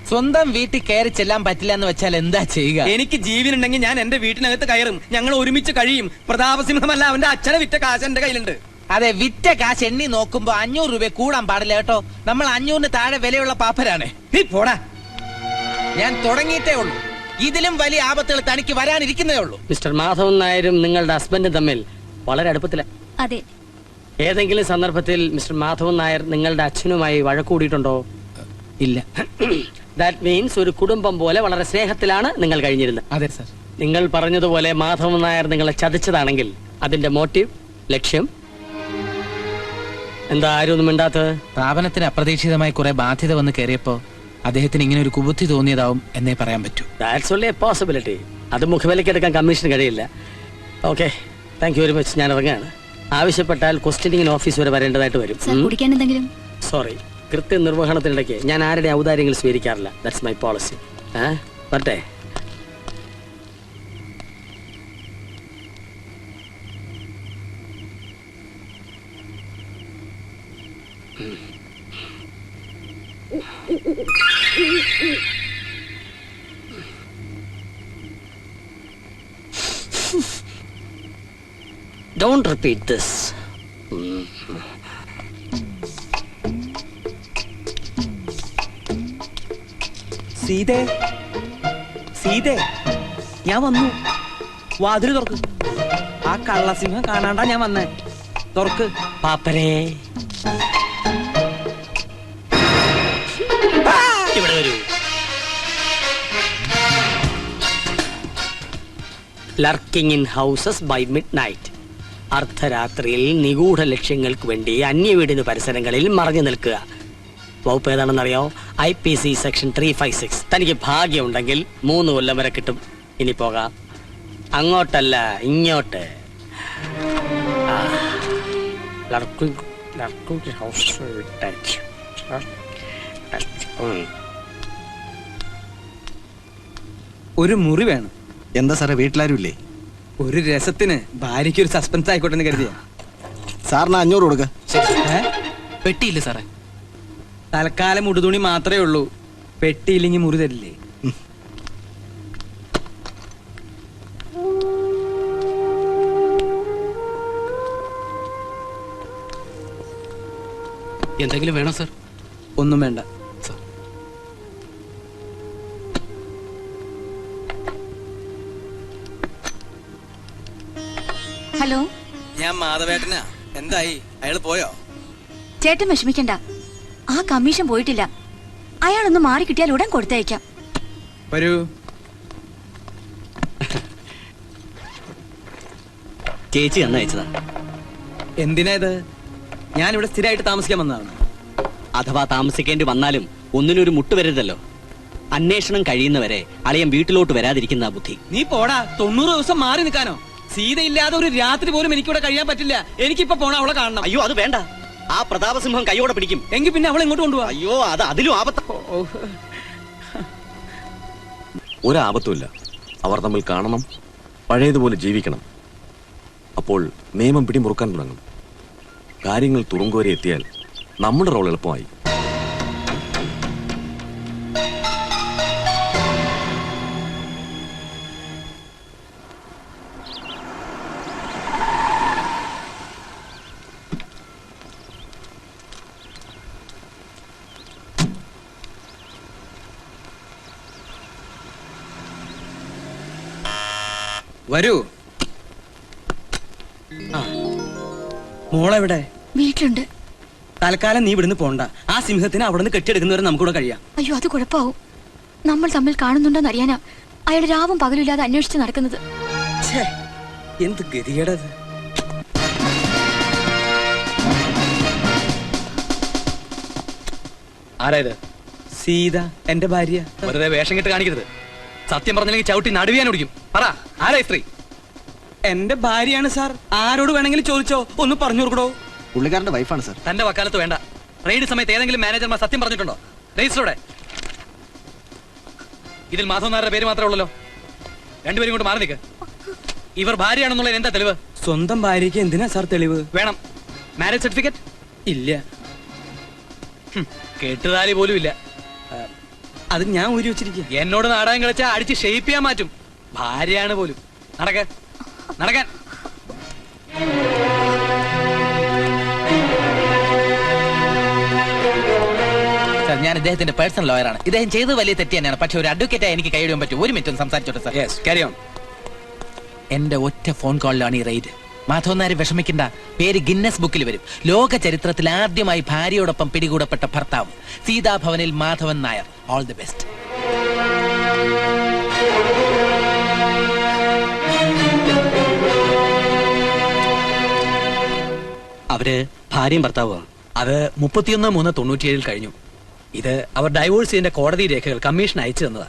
സ്വന്തം വീട്ടിൽ കയറി ചെല്ലാൻ പറ്റില്ല എന്ന് വെച്ചാൽ എന്താ ചെയ്യുക? എനിക്ക് ജീവനുണ്ടെങ്കിൽ ഞാൻ എന്റെ വീട്ടിനകത്ത് കയറും. ഞങ്ങൾ ഒരുമിച്ച് കഴിയും. പ്രതാപസിംഹമല്ല, അവന്റെ അച്ഛനെ വിറ്റ കാശ് എന്റെ കയ്യിലുണ്ട്. അതെ, വിറ്റ കാശ് എണ്ണി നോക്കുമ്പോ 500 രൂപ കൂടാൻ പാടില്ല കേട്ടോ. നമ്മൾ 500-ന് താഴെ വിലയുള്ള പാപ്പരാണ്. പോടാ, ഞാൻ തുടങ്ങിയിട്ടേ ഉള്ളൂ. ഇതിലും വലിയ ആപത്തുകൾ തനിക്ക് വരാനിരിക്കുന്നേ ഉള്ളൂ. മിസ്റ്റർ മാധവൻ നായരും നിങ്ങളുടെ ഹസ്ബൻഡും തമ്മിൽ വളരെ അടുപ്പത്തിലാണ്. അതെ. ഏതെങ്കിലും സന്ദർഭത്തിൽ മിസ്റ്റർ മാധവൻ നായർ നിങ്ങളുടെ അച്ഛനുമായി വഴക്കൂടിയിട്ടുണ്ടോ? ഇല്ല. ദാറ്റ് മീൻസ് ഒരു കുടുംബം പോലെ വളരെ സ്നേഹത്തിലാണ് നിങ്ങൾ കഴിഞ്ഞിരുന്നത്. അതെ സർ. നിങ്ങൾ പറഞ്ഞതുപോലെ മാധവൻ നായർ നിങ്ങളെ ചതിച്ചതാണെങ്കിൽ അതിന്റെ മോട്ടീവ്, ലക്ഷ്യം എന്താ? ആരും ഒന്നും മിണ്ടാത്തത്? സ്ഥാപനത്തിന് അപ്രതീക്ഷിതമായി കുറെ ബാധ്യത വന്ന് കയറിയപ്പോ അദ്ദേഹത്തിന് ഇങ്ങനെ ഒരു കുബുദ്ധി തോന്നിയതാവും എന്നേ പറയാൻ പറ്റൂ. That's only A possibility. അത് മുഖവിലയ്ക്ക് എടുക്കാൻ കമ്മീഷന് കഴിയില്ല. Okay, thank you very much. ഞാൻ ഇറങ്ങുകയാണ്. ആവശ്യപ്പെട്ടാൽ ക്വസ്റ്റ്യനിങ് ഓഫീസ് വരെ വരേണ്ടതായിട്ട് വരും. കുടിക്കാൻ എന്തെങ്കിലും? സോറി, കൃത്യനിർവഹണത്തിനിടയ്ക്ക് ഞാൻ ആരുടെ ഔദാര്യങ്ങൾ സ്വീകരിക്കാറില്ല. That's my policy. വരട്ടെ. Don't repeat this. സീതേ, സീതേ, ഞാൻ വന്നു. വാതില് തുറക്ക്. ആ കള്ളസിംഹം കാണാണ്ടാ ഞാൻ വന്നേ. തുറക്ക്. പാപ്പരേ, ഇവിടെ വരൂ. Lurking in houses by midnight. അർദ്ധരാത്രിയിൽ നിഗൂഢ ലക്ഷ്യങ്ങൾക്ക് വേണ്ടി അന്യവീടിന് പരിസരങ്ങളിൽ മറഞ്ഞു നിൽക്കുക. വകുപ്പ് ഏതാണെന്നറിയോ? IPC section 356. തനിക്ക് ഭാഗ്യമുണ്ടെങ്കിൽ 3 കൊല്ലം വരെ കിട്ടും. ഇനി പോകാം. അങ്ങോട്ടല്ല, ഇങ്ങോട്ട്. ഒരു മുറി വേണം. എന്താ സാറേ, വീട്ടിലാരും ഇല്ലേ? ഒരു രസത്തിന് ഭാര്യയ്ക്ക് ഒരു സസ്പെൻസ് ആയിക്കോട്ടെ എന്ന് കരുതിയ. സാറിന് 500 കൊടുക്ക. പെട്ടിയില്ല സാറേ. തൽക്കാലം ഉടുതുണി മാത്രമേ ഉള്ളൂ. പെട്ടിയില്ലെങ്കിൽ മുറി തരില്ലേ? എന്തെങ്കിലും വേണോ സർ? ഒന്നും വേണ്ട. ഹലോ, ഞാൻ മാധവേട്ടനാ. എന്തായി? അയാൾ പോയോ? ചേട്ടൻ വിഷമിക്കണ്ട. ആ കമ്മീഷൻ പോയിട്ടില്ല. അയാളൊന്ന് മാറി കിട്ടിയാൽ ഉടൻ കൊടുത്തയക്കാം. വരൂ. ചേച്ചി അയച്ചതാ. എന്തിനാ ഇത്? ഞാൻ ഇവിടെ സ്ഥിരമായിട്ട് താമസിക്കാൻ വന്നതാണ്. അഥവാ താമസിക്കേണ്ടി വന്നാലും ഒന്നിനൊരു മുട്ട് വരരുതല്ലോ. അന്വേഷണം കഴിയുന്നവരെ അളിയൻ വീട്ടിലോട്ട് വരാതിരിക്കുന്ന ബുദ്ധി. നീ പോടാ. 90 ദിവസം മാറി നിൽക്കാനോ? സീത ഇല്ലാതെ ഒരു രാത്രി പോലും എനിക്കിവിടെ കഴിയാൻ പറ്റില്ല. എനിക്കിപ്പോ പോണ അവളെ കാണണം. അയ്യോ, അത് വേണ്ട. ആ പ്രതാപസിംഹം കൈയോടെ പിടിക്കും. എങ്കിൽ പിന്നെ അവളെ ഇങ്ങോട്ട് കൊണ്ടുപോവാ. അയ്യോ, അത് അതിലും ആപത്ത. ഒരാപത്തുമില്ല. അവർ തമ്മിൽ കാണണം, പഴയതുപോലെ ജീവിക്കണം. അപ്പോൾ നിയമം പിടിമുറുക്കാൻ തുടങ്ങും. കാര്യങ്ങൾ തുറുങ്കുവരെ എത്തിയാൽ നമ്മുടെ റോൾ എളുപ്പമായി. വരൂ. മോളെവിടെ? വീട്ടിലുണ്ട്. തൽക്കാലം നീ ഇവിടുന്ന് പോണ്ട. ആ സിംഹത്തിന് അവിടെ നിന്ന് കെട്ടിയെടുക്കുന്നവരെ നമുക്കിവിടെ കഴിയാം. അയ്യോ, അത് കുഴപ്പമാവും. നമ്മൾ തമ്മിൽ കാണുന്നുണ്ടോന്ന് അറിയാനാ അയാൾ രാവും പകലില്ലാതെ അന്വേഷിച്ച് നടക്കുന്നത്. എന്ത് ഗതികേടത്. ആരായത്? സീത, എന്റെ ഭാര്യ. വെറുതെ വേഷം കെട്ട് കാണിക്കരുത്. സത്യം പറഞ്ഞില്ലെങ്കിൽ ചവിട്ടി നടുവിയാൻ ഓടിക്കും. പറ, ആരാ സ്ത്രീ? എന്റെ ഭാര്യയാണ് സാർ. ആരോട് വേണമെങ്കിലും ചോദിച്ചോ. ഒന്ന് പറഞ്ഞു കൊടുക്കടോ. പുള്ളിക്കാരന്റെ വൈഫാണ് സാർ. തന്റെ വക്കാലത്ത് വേണ്ട. റെയ്ഡ് സമയത്ത് ഏതെങ്കിലും മാനേജർമാർ സത്യം പറഞ്ഞിട്ടുണ്ടോ? രജിസ്റ്ററോടെ ഇതിൽ മാധവൻ നായരുടെ പേര് മാത്രമേ ഉള്ളല്ലോ. രണ്ടുപേരും കൊണ്ട് മാറി നിൽക്ക്. ഇവർ ഭാര്യയാണെന്നുള്ളതിന് എന്താ തെളിവ്? സ്വന്തം ഭാര്യയ്ക്ക് എന്തിനാ സാർ തെളിവ്? വേണം. മാരേജ് സർട്ടിഫിക്കറ്റ് ഇല്ല. കെട്ടുതാലി പോലും ഇല്ല. അത് ഞാൻ ഊരി വെച്ചിരിക്കുക. എന്നോട് നാടകം കളിച്ചാൽ അടിച്ച് ഷേപ്പ് ചെയ്യാൻ മാറ്റും. ഭാര്യയാണ് പോലും. നടക്കാൻ. സാർ, ഞാൻ ഇദ്ദേഹത്തിന്റെ പേഴ്സണൽ ലോയറാണ്. ഇദ്ദേഹം ചെയ്തത് വലിയ തെറ്റ് തന്നെയാണ്. പക്ഷെ ഒരു അഡ്വക്കേറ്റായി എനിക്ക് കൈയിടാൻ പറ്റും. ഒരു മിനിറ്റ് ഒന്ന് സംസാരിച്ചോട്ടെ സാർ. Yes, carry on. എന്റെ ഒറ്റ ഫോൺ കോളിലാണ് ഈ റെയ്ഡ്. മാധവൻ നായർ വിഷമിക്കണ്ട, പേര് ഗിന്നസ് ബുക്കിൽ വരും. ലോക ചരിത്രത്തിൽ ആദ്യമായി ഭാര്യയോടൊപ്പം പിടികൂടപ്പെട്ട ഭർത്താവ്. സീതാഭവനിൽ Madhavan Nair. All the best. അവര് ഭാര്യയും ഭർത്താവുമാണ്. അത് 31/3/97 കഴിഞ്ഞു. ഇത് അവർ ഡൈവോഴ്സ് ചെയ്തതിന്റെ കോടതി രേഖകൾ കമ്മീഷൻ അയച്ചു തന്നതാ.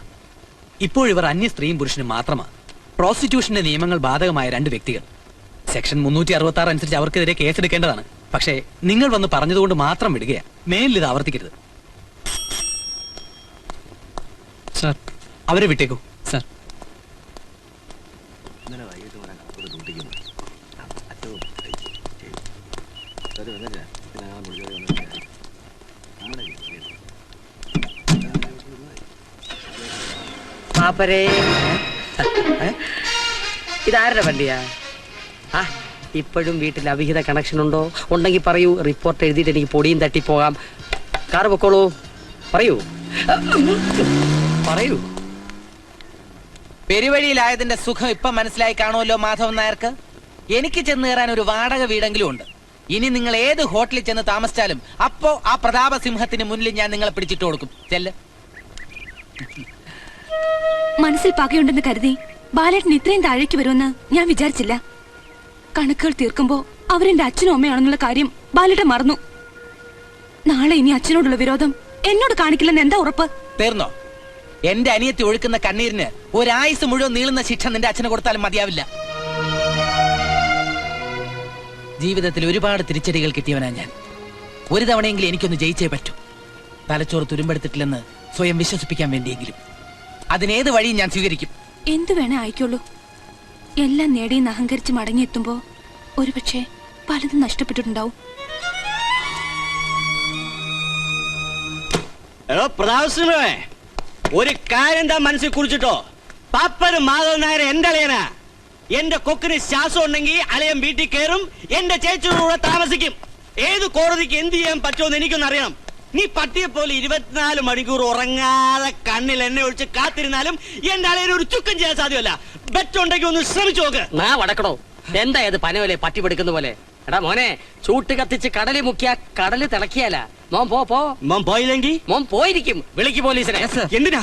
ഇപ്പോൾ ഇവർ അന്യ സ്ത്രീയും പുരുഷനും മാത്രമാണ്. പ്രോസ്റ്റിറ്റ്യൂഷന്റെ നിയമങ്ങൾ ബാധകമായ 2 വ്യക്തികൾ. സെക്ഷൻ 366 അനുസരിച്ച് അവർക്കെതിരെ കേസെടുക്കേണ്ടതാണ്. പക്ഷേ നിങ്ങൾ വന്ന് പറഞ്ഞതുകൊണ്ട് മാത്രം വിടുകയാണ്. മേലിൽ ഇത് ആവർത്തിക്കരുത്. സർ, അവരെ വിട്ടേക്കൂ. സർ. പാപ്പരേ, ഇതാരുടെ വണ്ടിയാ? ആ, ഇപ്പോഴും വീട്ടിൽ അവിഹിത കണക്ഷൻ ഉണ്ടോ? ഉണ്ടെങ്കിൽ പറയൂ. റിപ്പോർട്ട് എഴുതിയിട്ട് എനിക്ക് പൊടിയും തട്ടിപ്പോകാം. കാറ് പൊക്കോളൂ. പറയൂ. പെരുവഴിയിലായതിന്റെ സുഖം ഇപ്പൊ മനസ്സിലായി കാണുമല്ലോ മാധവൻ നായർക്ക്. എനിക്ക് ചെന്ന് കയറാൻ ഒരു വാടക വീടെങ്കിലും ഉണ്ട്. ഇനി നിങ്ങൾ ഏത് ഹോട്ടലിൽ ചെന്ന് താമസിച്ചാലും അപ്പോ ആ പ്രതാപസിംഹത്തിന് മുന്നിൽ ഞാൻ നിങ്ങളെ പിടിച്ചിട്ട് കൊടുക്കും. ചെല്ല്. മനസ്സിൽ പകയുണ്ടെന്ന് കരുതി ബാലേട്ടൻ ഇത്രയും താഴേക്ക് വരുമെന്ന് ഞാൻ വിചാരിച്ചില്ല. കണക്കുകൾ തീർക്കുമ്പോ അവരെന്റെ അച്ഛനും അമ്മയാണെന്നുള്ള കാര്യം ബാലേട്ടൻ മറന്നു. നാളെ ഇനി അച്ഛനോടുള്ള വിരോധം എന്നോട് കാണിക്കില്ലെന്ന് എന്താ ഉറപ്പ്? തീർന്നോ? എന്റെ അനിയത്തി ഒഴുക്കുന്ന കണ്ണീരിന് ഒരായുസ് മുഴുവൻ നീളുന്ന ശിക്ഷ നിന്റെ അച്ഛന് കൊടുത്താലും മതിയാവില്ല. ജീവിതത്തിൽ ഒരുപാട് തിരിച്ചടികൾ കിട്ടിയവനാ ഞാൻ. ഒരു തവണയെങ്കിലും എനിക്കൊന്ന് ജയിച്ചേ പറ്റൂ. തലച്ചോറ് തുരുമ്പെടുത്തിട്ടില്ലെന്ന് സ്വയം വിശ്വസിപ്പിക്കാൻ വേണ്ടിയെങ്കിലും. അതിനേത് വഴിയും ഞാൻ സ്വീകരിക്കും. എന്തു വേണേ ആയിക്കോളൂ. എല്ലാം നേടിയെന്ന് അഹങ്കരിച്ച് മടങ്ങിയെത്തുമ്പോ ഒരുപക്ഷെ പലതും നഷ്ടപ്പെട്ടിട്ടുണ്ടാവും. പ്രതാപസിംഹേ, ഒരു കാര്യം താൻ മനസ്സിൽ കുറിച്ചിട്ടോ. പാപ്പന് മാധവൻ നായർ എന്റെ അളിയനാ. എന്റെ കൊക്കിന് ശ്വാസം ഉണ്ടെങ്കിൽ അളിയൻ വീട്ടിൽ കയറും, എന്റെ ചേച്ചിയുടെ കൂടെ താമസിക്കും. ഏത് കോടതിക്ക് എന്ത് ചെയ്യാൻ പറ്റുമെന്ന് എനിക്കൊന്ന് അറിയണം. നീ പട്ടിയെ പോലെ 24 മണിക്കൂർ ഉറങ്ങാതെ കണ്ണിൽ എണ്ണ ഒഴിച്ച് കാത്തിരുന്നാലും എന്റെ അളിയന് ഒരു ചുക്കം ചെയ്യാൻ സാധ്യമല്ല. ബെറ്റുണ്ടെങ്കിൽ ഒന്ന് ശ്രമിച്ചു നോക്ക്. നാ വടക്കണോ? എന്താ ഇത് പനവലെ പട്ടി പിടിക്കുന്ന പോലെ? എടാ മോനെ, ചൂട്ട് കത്തിച്ച് കടലിൽ മുക്കിയ കടല് തിളക്കിയാല. മോൻ പോ. മോൻ പോയില്ലെങ്കിൽ മോൻ പോയിരിക്കും. വിളിക്ക് പോലീസിനെ. എന്തിനാ?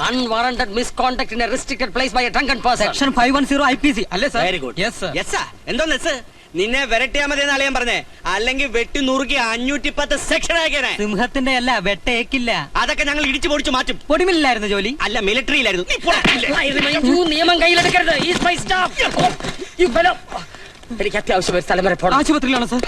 Unwarranted misconduct in a restricted place by a drunken person. Section 510 IPC അല്ലേ sir? Very good. Yes sir. Yes sir. എന്തോന്ന് യെസ്? നിന്നെ വരട്ടിയാ മതി എന്ന് അളിയൻ പറഞ്ഞേ. അല്ലെങ്കിൽ വെട്ടി നുറുക്കി 510 സെക്ഷൻ ആക്കിയേ. സിംഹത്തിന്റെ അല്ല, വെട്ടേക്കില്ല. അതൊക്കെ ഞങ്ങൾ ഇടിച്ചു പൊടിച്ചു മാറ്റും. പൊടിമില്ലായിരുന്നു ജോലി. അല്ല, മിലിറ്ററിയിലായിരുന്നു. നീ പോടാ. നിയമം കയ്യിലെടുക്കരുത്. He is my staff. You fellow. എനിക്ക് അത്യാവശ്യം ഒരു സ്ഥലം വരെ പോണം. ആശുപത്രിയിലാണ് സർ.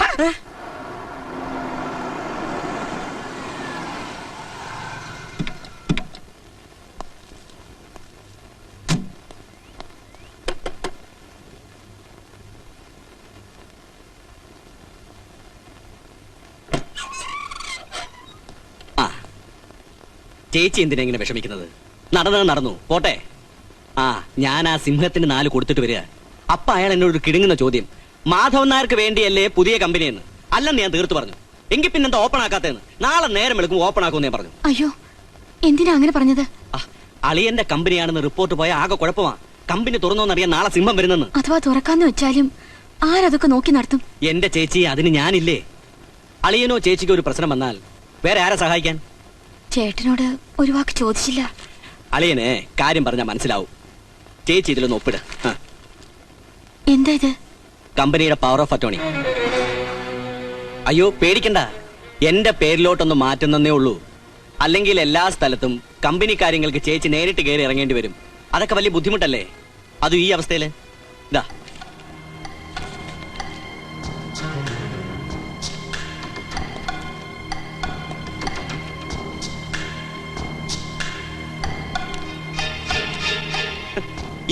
ചേച്ചി എന്തിനാ ഇങ്ങനെ വിഷമിക്കുന്നത്? നടന്നു പോട്ടെ. ഞാൻ ആ സിംഹത്തിന് 4 കൊടുത്തിട്ട് വരിക. അപ്പൊ അയാൾ എന്നോട് കിടുങ്ങുന്ന ചോദ്യം, മാധവൻ നായർക്ക് വേണ്ടിയല്ലേ പുതിയ കമ്പനിയെന്ന്. അല്ലെന്ന് ഞാൻ തീർത്തു പറഞ്ഞു. എങ്കിൽ പിന്നെന്താ ഓപ്പൺ ആക്കാത്തതെന്ന്. നാളെ നേരം എടുക്കും ഓപ്പൺ ആക്കുമെന്ന് ഞാൻ പറഞ്ഞു. അയ്യോ, എന്തിനാ അങ്ങനെ പറഞ്ഞത്? അളിയന്റെ കമ്പനിയാണെന്ന് റിപ്പോർട്ട് പോയ ആകെ കുഴപ്പമാ. കമ്പനി തുറന്നോന്നറിയാൻ നാളെ സിംഹം വരുന്നെന്ന്. അഥവാ തുറക്കാന്ന് വെച്ചാലും ആരതൊക്കെ നോക്കി നടത്തും? എന്റെ ചേച്ചി, അതിന് ഞാനില്ലേ. അളിയനോ ചേച്ചിക്കോ ഒരു പ്രശ്നം വന്നാൽ വേറെ ആരെ സഹായിക്കാൻ? ചേട്ടനോട് ഒരു വാക്ക് ചോദിച്ചില്ല. അളിയനെ കാര്യം പറഞ്ഞാൽ മനസ്സിലാവും. ചേച്ചി ഇതിലൊന്ന് ഒപ്പിട്. എന്താ ഇത്? കമ്പനിയുടെ പവർ ഓഫ് അറ്റോർണി. അയ്യോ പേടിക്കണ്ട, എന്റെ പേരിലോട്ടൊന്ന് മാറ്റുന്നേ ഉള്ളൂ. അല്ലെങ്കിൽ എല്ലാ സ്ഥലത്തും കമ്പനി കാര്യങ്ങൾക്ക് ചേച്ചി നേരിട്ട് കയറി ഇറങ്ങേണ്ടി വരും. അതൊക്കെ വലിയ ബുദ്ധിമുട്ടല്ലേ? അതും ഈ അവസ്ഥയില്. ഇതാ,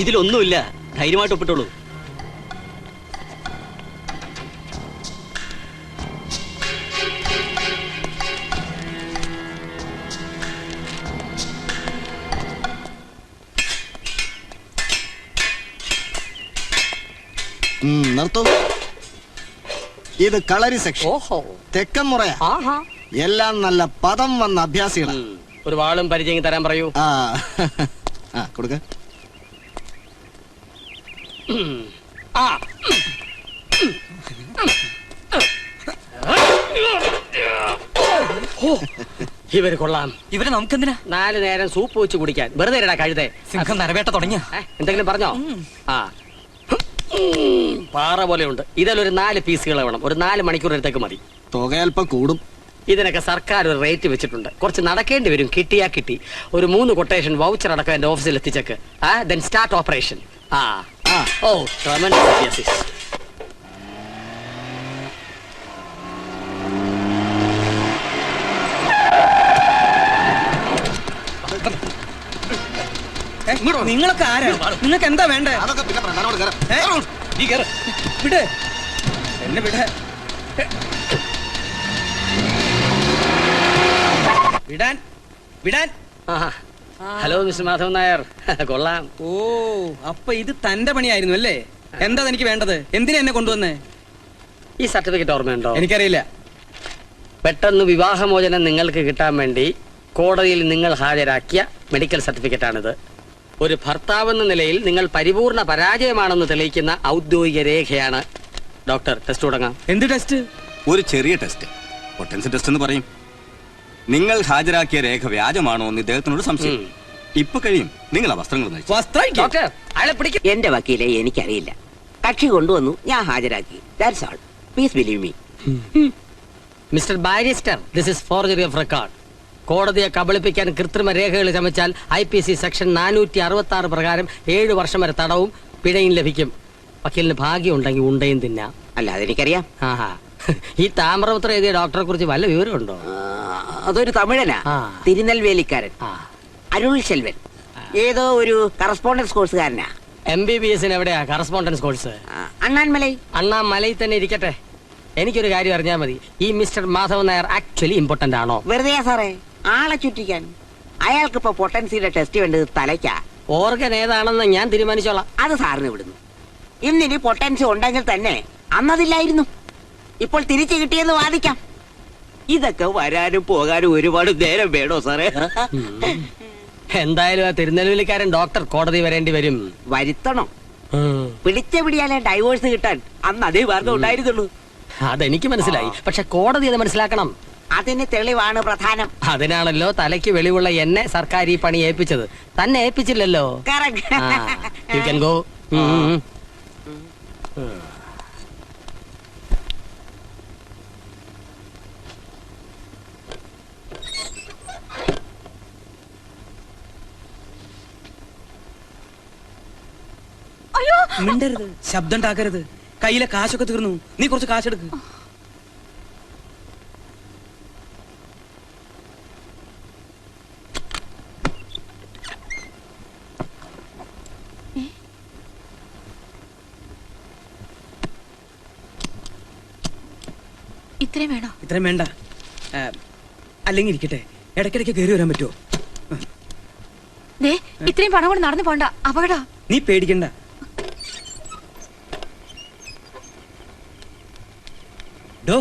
ഇതിലൊന്നുമില്ല. ധൈര്യമായിട്ട് ഒപ്പിട്ടോളൂ. നിർത്തൂ. ഇത് കളരി സെക്ഷൻ. ഓഹോ, തെക്കൻ മുറയാ. ആഹാ. എല്ലാം നല്ല പദം വന്ന അഭ്യാസികളാ. ഒരു വാളും പരിചയം തരാൻ പറയൂ. ആ ആ കൊടുക്ക. ആ ഇവര് കൊള്ളാം. ഇവരെ നമുക്കെന്തിനാ? 4 നേരം സൂപ്പ് വെച്ച് കുടിക്കാൻ. വെറുതെ ഇരടാ കഴുതേ. സിംഹം നരവേട്ട തുടങ്ങിയ എന്തെങ്കിലും പറഞ്ഞോ? ആ പാറ പോലെയുണ്ട്. ഇതിലൊരു 4 പീസുകൾ വേണം. ഒരു 4 മണിക്കൂർ എടുത്തേക്ക് മതി. തുക അല്പം കൂടും. ഇതിനൊക്കെ സർക്കാർ ഒരു റേറ്റ് വെച്ചിട്ടുണ്ട്. കുറച്ച് നടക്കേണ്ടി വരും. കിട്ടിയാ കിട്ടി. ഒരു 3 കൊട്ടേഷൻ വൗച്ചർ അടക്കം എന്റെ ഓഫീസിൽ എത്തിച്ചേക്ക്. Then start operation. Oh tremendous. നിങ്ങളൊക്കെ ആരാ? നിങ്ങൾക്ക് എന്താ വേണ്ടേ? അതൊക്കെ പിന്നെ പ്രധാനോട് കയറാം. വിട് എന്നെ വിട. വിടാൻ വിടാൻ. Hello mister Madhavan Nair. കൊള്ളാം. ഓ, അപ്പൊ ഇത് തന്റെ പണിയായിരുന്നു അല്ലേ? എന്താ എനിക്ക് വേണ്ടത്? എന്തിനാ എന്നെ കൊണ്ടുവന്നേ? ഈ സർട്ടിഫിക്കറ്റ് ഓർമ്മയുണ്ടോ? എനിക്കറിയില്ല. പെട്ടെന്ന് വിവാഹമോചനം നിങ്ങൾക്ക് കിട്ടാൻ വേണ്ടി കോടതിയിൽ നിങ്ങൾ ഹാജരാക്കിയ മെഡിക്കൽ സർട്ടിഫിക്കറ്റ് ആണിത്. ഒരു ഭർത്താവെന്ന നിലയിൽ നിങ്ങൾ പരിപൂർണ പരാജയമാണെന്ന് തെളിയിക്കുന്ന ഔദ്യോഗിക രേഖയാണ്. ഡോക്ടർ, ടെസ്റ്റ് തുടങ്ങാം. എന്ത് ടെസ്റ്റ്? ഒരു ചെറിയ ടെസ്റ്റ്, പൊട്ടൻസി ടെസ്റ്റ് എന്ന് പറയും. നിങ്ങൾ ഹാജരാക്കിയ രേഖ വ്യാജമാണോ എന്ന് ഇദ്ദേഹത്തിനോട് സംശയം. ഇപ്പൊ കഴിയും. നിങ്ങൾ ആ വസ്ത്രങ്ങൾ ഡോക്ടർ, അയാളെ പിടിക്കും. എന്റെ വക്കീലെ എനിക്കറിയില്ല. കക്ഷി കൊണ്ടുവന്നു, ഞാൻ ഹാജരാക്കി. That's all. Please believe me. Mister barrister, this is forgery of record. കോടതിയെ കബളിപ്പിക്കാൻ കൃത്രിമ രേഖകൾ ചമച്ചാൽ IPC സെക്ഷൻ 466 പ്രകാരം 7 വർഷം വരെ തടവും പിഴയും ലഭിക്കും. വക്കീലിന് ഭാഗ്യം ഉണ്ടെങ്കിൽ ഉണ്ടയും തിന്നാം. അല്ല, അതെനിക്കറിയാം. ആഹാ. ഈ താമ്രപത്രം എഴുതിയ ഡോക്ടറെ കുറിച്ച് വല്ല വിവരമുണ്ടോ? അതൊരു തമിഴനാ, തിരുനെൽവേലിക്കാരൻ, അരുൾ ശെൽവൻ. ഏതോ ഒരു കറസ്പോണ്ടൻസ് കോഴ്സുകാരനാ. MBBS എവിടെയാ കറസ്പോണ്ടൻസ് കോഴ്സ്? അണ്ണാൻമലൈ. അണ്ണാമലൈ തന്നെ ഇരിക്കട്ടെ. എനിക്കൊരു കാര്യം അറിഞ്ഞാൽ മതി. ഈ mister Madhavan Nair actually important ആണോ? വെറുതെ സാറേ, ആളെ ചുറ്റിക്കാൻ. അയാൾക്ക് ഇപ്പൊ പൊട്ടൻസിയുടെ ടെസ്റ്റ് വേണ്ടത് തലയ്ക്കാ. ഓർഗൻ ഏതാണെന്ന് ഞാൻ തീരുമാനിച്ചോളാം. അത് സാറിന് വിടുന്നു. ഇന്നിനി പൊട്ടൻസി ഉണ്ടെങ്കിൽ തന്നെ അന്നതില്ലായിരുന്നു. ഇപ്പോൾ തിരിച്ചു കിട്ടിയെന്ന് വാദിക്കാം. ഇതൊക്കെ വരാനും പോകാനും ഒരുപാട് നേരം വേണോ സാറേ? എന്തായാലും ആ തിരുനെൽവേലിക്കാരൻ ഡോക്ടർ കോടതി വരേണ്ടി വരും. വരുത്തണം. പിടിച്ച പിടിയാലേ ഡൈവോഴ്സ് കിട്ടാൻ അന്ന് അതേ മാർഗം ഉണ്ടായിരുന്നുള്ളൂ. അതെനിക്ക് മനസ്സിലായി. പക്ഷെ കോടതി അത് മനസ്സിലാക്കണം. അതിന് തെളിവാണ് പ്രധാനം. അതിനാണല്ലോ തലയ്ക്ക് വെളിവുള്ള എന്നെ സർക്കാർ ഈ പണി ഏൽപ്പിച്ചത്. തന്നെ ഏൽപ്പിച്ചില്ലല്ലോ. U can go. മിണ്ടരുത്, ശബ്ദം ഉണ്ടാക്കരുത്. കയ്യിലെ കാശൊക്കെ തീർന്നു. നീ കുറച്ച് കാശെടുക്ക്. ഇത്രയും വേണോ? ഇത്രയും വേണ്ട. അല്ലെങ്കിൽ ഇരിക്കട്ടെ, ഇടയ്ക്കിടയ്ക്ക് കയറി വരാൻ പറ്റുമോ? ഇത്രയും പണം കൊണ്ട് നടന്നു പോണ്ട, അപകട. നീ പേടിക്കണ്ട. ഡോ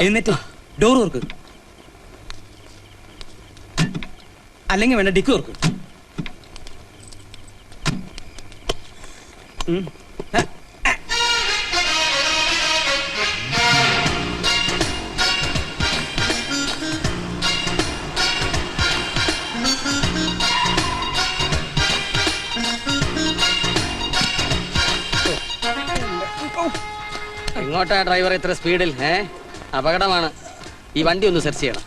എന്നിട്ട് ഡോർ ഓർക്ക്. അല്ലെങ്കിൽ വേണ്ട, ഡിക്ക് ഓർക്ക്. എങ്ങോട്ടാ ഡ്രൈവർ ഇത്ര സ്പീഡിൽ? അപകടമാണ്. ഈ വണ്ടി ഒന്ന് സെർച്ച് ചെയ്യണം.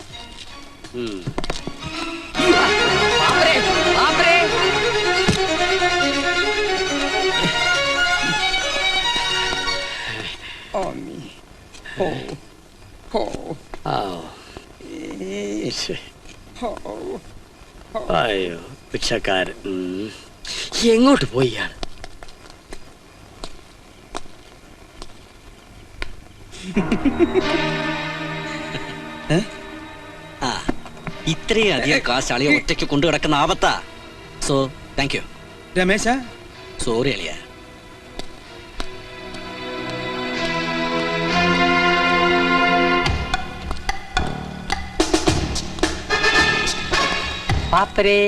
അയ്യോ, ഭിക്ഷക്കാരൻ എങ്ങോട്ട് പോയിയാണ്? ഇത്രയും അധികം കാശ് അളിയ ഒറ്റയ്ക്ക് കൊണ്ടു കിടക്കുന്ന ആപത്താ. സോ താങ്ക് യു രമേശ. സോറി അളിയ. പാപ്പരേ.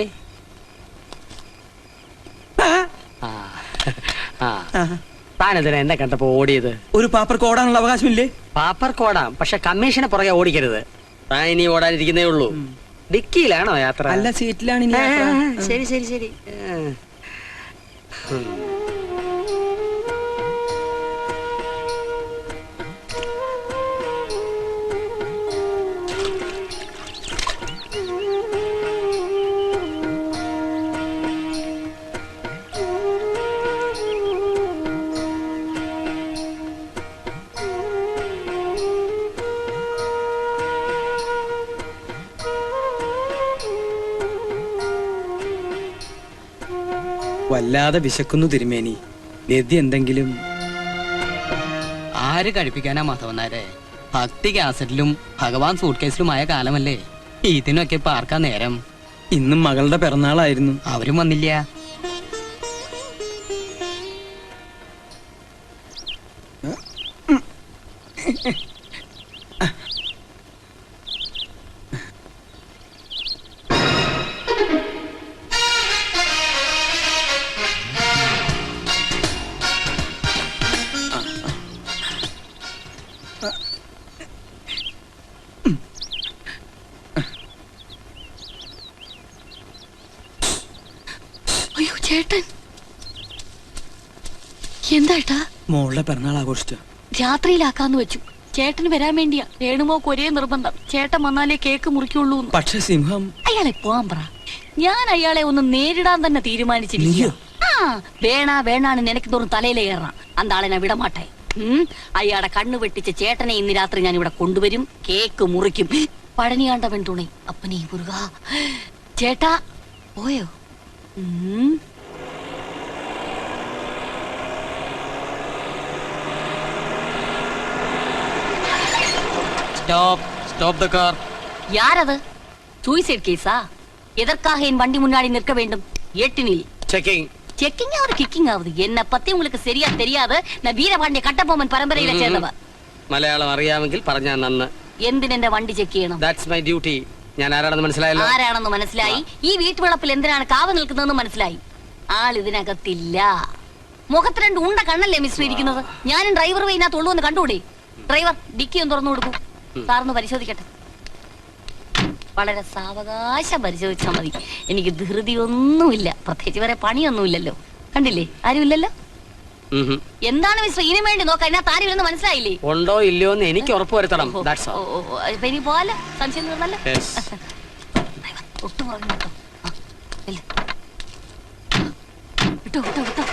താനെന്തിനാ എന്നെ കണ്ടപ്പോ ഓടിയത്? ഒരു പാപ്പർക്ക് ഓടാനുള്ള അവകാശമില്ലേ? പാപ്പർക്ക് ഓടാം, പക്ഷെ കമ്മീഷനെ പുറകെ ഓടിക്കരുത്. താൻ ഇനി ഓടാനിരിക്കുന്നേ ഉള്ളൂ. ഡിക്കിയിലാണോ യാത്ര? അല്ല, സീറ്റിലാണ് ഇനി യാത്ര. ശരി ശരി ശരി. വല്ലാതെ വിശക്കുന്നു തിരുമേനി. ലദ്യ എന്തെങ്കിലും? ആര് കഴിപ്പിക്കാനാ മാധവന്നാരെ? ഭക്തി കാസറ്റിലും ഭഗവാൻ സൂട്ട് കേസിലുമായ കാലമല്ലേ. ഇതിനൊക്കെ ഇപ്പൊ ആർക്കാ നേരം? ഇന്നും മകളുടെ പിറന്നാളായിരുന്നു. അവരും വന്നില്ല. അയ്യോ ചേട്ടൻ, എന്താ? മോളുടെ പിറന്നാൾ ആഘോഷിച്ച രാത്രിയിലാക്കാന്ന് വെച്ചു. ചേട്ടന് വരാൻ വേണ്ടിയാ. രേണുമോക്ക് ഒരേ നിർബന്ധം, ചേട്ടൻ വന്നാലേ കേക്ക് മുറിക്കുള്ളൂ. പക്ഷെ സിംഹം അയാളെ പോവാൻ പറ. ഞാൻ അയാളെ ഒന്ന് നേരിടാൻ തന്നെ തീരുമാനിച്ചിരിക്കുക. വേണാണ് നിനക്ക് തോറും തലയിലെ കയറാം. അന്താളെ ഞാൻ വിടമാട്ടെ. അയാളെ കണ്ണു വെട്ടിച്ച് ചേട്ടനെ ഇന്ന് രാത്രി ഞാൻ ഇവിടെ കൊണ്ടുവരും. കേക്ക് മുറിക്കും. പഴനി കാണ്ടവൻ തുണை അപ്പനീ മുരുക. ചേട്ടാ പോയോ? Stop the car. யாரது? சூசைட் கேஸா? எதற்காக என் வண்டி முன்னாடி நிற்க வேண்டும்? எட்டினில் ചെക്കിംഗ്. செக்கிங் ஆகுது, கிக்கிங் ஆகுது. என்ன பத்தி உங்களுக்கு சரியா தெரியாது. நான் வீரபாண்டிய കട്ടബൊമ്മൻ പരമ്പരയിലെ ചേർന്നവർ. മലയാളം അറിയാമെങ്കിൽ പറഞ്ഞാൽ നന്ന്. എന്തിനെന്റെ വണ്ടി ചെക്ക് ചെയ്യണം? That's my duty. ഞാൻ ആരാണെന്ന് മനസ്സിലായല്ലോ. ആരാണെന്ന് മനസ്സിലായി. ഈ വീട്ടുവളപ്പിൽ എന്തിനാണ് കാവ നിൽക്കുന്നതെന്ന് മനസ്സിലായി. ആൾ ഇതിനകത്തില്ല. മുഖത്ത് രണ്ട് ഉണ്ട കണ്ണല്ലേ മിസ്റ്റർ ഇരിക്കുന്നത്. ഞാനും ഡ്രൈവർ വൈനകത്ത് ഉള്ളൂ എന്ന് കണ്ടുകൂടെ? ഡ്രൈവർ ഡിക്കി ഒന്ന് തുറന്നു കൊടുക്കൂ. സാറിന് പരിശോധിക്കട്ടെ. വളരെ സാവകാശം പരിശോധിച്ചാൽ മതി. എനിക്ക് ധൃതിയൊന്നുമില്ല. പ്രത്യേകിച്ച് വേറെ പണിയൊന്നുമില്ലല്ലോ. കണ്ടില്ലേ, ആരുമില്ലല്ലോ. എന്താണ് മിസ്റ്റർ ഇതിനു വേണ്ടി നോക്കാം? ഇതിനകത്ത് ആരും ഇല്ലെന്ന് മനസ്സിലായില്ലേ? ഉണ്ടോ ഇല്ലയോ എന്ന് എനിക്ക് ഉറപ്പ് വരുത്തണം. ഇപ്പൊ ഇനി പോവാല്ലോ. സംശയം തീർന്നല്ലോ. ഒട്ടും പറഞ്ഞു കേട്ടോ. വിട്ടോ വിട്ടോ വിട്ടോ.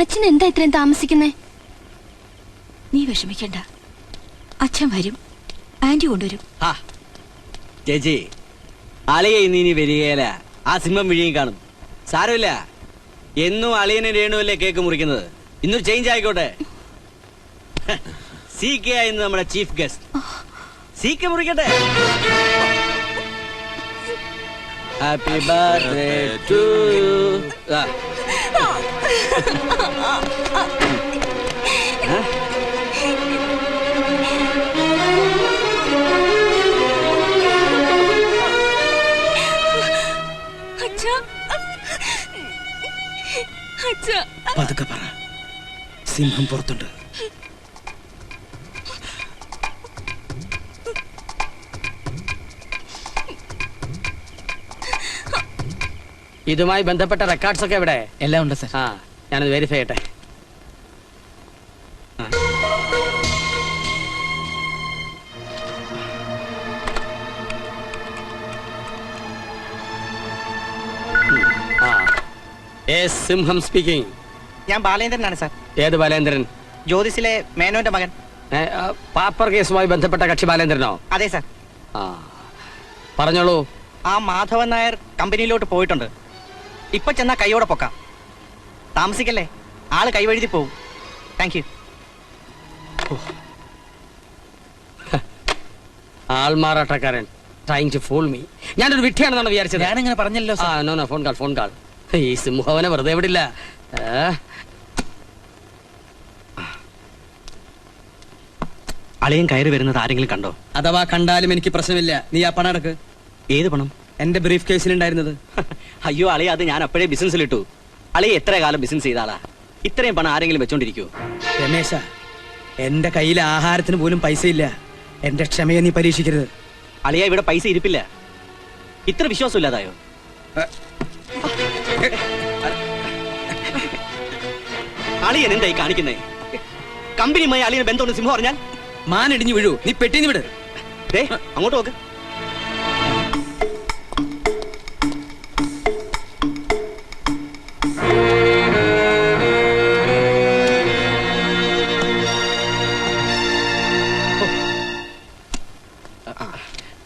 അച്ഛൻ എന്താ ഇത്രയും താമസിക്കുന്നേ? നീ വിഷമിക്കണ്ട, അച്ഛൻ വരും. ആന്റി കൊണ്ടുവരും. ചേച്ചി, അളിയ ഇനി വരികയില്ല. ആ സിംഹം വിഴിയും കാണും. സാരമില്ല, എന്നും അളിയനെ രേണുവല്ലേ കേക്ക് മുറിക്കുന്നത്. ഇന്നൊരു ചേഞ്ച് ആയിക്കോട്ടെ. സി കെ ആയിരുന്നു നമ്മുടെ ചീഫ് ഗസ്റ്റ്. സി കെ മുറിക്കട്ടെ. Happy birthday to you. പതുക്കെ പറ, സിംഹം പുറത്തുണ്ട്. ഇതുമായി ബന്ധപ്പെട്ട റെക്കോർഡ്സ് ഒക്കെ എവിടെ? എല്ലാം ഉണ്ട് സർ. ഞാനത് വെരിഫൈ ചെയ്യട്ടെ. സിംഹം സ്പീക്കിംഗ്. ഞാൻ ബാലേന്ദ്രനാണ് സാർ. ഏത് ബാലേന്ദ്രൻ? ജ്യോതിസിലെ മേനോന്റെ മകൻ. പാപ്പർ കേസുമായി ബന്ധപ്പെട്ട കക്ഷി ബാലേന്ദ്രനോ? അതെ സാർ. പറഞ്ഞോളൂ. ആ മാധവൻ നായർ കമ്പനിയിലോട്ട് പോയിട്ടുണ്ട്. ഇപ്പൊ ചെന്നാ കൈയോടെ പൊക്കാം. താമസിക്കല്ലേ, ആള് കൈവഴുതി പോവും. Thank you. ആൾമാറാട്ടക്കാരൻ. Trying to fool me. ഞാനൊരു വിഡ്ഢിയാണെന്നാണ് വിചാരിച്ചത്. ഞാനങ്ങനെ പറഞ്ഞല്ലോ. Phone call. ഈ സിംഹവനെ വെറുതെ വിടില്ല. അളിയൻ കയറി വരുന്നത് ആരെങ്കിലും കണ്ടോ? അഥവാ കണ്ടാലും എനിക്ക് പ്രശ്നമില്ല. നീ ആ പണം എടുക്ക്. ഏത് പണം? എന്റെ ബ്രീഫ് കേസിലുണ്ടായിരുന്നത്. അയ്യോ അളിയ, അത് ഞാൻ അപ്പോഴേ ബിസിനസ്സിലിട്ടു. അളിയ എത്ര കാലം ബിസിനസ് ചെയ്ത ആളാ? ഇത്രയും പണം ആരെങ്കിലും വെച്ചോണ്ടിരിക്കുവോ? രമേശ, എന്റെ കയ്യിൽ ആഹാരത്തിന് പോലും പൈസ ഇല്ല. എന്റെ ക്ഷമയെ നീ പരീക്ഷിക്കരുത്. അളിയ, ഇവിടെ പൈസ ഇരിപ്പില്ല. ഇത്ര വിശ്വാസം ഇല്ലാതായോ? അളിയൻ എന്തായി കാണിക്കുന്നേ? കമ്പനിയുമായി അളിയന് ബന്ധമുണ്ട് സിംഹം പറഞ്ഞാൽ മാനിടിഞ്ഞു വീഴൂ. നീ പെട്ടിന്ന് വിട്. അങ്ങോട്ട് നോക്ക്.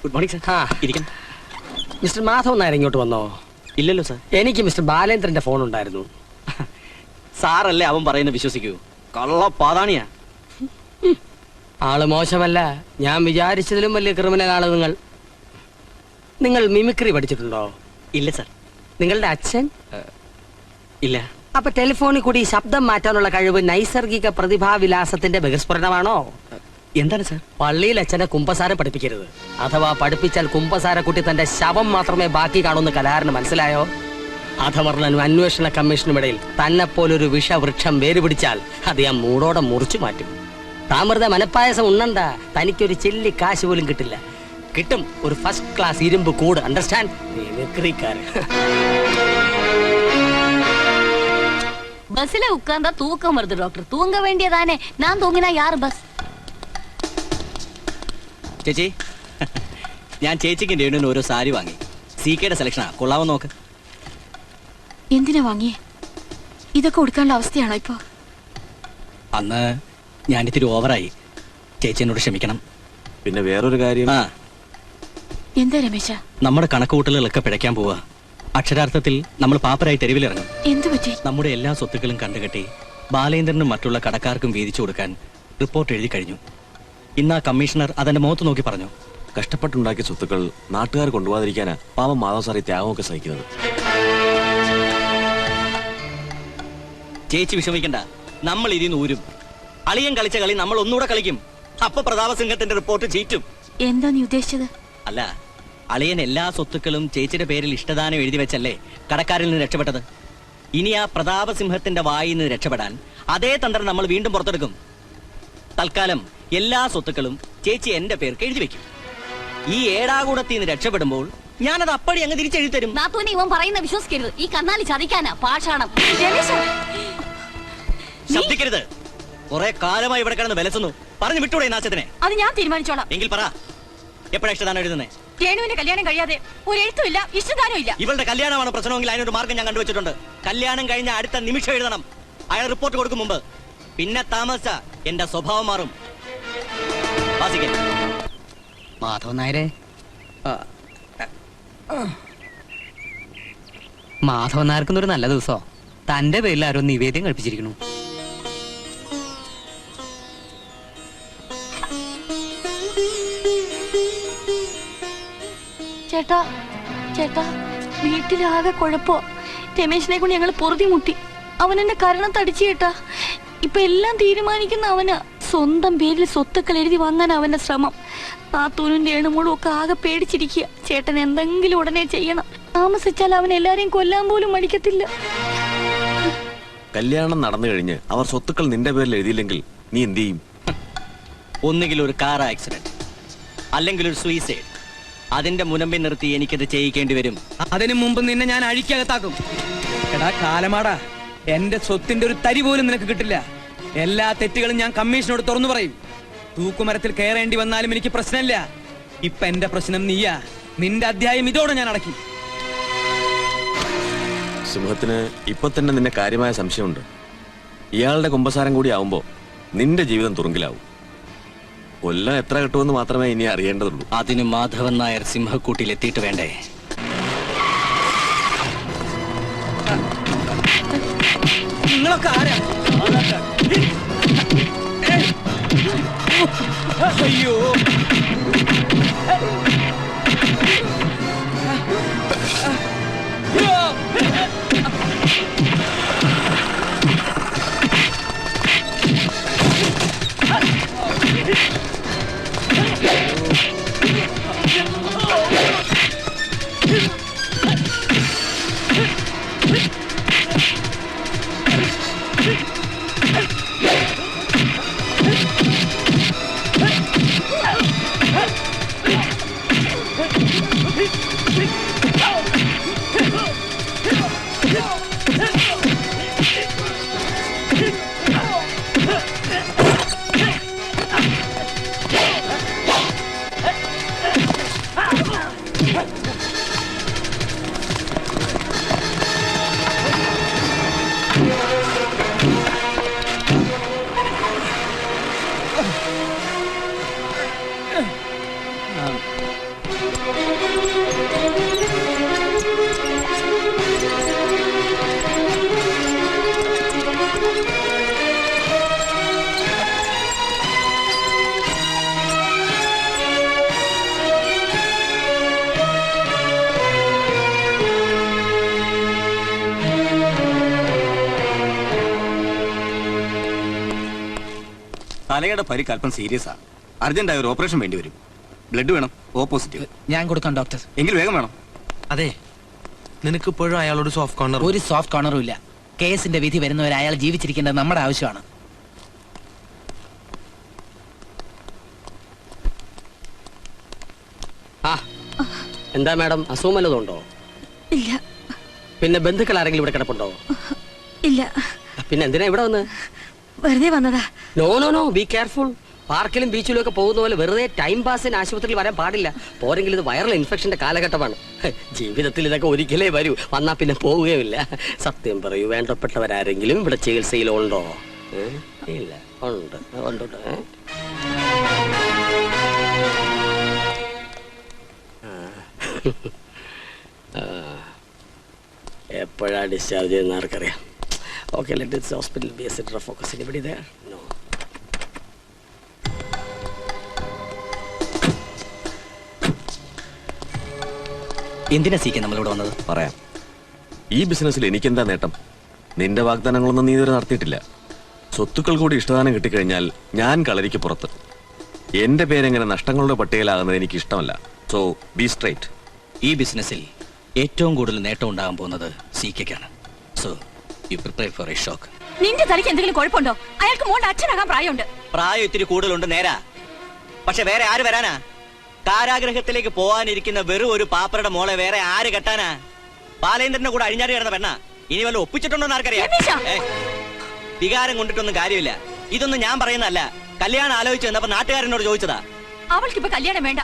Good morning sir. ഇരിക്കണം. മിസ്റ്റർ മാധവൻ നായർ ഇങ്ങോട്ട് വന്നോ? ഇല്ലല്ലോ സാർ. എനിക്ക് മിസ്റ്റർ ബാലേന്ദ്രന്റെ ഫോൺ ഉണ്ടായിരുന്നു. സാറല്ലേ അവൻ പറയുന്നത് വിശ്വസിക്കൂ? കള്ള പാതാണിയാ. ആള് മോശമല്ല. ഞാൻ വിചാരിച്ചതിലും വലിയ ക്രിമിനൽ ആണ് നിങ്ങൾ. നിങ്ങൾ മിമിക്രി പഠിച്ചിട്ടുണ്ടോ? ഇല്ല സാർ. നിങ്ങളുടെ അച്ഛൻ? ഇല്ല. അപ്പൊ ടെലിഫോണിൽ കൂടി ശബ്ദം മാറ്റാനുള്ള കഴിവ് നൈസർഗിക പ്രതിഭാവിലാസത്തിന്റെ ബഹിസ്ഫുരണമാണോ? എന്താണ് സാർ? പള്ളിയിൽ അച്ഛനെ കുമ്പസാരം പഠിപ്പിക്കരുത്. അഥവാ പഠിപ്പിച്ചാൽ കുമ്പസാരക്കുട്ടി തന്റെ ശവം മാത്രമേ ബാക്കി കാണുന്ന കലാകാരന് മനസ്സിലായോ? അധമർണനും അന്വേഷണ കമ്മീഷനും ഇടയിൽ തന്നെ പോലൊരു വിഷവൃക്ഷം വേരുപിടിച്ചാൽ അത് ഞാൻ മൂടോടെ മുറിച്ചു മാറ്റും. താമൃത മനപ്പായസം ഉണ്ണണ്ട. തനിക്കൊരു ചെല്ലി കാശ് പോലും കിട്ടില്ല. കിട്ടും ഒരു ഫസ്റ്റ് ക്ലാസ് ഇരുമ്പ് കൂട്. അണ്ടർസ്റ്റാൻഡ്? பஸ்ல உட்கார்ந்தா தூக்கம் வருது டாக்டர். தூங்க வேண்டியதானே. நான் தூங்கினா யார் பஸ்? ചേച്ചി, ഞാൻ ചേച്ചിക്ക് രേണുവിന് ഓരോ സാരി വാങ്ങി. സികെയുടെ സെലക്ഷനാ. കൊള്ളാവോ നോക്ക്. എന്തിനാ വാങ്ങിയേ? ഇതൊക്കെ കൊടുക്കേണ്ട അവസ്ഥയാണോ ഇപ്പൊ? അന്ന് ഞാനിത്തിരി ഓവറായി. ചേച്ചി എന്നോട് ക്ഷമിക്കണം. പിന്നെ വേറൊരു കാര്യം. എന്താ രമേശ? നമ്മുടെ കണക്കുകൂട്ടലുകളൊക്കെ പിഴയ്ക്കാൻ പോവാ. അക്ഷരാർത്ഥത്തിൽ നമ്മൾ പാപ്പരായി തെരുവിലിറങ്ങും. എന്തു പറ്റി? നമ്മുടെ എല്ലാ സ്വത്തുക്കളും കണ്ടുകെട്ടി ബാലേന്ദ്രനും മറ്റുള്ള കടക്കാർക്കും വീതിച്ചു കൊടുക്കാൻ റിപ്പോർട്ട് എഴുതി കഴിഞ്ഞു. ഇന്ന് ആ കമ്മീഷണർ അതെന്റെ മുഖത്ത് നോക്കി പറഞ്ഞു, കഷ്ടപ്പെട്ടുണ്ടാക്കിയ സ്വത്തുക്കൾ നാട്ടുകാർ കൊണ്ടുപോകാതിരിക്കാനാ പാവം മാധവ് സാർ ഈ ത്യാഗമൊക്കെ സഹിക്കുന്നത്. ചേച്ചി വിഷമിക്കണ്ട, നമ്മൾ ഇതിന്ന് ഊരും. അളിയൻ കളിച്ച കളി നമ്മൾ ഒന്നുകൂടെ കളിക്കും. അപ്പൊ പ്രതാപസിംഹത്തിന്റെ റിപ്പോർട്ട് ചീറ്റും. എന്താ നീ ഉദ്ദേശിച്ചത്? അല്ല, അളിയൻ എല്ലാ സ്വത്തുക്കളും ചേച്ചിയുടെ പേരിൽ ഇഷ്ടദാനം എഴുതി വെച്ചല്ലേ കടക്കാരിൽ നിന്ന് രക്ഷപ്പെട്ടത്. ഇനി ആ പ്രതാപസിംഹത്തിന്റെ വായിൽ നിന്ന് രക്ഷപ്പെടാൻ അതേ തന്ത്രം നമ്മൾ വീണ്ടും പുറത്തെടുക്കും. തൽക്കാലം എല്ലാ സ്വത്തുക്കളും ചേച്ചി എന്റെ പേർക്ക് എഴുതി വെക്കും. ഈ ഏടാകൂടത്തിൽ നിന്ന് രക്ഷപ്പെടുമ്പോൾ ഞാനത് അപ്പടി അങ്ങ് തിരിച്ചെഴുതി തരും. നാത്തൂനെ ഇവൻ പറയുന്ന വിശ്വസിക്കരുത്. ഈ കന്നാലി ചതിക്കാനാ പാഷാണം. ശബ്ദിക്കരുത്. കുറെ കാലമായി ഇവിടെ കിടന്ന് വിലസുന്നു. പറഞ്ഞു വിട്ടൂടെ നാശത്തിനെ? അത് ഞാൻ തീരുമാനിച്ചോളാം. എങ്കിൽ പറ, എപ്പോഴാ ഇഷ്ടദാനം എഴുതുന്നേ? രേണുവിന്റെ കല്യാണം കഴിയാതെ ഒരു എഴുത്തുമില്ല, ഇഷ്ടദാനവും ഇല്ല. ഇവളുടെ കല്യാണമാണ് പ്രശ്നമെങ്കിൽ അതിനൊരു മാർഗം ഞാൻ കണ്ടുവച്ചിട്ടുണ്ട്. കല്യാണം കഴിഞ്ഞ അടുത്ത നിമിഷം എഴുതണം. അയാൾ റിപ്പോർട്ട് കൊടുക്കും മുമ്പ്. പിന്നെ താമസിച്ച എന്റെ സ്വഭാവം മാറും. മാധവൻ നായരെ, മാധവൻ നായർക്കുന്നൊരു നല്ല ദിവസോ. തന്റെ പേരിൽ ആരോ നിവേദ്യം കഴിപ്പിച്ചിരിക്കുന്നു. ചേട്ടാ, ചേട്ടാ, വീട്ടിലാകെ കുഴപ്പോ. രമേശിനെ കൊണ്ട് ഞങ്ങൾ പൊറുതി മുട്ടി. അവൻ എന്റെ കരണത്തടിച്ചു ചേട്ടാ. ഇപ്പൊ എല്ലാം തീരുമാനിക്കുന്ന അവന്. സ്വന്തം പേരിൽ സ്വത്തുക്കൾ എഴുതി വാങ്ങാൻ അവന്റെ ശ്രമം. നാത്തൂനും രേണുമോളും ഒക്കെ ആകെ പേടിച്ചിരിക്കുക. ചേട്ടൻ എന്തെങ്കിലും ഉടനെ ചെയ്യണം. താമസിച്ചാൽ അവൻ എല്ലാരെയും കൊല്ലാൻ പോലും മടിക്കത്തില്ല. കല്യാണം നടന്നു കഴിഞ്ഞ് അവർ സ്വത്തുക്കൾ നിന്റെ പേരിൽ എഴുതിയില്ലെങ്കിൽ നീ എന്ത് ചെയ്യും? ഒന്നുകിൽ ഒരു കാർ ആക്സിഡന്റ്, അല്ലെങ്കിൽ ഒരു സൂയിസൈഡ്. അതിന്റെ മുനമ്പിൽ നിർത്തി എനിക്കത് ചെയ്യിക്കേണ്ടി വരും. അതിനു മുമ്പ് നിന്നെ ഞാൻ അഴിക്കകത്താക്കും. എടാ കാലമാടാ, എന്റെ സ്വത്തിന്റെ ഒരു തരി പോലും നിനക്ക് കിട്ടില്ല. എല്ലാ തെറ്റുകളും ഞാൻ കമ്മീഷനോട് തുറന്നു പറയും. തൂക്കുമരത്തിൽ കയറേണ്ടി വന്നാലും എനിക്ക് പ്രശ്നമില്ല. ഇപ്പൊ എന്റെ പ്രശ്നം നീയാ. നിന്റെ അധ്യായം ഇതോടെ ഞാൻ അടക്കി. സിംഹത്തിന് ഇപ്പൊ തന്നെ നിന്നെ കാര്യമായ സംശയമുണ്ട്. ഇയാളുടെ കുമ്പസാരം കൂടി ആവുമ്പോ നിന്റെ ജീവിതം തുറുങ്കിലാവും. കൊല്ലം എത്ര കിട്ടുമെന്ന് മാത്രമേ ഇനി അറിയേണ്ടതുള്ളൂ. അതിന് മാധവൻ നായർ സിംഹക്കൂട്ടിൽ എത്തിയിട്ട് വേണ്ടേ? നിങ്ങളൊക്കെ ആരാ? അയ്യോ, തലയുടെ പരിക്ക് അല്പം സീരിയസ് ആ. അർജന്റായ ഒരു ഓപ്പറേഷൻ വേണ്ടി വരും. ബ്ലഡ് വേണം, ഓ പോസിറ്റീവ്. ഞാൻ കൊടുക്കാം ഡോക്ടർ. എങ്കിൽ വേഗം വേണം. അതെ, നിനക്ക് ഇപ്പോഴും അയാളോട് സോഫ്റ്റ് കോർണർ? ഒരു സോഫ്റ്റ് കോർണറും ഇല്ല. കേസിന്റെ വിധി വരുന്നവരെ അയാൾ ജീവിച്ചിരിക്കേണ്ടത് നമ്മുടെ ആവശ്യമാണ്. എന്താ മാഡം, അസുഖം വല്ലതുണ്ടോ? ഇല്ല. പിന്നെ ബന്ധുക്കൾ ആരെങ്കിലും ഇവിടെ കിടപ്പുണ്ടോ? ഇല്ല. പിന്നെ എന്തിനാ ഇവിടെ വന്ന്? വെറുതെ വന്നതാ. No no no, be careful. പാർക്കിലും ബീച്ചിലും ഒക്കെ പോകുന്ന പോലെ വെറുതെ ടൈം പാസിന് ആശുപത്രിയിൽ വരാൻ പാടില്ല. പോരെങ്കിൽ ഇത് വൈറൽ ഇൻഫെക്ഷന്റെ കാലഘട്ടമാണ്. ജീവിതത്തിൽ ഇതൊക്കെ ഒരിക്കലേ വരൂ. വന്നാ പിന്നെ പോവുകയുമില്ല. സത്യം പറയൂ, വേണ്ടപ്പെട്ടവരാരെങ്കിലും ഇവിടെ ചികിത്സയിലുണ്ടോ? ഇല്ല. ഉണ്ട് ഉണ്ട്. എപ്പോഴാ ഡിസ്ചാർജ് ചെയ്യുന്ന ആർക്കറിയാം. Okay, let this hospital be a centre of focus. Anybody there? No. എന്തിനാ സീക്കെ നമ്മളിവിടെ വന്നത്? പറയാം. ഈ ബിസിനസ്സിൽ എനിക്കെന്താ നേട്ടം? നിന്റെ വാഗ്ദാനങ്ങളൊന്നും നീ ഇതുവരെ നടത്തിയിട്ടില്ല. സ്വത്തുക്കൾ കൂടി ഇഷ്ടദാനം കിട്ടിക്കഴിഞ്ഞാൽ ഞാൻ കളരിക്ക് പുറത്ത്. എന്റെ പേരെങ്ങനെ നഷ്ടങ്ങളുടെ പട്ടികയിലാകുന്നത് എനിക്ക് ഇഷ്ടമല്ല. So be straight. ഈ ബിസിനസ്സിൽ ഏറ്റവും കൂടുതൽ നേട്ടം ഉണ്ടാകാൻ പോകുന്നത് സീക്കയ്ക്കാണ്. So you prepare for a shock. നിന്റെ തലയ്ക്ക് എന്തെങ്കിലും കുഴപ്പമുണ്ടോ? അയാൾക്ക് മോളുടെ അച്ഛനാകാൻ പ്രായമുണ്ട്. പ്രായം ഇത്തിരി കൂടുതലുണ്ട് നേരാ. പക്ഷെ വേറെ ആര് വരാനാ? കാരാഗ്രഹത്തിലേക്ക് പോവാനിരിക്കുന്ന വെറും ഒരു പാപ്പരുടെ മോളെ വേറെ ആര് കെട്ടാനാ? ബാലേന്ദ്രന്റെ കൂടെ അഴിഞ്ഞാടി കിടന്ന പെണ്ണ. ഇനി വല്ല ഒപ്പിച്ചിട്ടുണ്ടോന്ന് ആർക്കറിയാം? വികാരം കൊണ്ടിട്ടൊന്നും കാര്യമില്ല. ഇതൊന്നും ഞാൻ പറയുന്നതല്ല. കല്യാണം ആലോചിച്ച് വന്നപ്പോ നാട്ടുകാരനോട് ചോദിച്ചതാ. അവൾക്കിപ്പോ കല്യാണം വേണ്ട.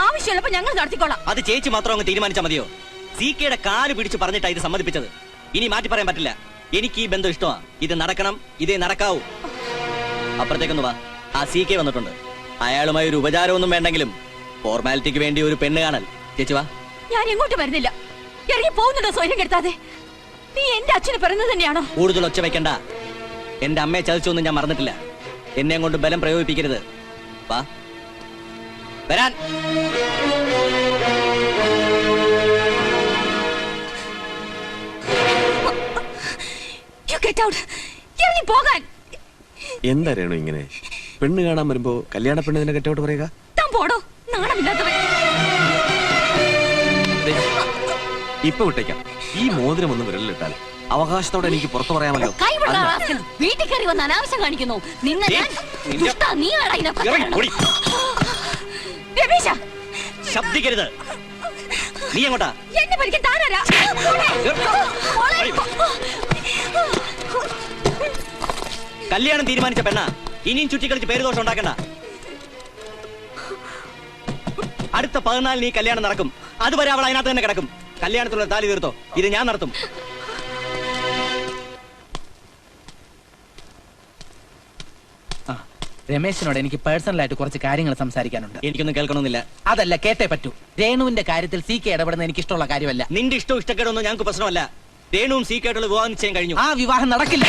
ആവശ്യമുള്ളപ്പോ ഞങ്ങൾ നടത്തിക്കോളാം. അത് ചേച്ചി മാത്രം അങ്ങ് തീരുമാനിച്ചാൽ മതിയോ? സീക്കയുടെ കാല് പിടിച്ച് പറഞ്ഞിട്ടാ ഇത് സമ്മതിപ്പിച്ചത്. ഇനി മാറ്റി പറയാൻ പറ്റില്ല. എനിക്ക് ഈ ബന്ധം ഇഷ്ടമാ. ഇത് നടക്കണം, ഇതേ നടക്കാവൂ. അപ്പുറത്തേക്കൊന്ന് വാ. ആ സീക്കെ വന്നിട്ടുണ്ട്. അയാളുമായി ഒരു ഉപചാരമൊന്നും വേണ്ടെങ്കിലും ഫോർമാലിറ്റിക്ക് വേണ്ടി ഒരു പെണ്ണ് കാണൽ. ചേച്ചി വാ. ഞാൻ എങ്ങോട്ട് വരുന്നില്ല. ഇറങ്ങി പോകുന്നുണ്ടോ സ്വയം കെടുത്താതെ? നീ എന്റെ അച്ഛന് പറയുന്നത് തന്നെയാണോ? കൂടുതൽ ഒച്ച വെക്കണ്ട. എന്റെ അമ്മയെ ചതിച്ചൊന്നും ഞാൻ മറന്നിട്ടില്ല. എന്നെ കൊണ്ട് ബലം പ്രയോഗിപ്പിക്കരുത്. വാ വരാൻ. ഇറങ്ങി പോകാൻ. എന്താ രേണു ഇങ്ങനെ? പെണ്ണ് കാണാൻ വരുമ്പോ കല്യാണ പെണ്ണിനെ കെട്ടോട്ട് പറയുക? താൻ പോടോ, നാണമില്ലാത്തവൻ. ഇപ്പൊ വിട്ടേക്കാം. ഈ മോതിരം ഒന്ന് വിരലിലിട്ടാൽ അവകാശത്തോടെ എനിക്ക് പുറത്തു പറയാമല്ലോ. വീട്ടിൽ കയറി വന്ന് അനാവശ്യം കാണിക്കുന്നു. നിന്നെ ഞാൻ നീ ശബ്ദിക്കരുത്. നീ എങ്ങോട്ടാ? എന്നെ പഠിക്കാൻ താനാരാ? കല്യാണം തീരുമാനിച്ച പെണ്ണ. ഇനിയും ചുറ്റിക്കളിച്ച് പേര് ദോഷം ഉണ്ടാക്കണ്ട. അടുത്ത 14 നീ കല്യാണം നടക്കും. അതുവരെ അവൾ അതിനകത്ത് തന്നെ കിടക്കും. കല്യാണത്തിലുള്ള താലി തീർത്തോ? ഇത് ഞാൻ നടത്തും. രമേശിനോട് എനിക്ക് പേഴ്സണലായിട്ട് കുറച്ച് കാര്യങ്ങൾ സംസാരിക്കാനുണ്ട്. എനിക്കൊന്നും കേൾക്കണമെന്നില്ല. അതല്ല, കേട്ടേ പറ്റൂ. രേണുവിന്റെ കാര്യത്തിൽ സീക്കെ ഇടപെടുന്ന എനിക്ക് ഇഷ്ടമുള്ള കാര്യമല്ല. നിന്റെ ഇഷ്ടവും ഇഷ്ടക്കേടൊന്നും ഞങ്ങൾക്ക് പ്രശ്നമല്ല. രേണുവും സീക്കായിട്ടുള്ള വിവാഹം നിശ്ചയം കഴിഞ്ഞു. ആ വിവാഹം നടക്കില്ല.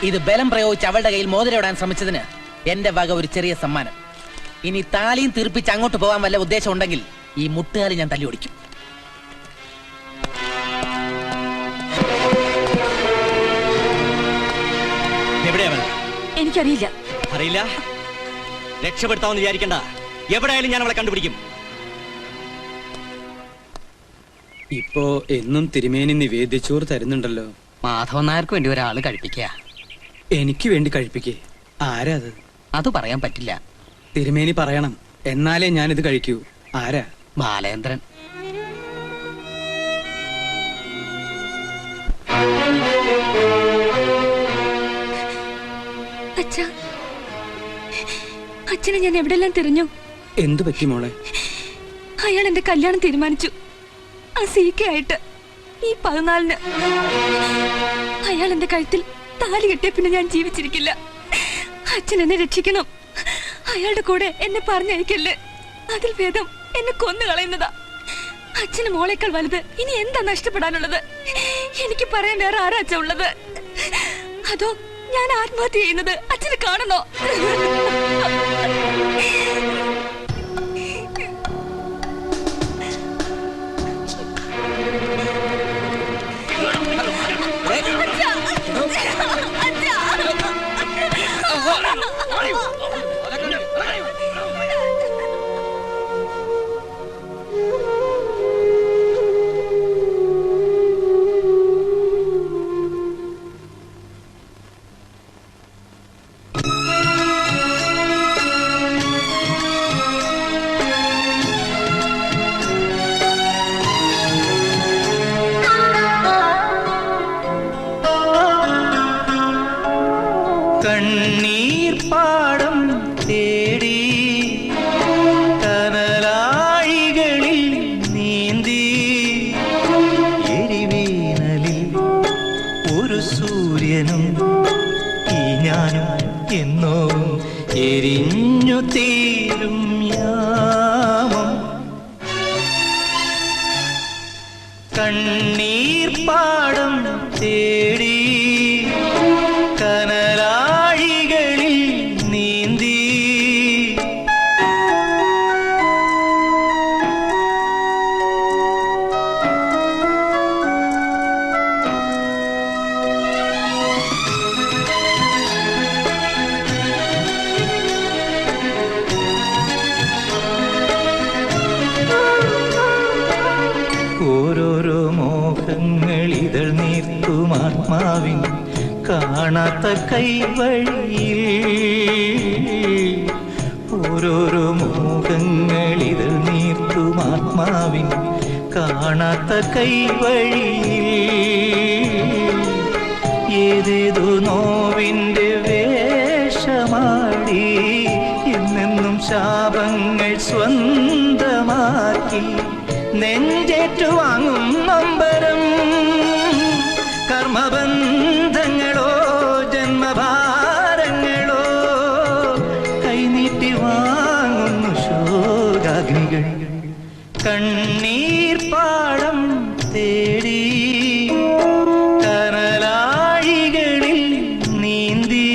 ഇത് ബലം പ്രയോഗിച്ച് അവളുടെ കയ്യിൽ മോതിരമിടാൻ ശ്രമിച്ചതിന് എന്റെ വക ഒരു ചെറിയ സമ്മാനം. ഇനി താലിയും തീർപ്പിച്ച് അങ്ങോട്ട് പോകാൻ വല്ല ഉദ്ദേശം ഉണ്ടെങ്കിൽ ഈ മുട്ടുകാലി ഞാൻ തല്ലി ഓടിക്കും. എനിക്കറിയില്ല. അറിയില്ല? രക്ഷപ്പെടുത്താമെന്ന് വിചാരിക്കണ്ട. എവിടെയായാലും ഞാൻ അവളെ കണ്ടുപിടിക്കും. ഇപ്പോ എന്നും തിരുമേനി നിവേദ്യച്ചോറ് തരുന്നുണ്ടല്ലോ. മാധവൻ നായർക്ക് വേണ്ടി ഒരാള് കഴിപ്പിക്കുക. എനിക്ക് വേണ്ടി കഴിപ്പിക്കേ? ആരാ അത്? അത് പറയാൻ പറ്റില്ല. തിരുമേനി പറയണം, എന്നാലേ ഞാനിത് കഴിക്കൂ. ആരാ? ബാലേന്ദ്രൻ. അച്ഛനെ ഞാൻ എവിടെല്ലാം തിരഞ്ഞു. എന്തു പറ്റി മോളെ? അയാൾ എന്റെ കല്യാണം തീരുമാനിച്ചു. ആ സീക്കയായിട്ട് ഈ 14-ന്. അയാൾ എന്റെ കഴുത്തിൽ താലി കെട്ടിയ പിന്നെ ഞാൻ ജീവിച്ചിരിക്കില്ല. അച്ഛൻ എന്നെ രക്ഷിക്കണം. അയാളുടെ കൂടെ എന്നെ പറഞ്ഞയക്കല്ലേ. അതിൽ ഭേദം എന്നെ കൊന്നു കളയുന്നതാ. അച്ഛന് മോളേക്കാൾ വലുത് ഇനി എന്താ നഷ്ടപ്പെടാനുള്ളത്? എനിക്ക് പറയാൻ വേറെ ആരാ അച്ഛൻ ഉള്ളത്? അതോ ഞാൻ ആത്മഹത്യ ചെയ്യുന്നത് അച്ഛന് കാണണോ? കണ്ണീർ പാടം തേടി കനലാഴികളിൽ നീന്തി എരിവേനലിൽ ഒരു സൂര്യനും ഈ ഞാനും എന്നോ എരിഞ്ഞു തീരും യാമം. കണ്ണീർ പാടം തേടി കനലാഴികളിൽ നീന്തി ഓരോരോ മോഹങ്ങൾ ഇതൾ നീർത്തും ആത്മാവിൻ കാണാത്ത കൈവഴിയിൽ. ഓരോരോ മോഹങ്ങൾ ഇതൾ നീർത്തും ആത്മാവിൻ കാണാത്ത കൈവഴിയിൽ. ഏതേതോ നോവിൻ്റെ വേഷമാടി എന്നെന്നും ശാപങ്ങൾ സ്വന്തമാക്കി നെഞ്ചേറ്റുവാങ്ങും നൊമ്പരം. കർമ്മബന്ധങ്ങളോ ജന്മഭാരങ്ങളോ കൈനീട്ടി വാങ്ങുന്നു ശോകാഗ്നികൾ. കണ്ണീർ പാടം തേടി കനലാഴികളിൽ നീന്തി.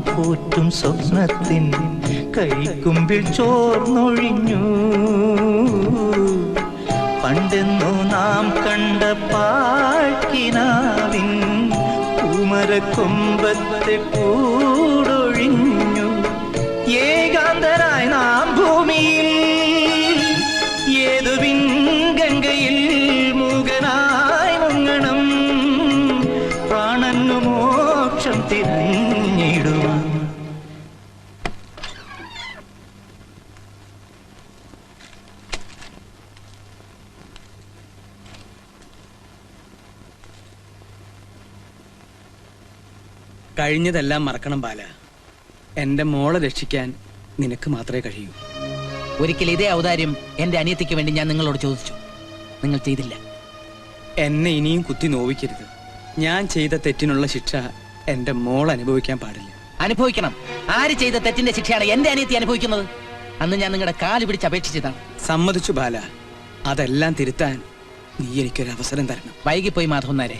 പോറ്റും സ്വപ്നത്തിൻ കൈക്കുമ്പിൽ ചോർന്നൊഴിഞ്ഞു. പണ്ടെന്നു നാം കണ്ട പാഴ്ക്കിനാവിൻ പൂമരക്കൊമ്പത്തെ കൂടൊഴിഞ്ഞു. ഏകാന്തരായി നാം ഭൂമിയിൽ ഏതു ഗംഗയിൽ മൂകനായി മുങ്ങണം. പ്രാണനു മോക്ഷം തിരഞ്ഞിടുവാൻ. കഴിഞ്ഞതെല്ലാം മറക്കണം ബാല. എന്റെ മോളെ രക്ഷിക്കാൻ നിനക്ക് മാത്രമേ കഴിയൂ. ഒരിക്കൽ ഇതേ ഔദാര്യം എന്റെ അനിയത്തിക്ക് വേണ്ടി ഞാൻ നിങ്ങളോട് ചോദിച്ചു. നിങ്ങൾ ചെയ്തില്ല. എന്നെ ഇനിയും കുത്തി നോവിക്കരുത്. ഞാൻ ചെയ്ത തെറ്റിനുള്ള ശിക്ഷ എന്റെ മോൾ അനുഭവിക്കാൻ പാടില്ല. അനുഭവിക്കണം. ആര് ചെയ്ത തെറ്റിന്റെ ശിക്ഷയാണ് എന്റെ അനിയത്തി അനുഭവിക്കുന്നത്? അന്ന് ഞാൻ നിങ്ങളുടെ കാല് പിടിച്ച് അപേക്ഷിച്ചതാണ്. സമ്മതിച്ചു ബാല. അതെല്ലാം തിരുത്താൻ നീ എനിക്കൊരു അവസരം തരണം. വൈകിപ്പോയി മാധവൻ നായരെ.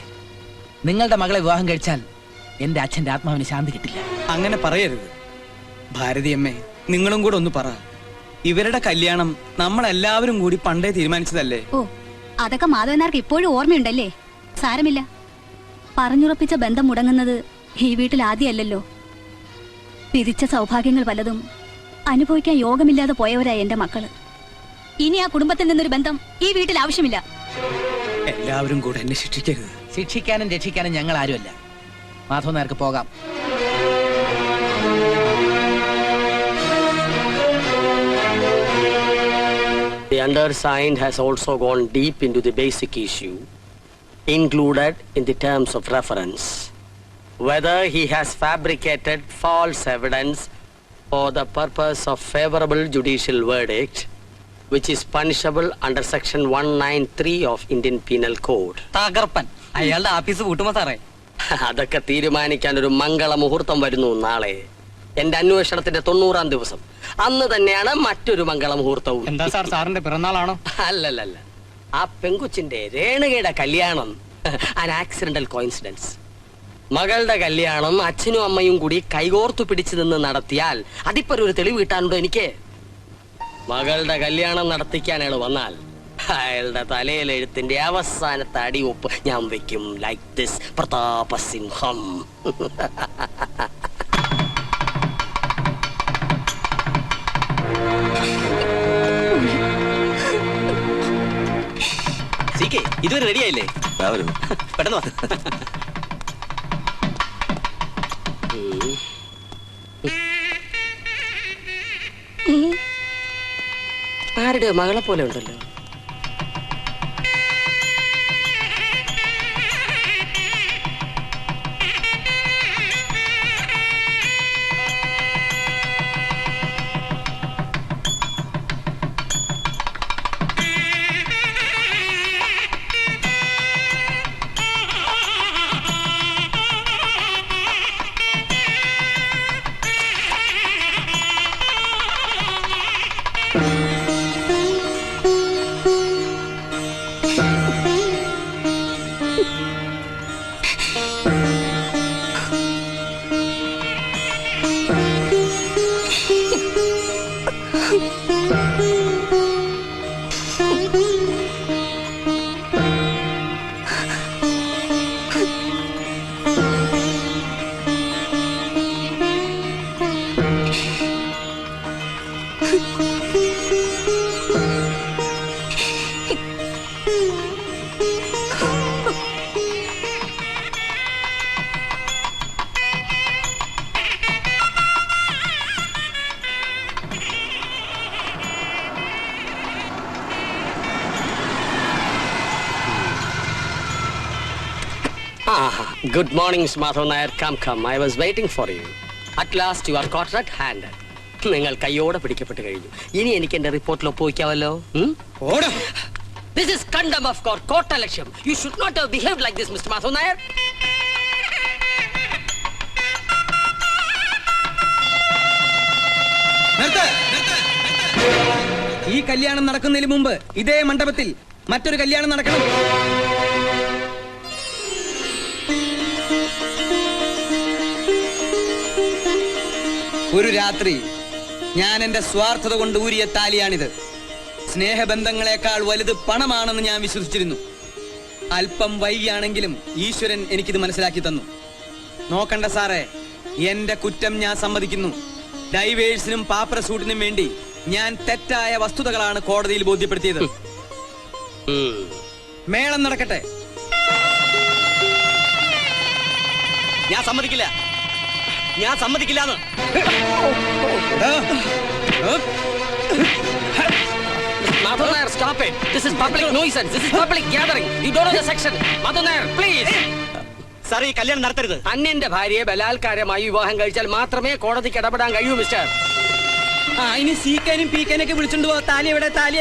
നിങ്ങളുടെ മകളെ വിവാഹം കഴിച്ചാൽ എന്റെ അച്ഛന്റെ ആത്മാവിന് ശാന്തി കിട്ടില്ല. അങ്ങനെ പറയരുത് ഭാരതിയമ്മേ. നിങ്ങളും കൂടെ ഒന്ന് പറ. ഇവരുടെ കല്യാണം നമ്മളെല്ലാവരും കൂടി പണ്ടേ തീരുമാനിച്ചതല്ലേ? ഓ, അതൊക്കെ മാധവനാർക്ക് ഇപ്പോഴും ഓർമ്മയുണ്ടല്ലേ? സാരമില്ല. പറഞ്ഞുറപ്പിച്ച ബന്ധം മുടങ്ങുന്നത് ഈ വീട്ടിൽ ആദ്യമല്ലല്ലോ. വിധിച്ച സൗഭാഗ്യങ്ങൾ പലതും അനുഭവിക്കാൻ യോഗമില്ലാതെ പോയവരാ എന്റെ മക്കള്. ഇനി ആ കുടുംബത്തിൽ നിന്നൊരു ബന്ധം ഈ വീട്ടിൽ ആവശ്യമില്ല. എല്ലാവരും കൂടെ എന്നെ ശിക്ഷിക്കരുത്. ശിക്ഷിക്കാനും രക്ഷിക്കാനും ഞങ്ങൾ ആരുമല്ല. മാധവൻ നായർക്ക് പോകാം. The undersigned has also gone deep into the basic issue included in the terms of reference, whether he has fabricated false evidence for the purpose of favorable judicial verdict, which is punishable under section 193 of Indian Penal Code. തകർപ്പൻ. അയാളുടെ office പൂട്ടുമോ സാറേ? അതൊക്കെ തീരുമാനിക്കാൻ ഒരു മംഗള മുഹൂർത്തം വരുന്നു നാളെ. എന്റെ അന്വേഷണത്തിന്റെ 90-ാം ദിവസം. അന്ന് തന്നെയാണ് മറ്റൊരു മംഗള മുഹൂർത്തവും. എന്താ സാർ, സാറിന്റെ പിറന്നാളാണോ? അല്ലല്ല, ആ പെങ്കുച്ചിന്റെ രേണുകയുടെ കല്യാണം an accidental coincidence. മകളുടെ കല്യാണം അച്ഛനും അമ്മയും കൂടി കൈകോർത്തു പിടിച്ചു നിന്ന് നടത്തിയാൽ അതിപ്പൊരു ഒരു തെളിവ് കിട്ടാനുണ്ടോ എനിക്ക്? മകളുടെ കല്യാണം നടത്തിക്കാൻ അയാൾ വന്നാൽ അയാളുടെ തലയിലെഴുത്തിന്റെ അവസാനത്തെ അടിയൊപ്പ് ഞാൻ വെക്കും. Like this Prathapasimham. ഇതുവരെ റെഡിയായില്ലേ? പെട്ടെന്ന് വാ. ആരുടെ മകളെ പോലെ ഉണ്ടല്ലോ. Good morning, Miss Madhavan Nair. Come. I was waiting for you. At last you are caught red-handed. നിങ്ങൾ കയ്യോടെ പിടിക്കപ്പെട്ട് കഴിഞ്ഞു. ഇനി എനിക്ക് എന്റെ റിപ്പോർട്ടിൽ ഒപ്പുവയ്ക്കാമല്ലോ. This is contempt of court, കോട്ടലക്ഷ്യം. You should not have behaved like this, Mr. Madhavan Nair. ഈ കല്യാണം നടക്കുന്നതിന് മുമ്പ് ഇതേ മണ്ഡപത്തിൽ മറ്റൊരു കല്യാണം നടക്കണം. ഒരു രാത്രി ഞാൻ എന്റെ സ്വാർത്ഥത കൊണ്ട് ഊരിയ താലിയാണിത്. സ്നേഹബന്ധങ്ങളെക്കാൾ വലുത് പണമാണെന്ന് ഞാൻ വിശ്വസിച്ചിരുന്നു. അല്പം വൈകിയാണെങ്കിലും ഈശ്വരൻ എനിക്കിത് മനസ്സിലാക്കി തന്നു. നോക്കണ്ട സാറേ, എന്റെ കുറ്റം ഞാൻ സമ്മതിക്കുന്നു. ഡൈവേഴ്സിനും പാപ്പര സൂട്ടിനും വേണ്ടി ഞാൻ തെറ്റായ വസ്തുതകളാണ് കോടതിയിൽ ബോധ്യപ്പെടുത്തിയത്. മേളം നടക്കട്ടെ. ഞാൻ സമ്മതിക്കില്ല, ഞാൻ സമ്മതിക്കില്ലാന്ന്. Madhu Nair, stop it. This is public nuisance. This is public gathering. You don't know the section. Madhu Nair, please. Sir, ഈ കല്യാണം നടത്തരുത്. അന്യന്റെ ഭാര്യയെ ബലാത്കാരമായി വിവാഹം കഴിച്ചാൽ മാത്രമേ കോടതിക്ക് ഇടപെടാൻ കഴിയൂ മിസ്റ്റർ. ഇനി സീക്കാനും പീക്കാനൊക്കെ വിളിച്ചോണ്ട് പോവാ. താലി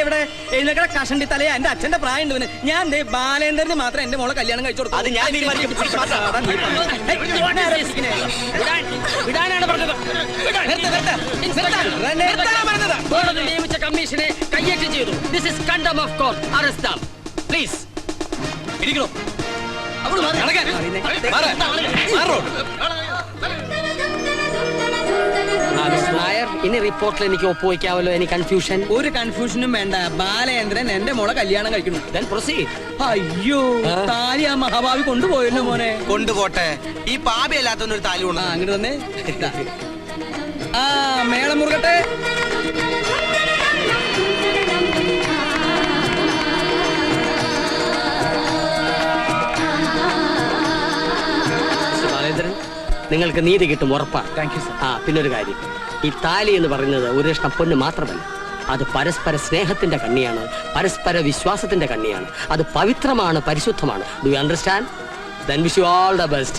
എവിടെ എഴുന്നേക്കട കഷണ്ടി തലയാ. എന്റെ അച്ഛന്റെ പ്രായം ഉണ്ട്. ഞാൻ ബാലേന്ദ്രന് മാത്രം എന്റെ മോളെ കല്യാണം കഴിച്ചു കൊടുത്തു. അത് ഞാൻ തീരുമാനിക്കും. വിടാനാണ് പറഞ്ഞത്. കോടതി നിയമിച്ച കമ്മീഷനെ കയ്യേറ്റം ചെയ്തു. This is contempt of court. Arrest them please. ഇരിക്കണോ? നായർ, ഇനി റിപ്പോർട്ടിൽ എനിക്ക് ഒപ്പുവയ്ക്കാമല്ലോ. എനിക്ക് കൺഫ്യൂഷൻ. ഒരു കൺഫ്യൂഷനും വേണ്ട. ബാലേന്ദ്രൻ എന്റെ മോളെ കല്യാണം കഴിക്കണം. Then proceed. അയ്യോ, താലി ആ മഹാഭാവി കൊണ്ടുപോയല്ലോ മോനെ. കൊണ്ടുപോട്ടെ. ഈ പാപയല്ലാത്തൊരു താലി കൊണ്ട് അങ്ങോട്ട് വന്നേ. മേളം മുറുകട്ടെ. ബാലേന്ദ്രൻ, നിങ്ങൾക്ക് നീതി കിട്ടും ഉറപ്പാണ്. Thank you sir. പിന്നൊരു കാര്യം, ഈ താലി എന്ന് പറയുന്നത് ഒരു കഷ്ണം പൊന്ന് മാത്രമല്ല. അത് പരസ്പര സ്നേഹത്തിന്റെ കണ്ണിയാണ്, പരസ്പര വിശ്വാസത്തിന്റെ കണ്ണിയാണ്. അത് പവിത്രമാണ്, പരിശുദ്ധമാണ്. Do you understand? Then wish you all the best.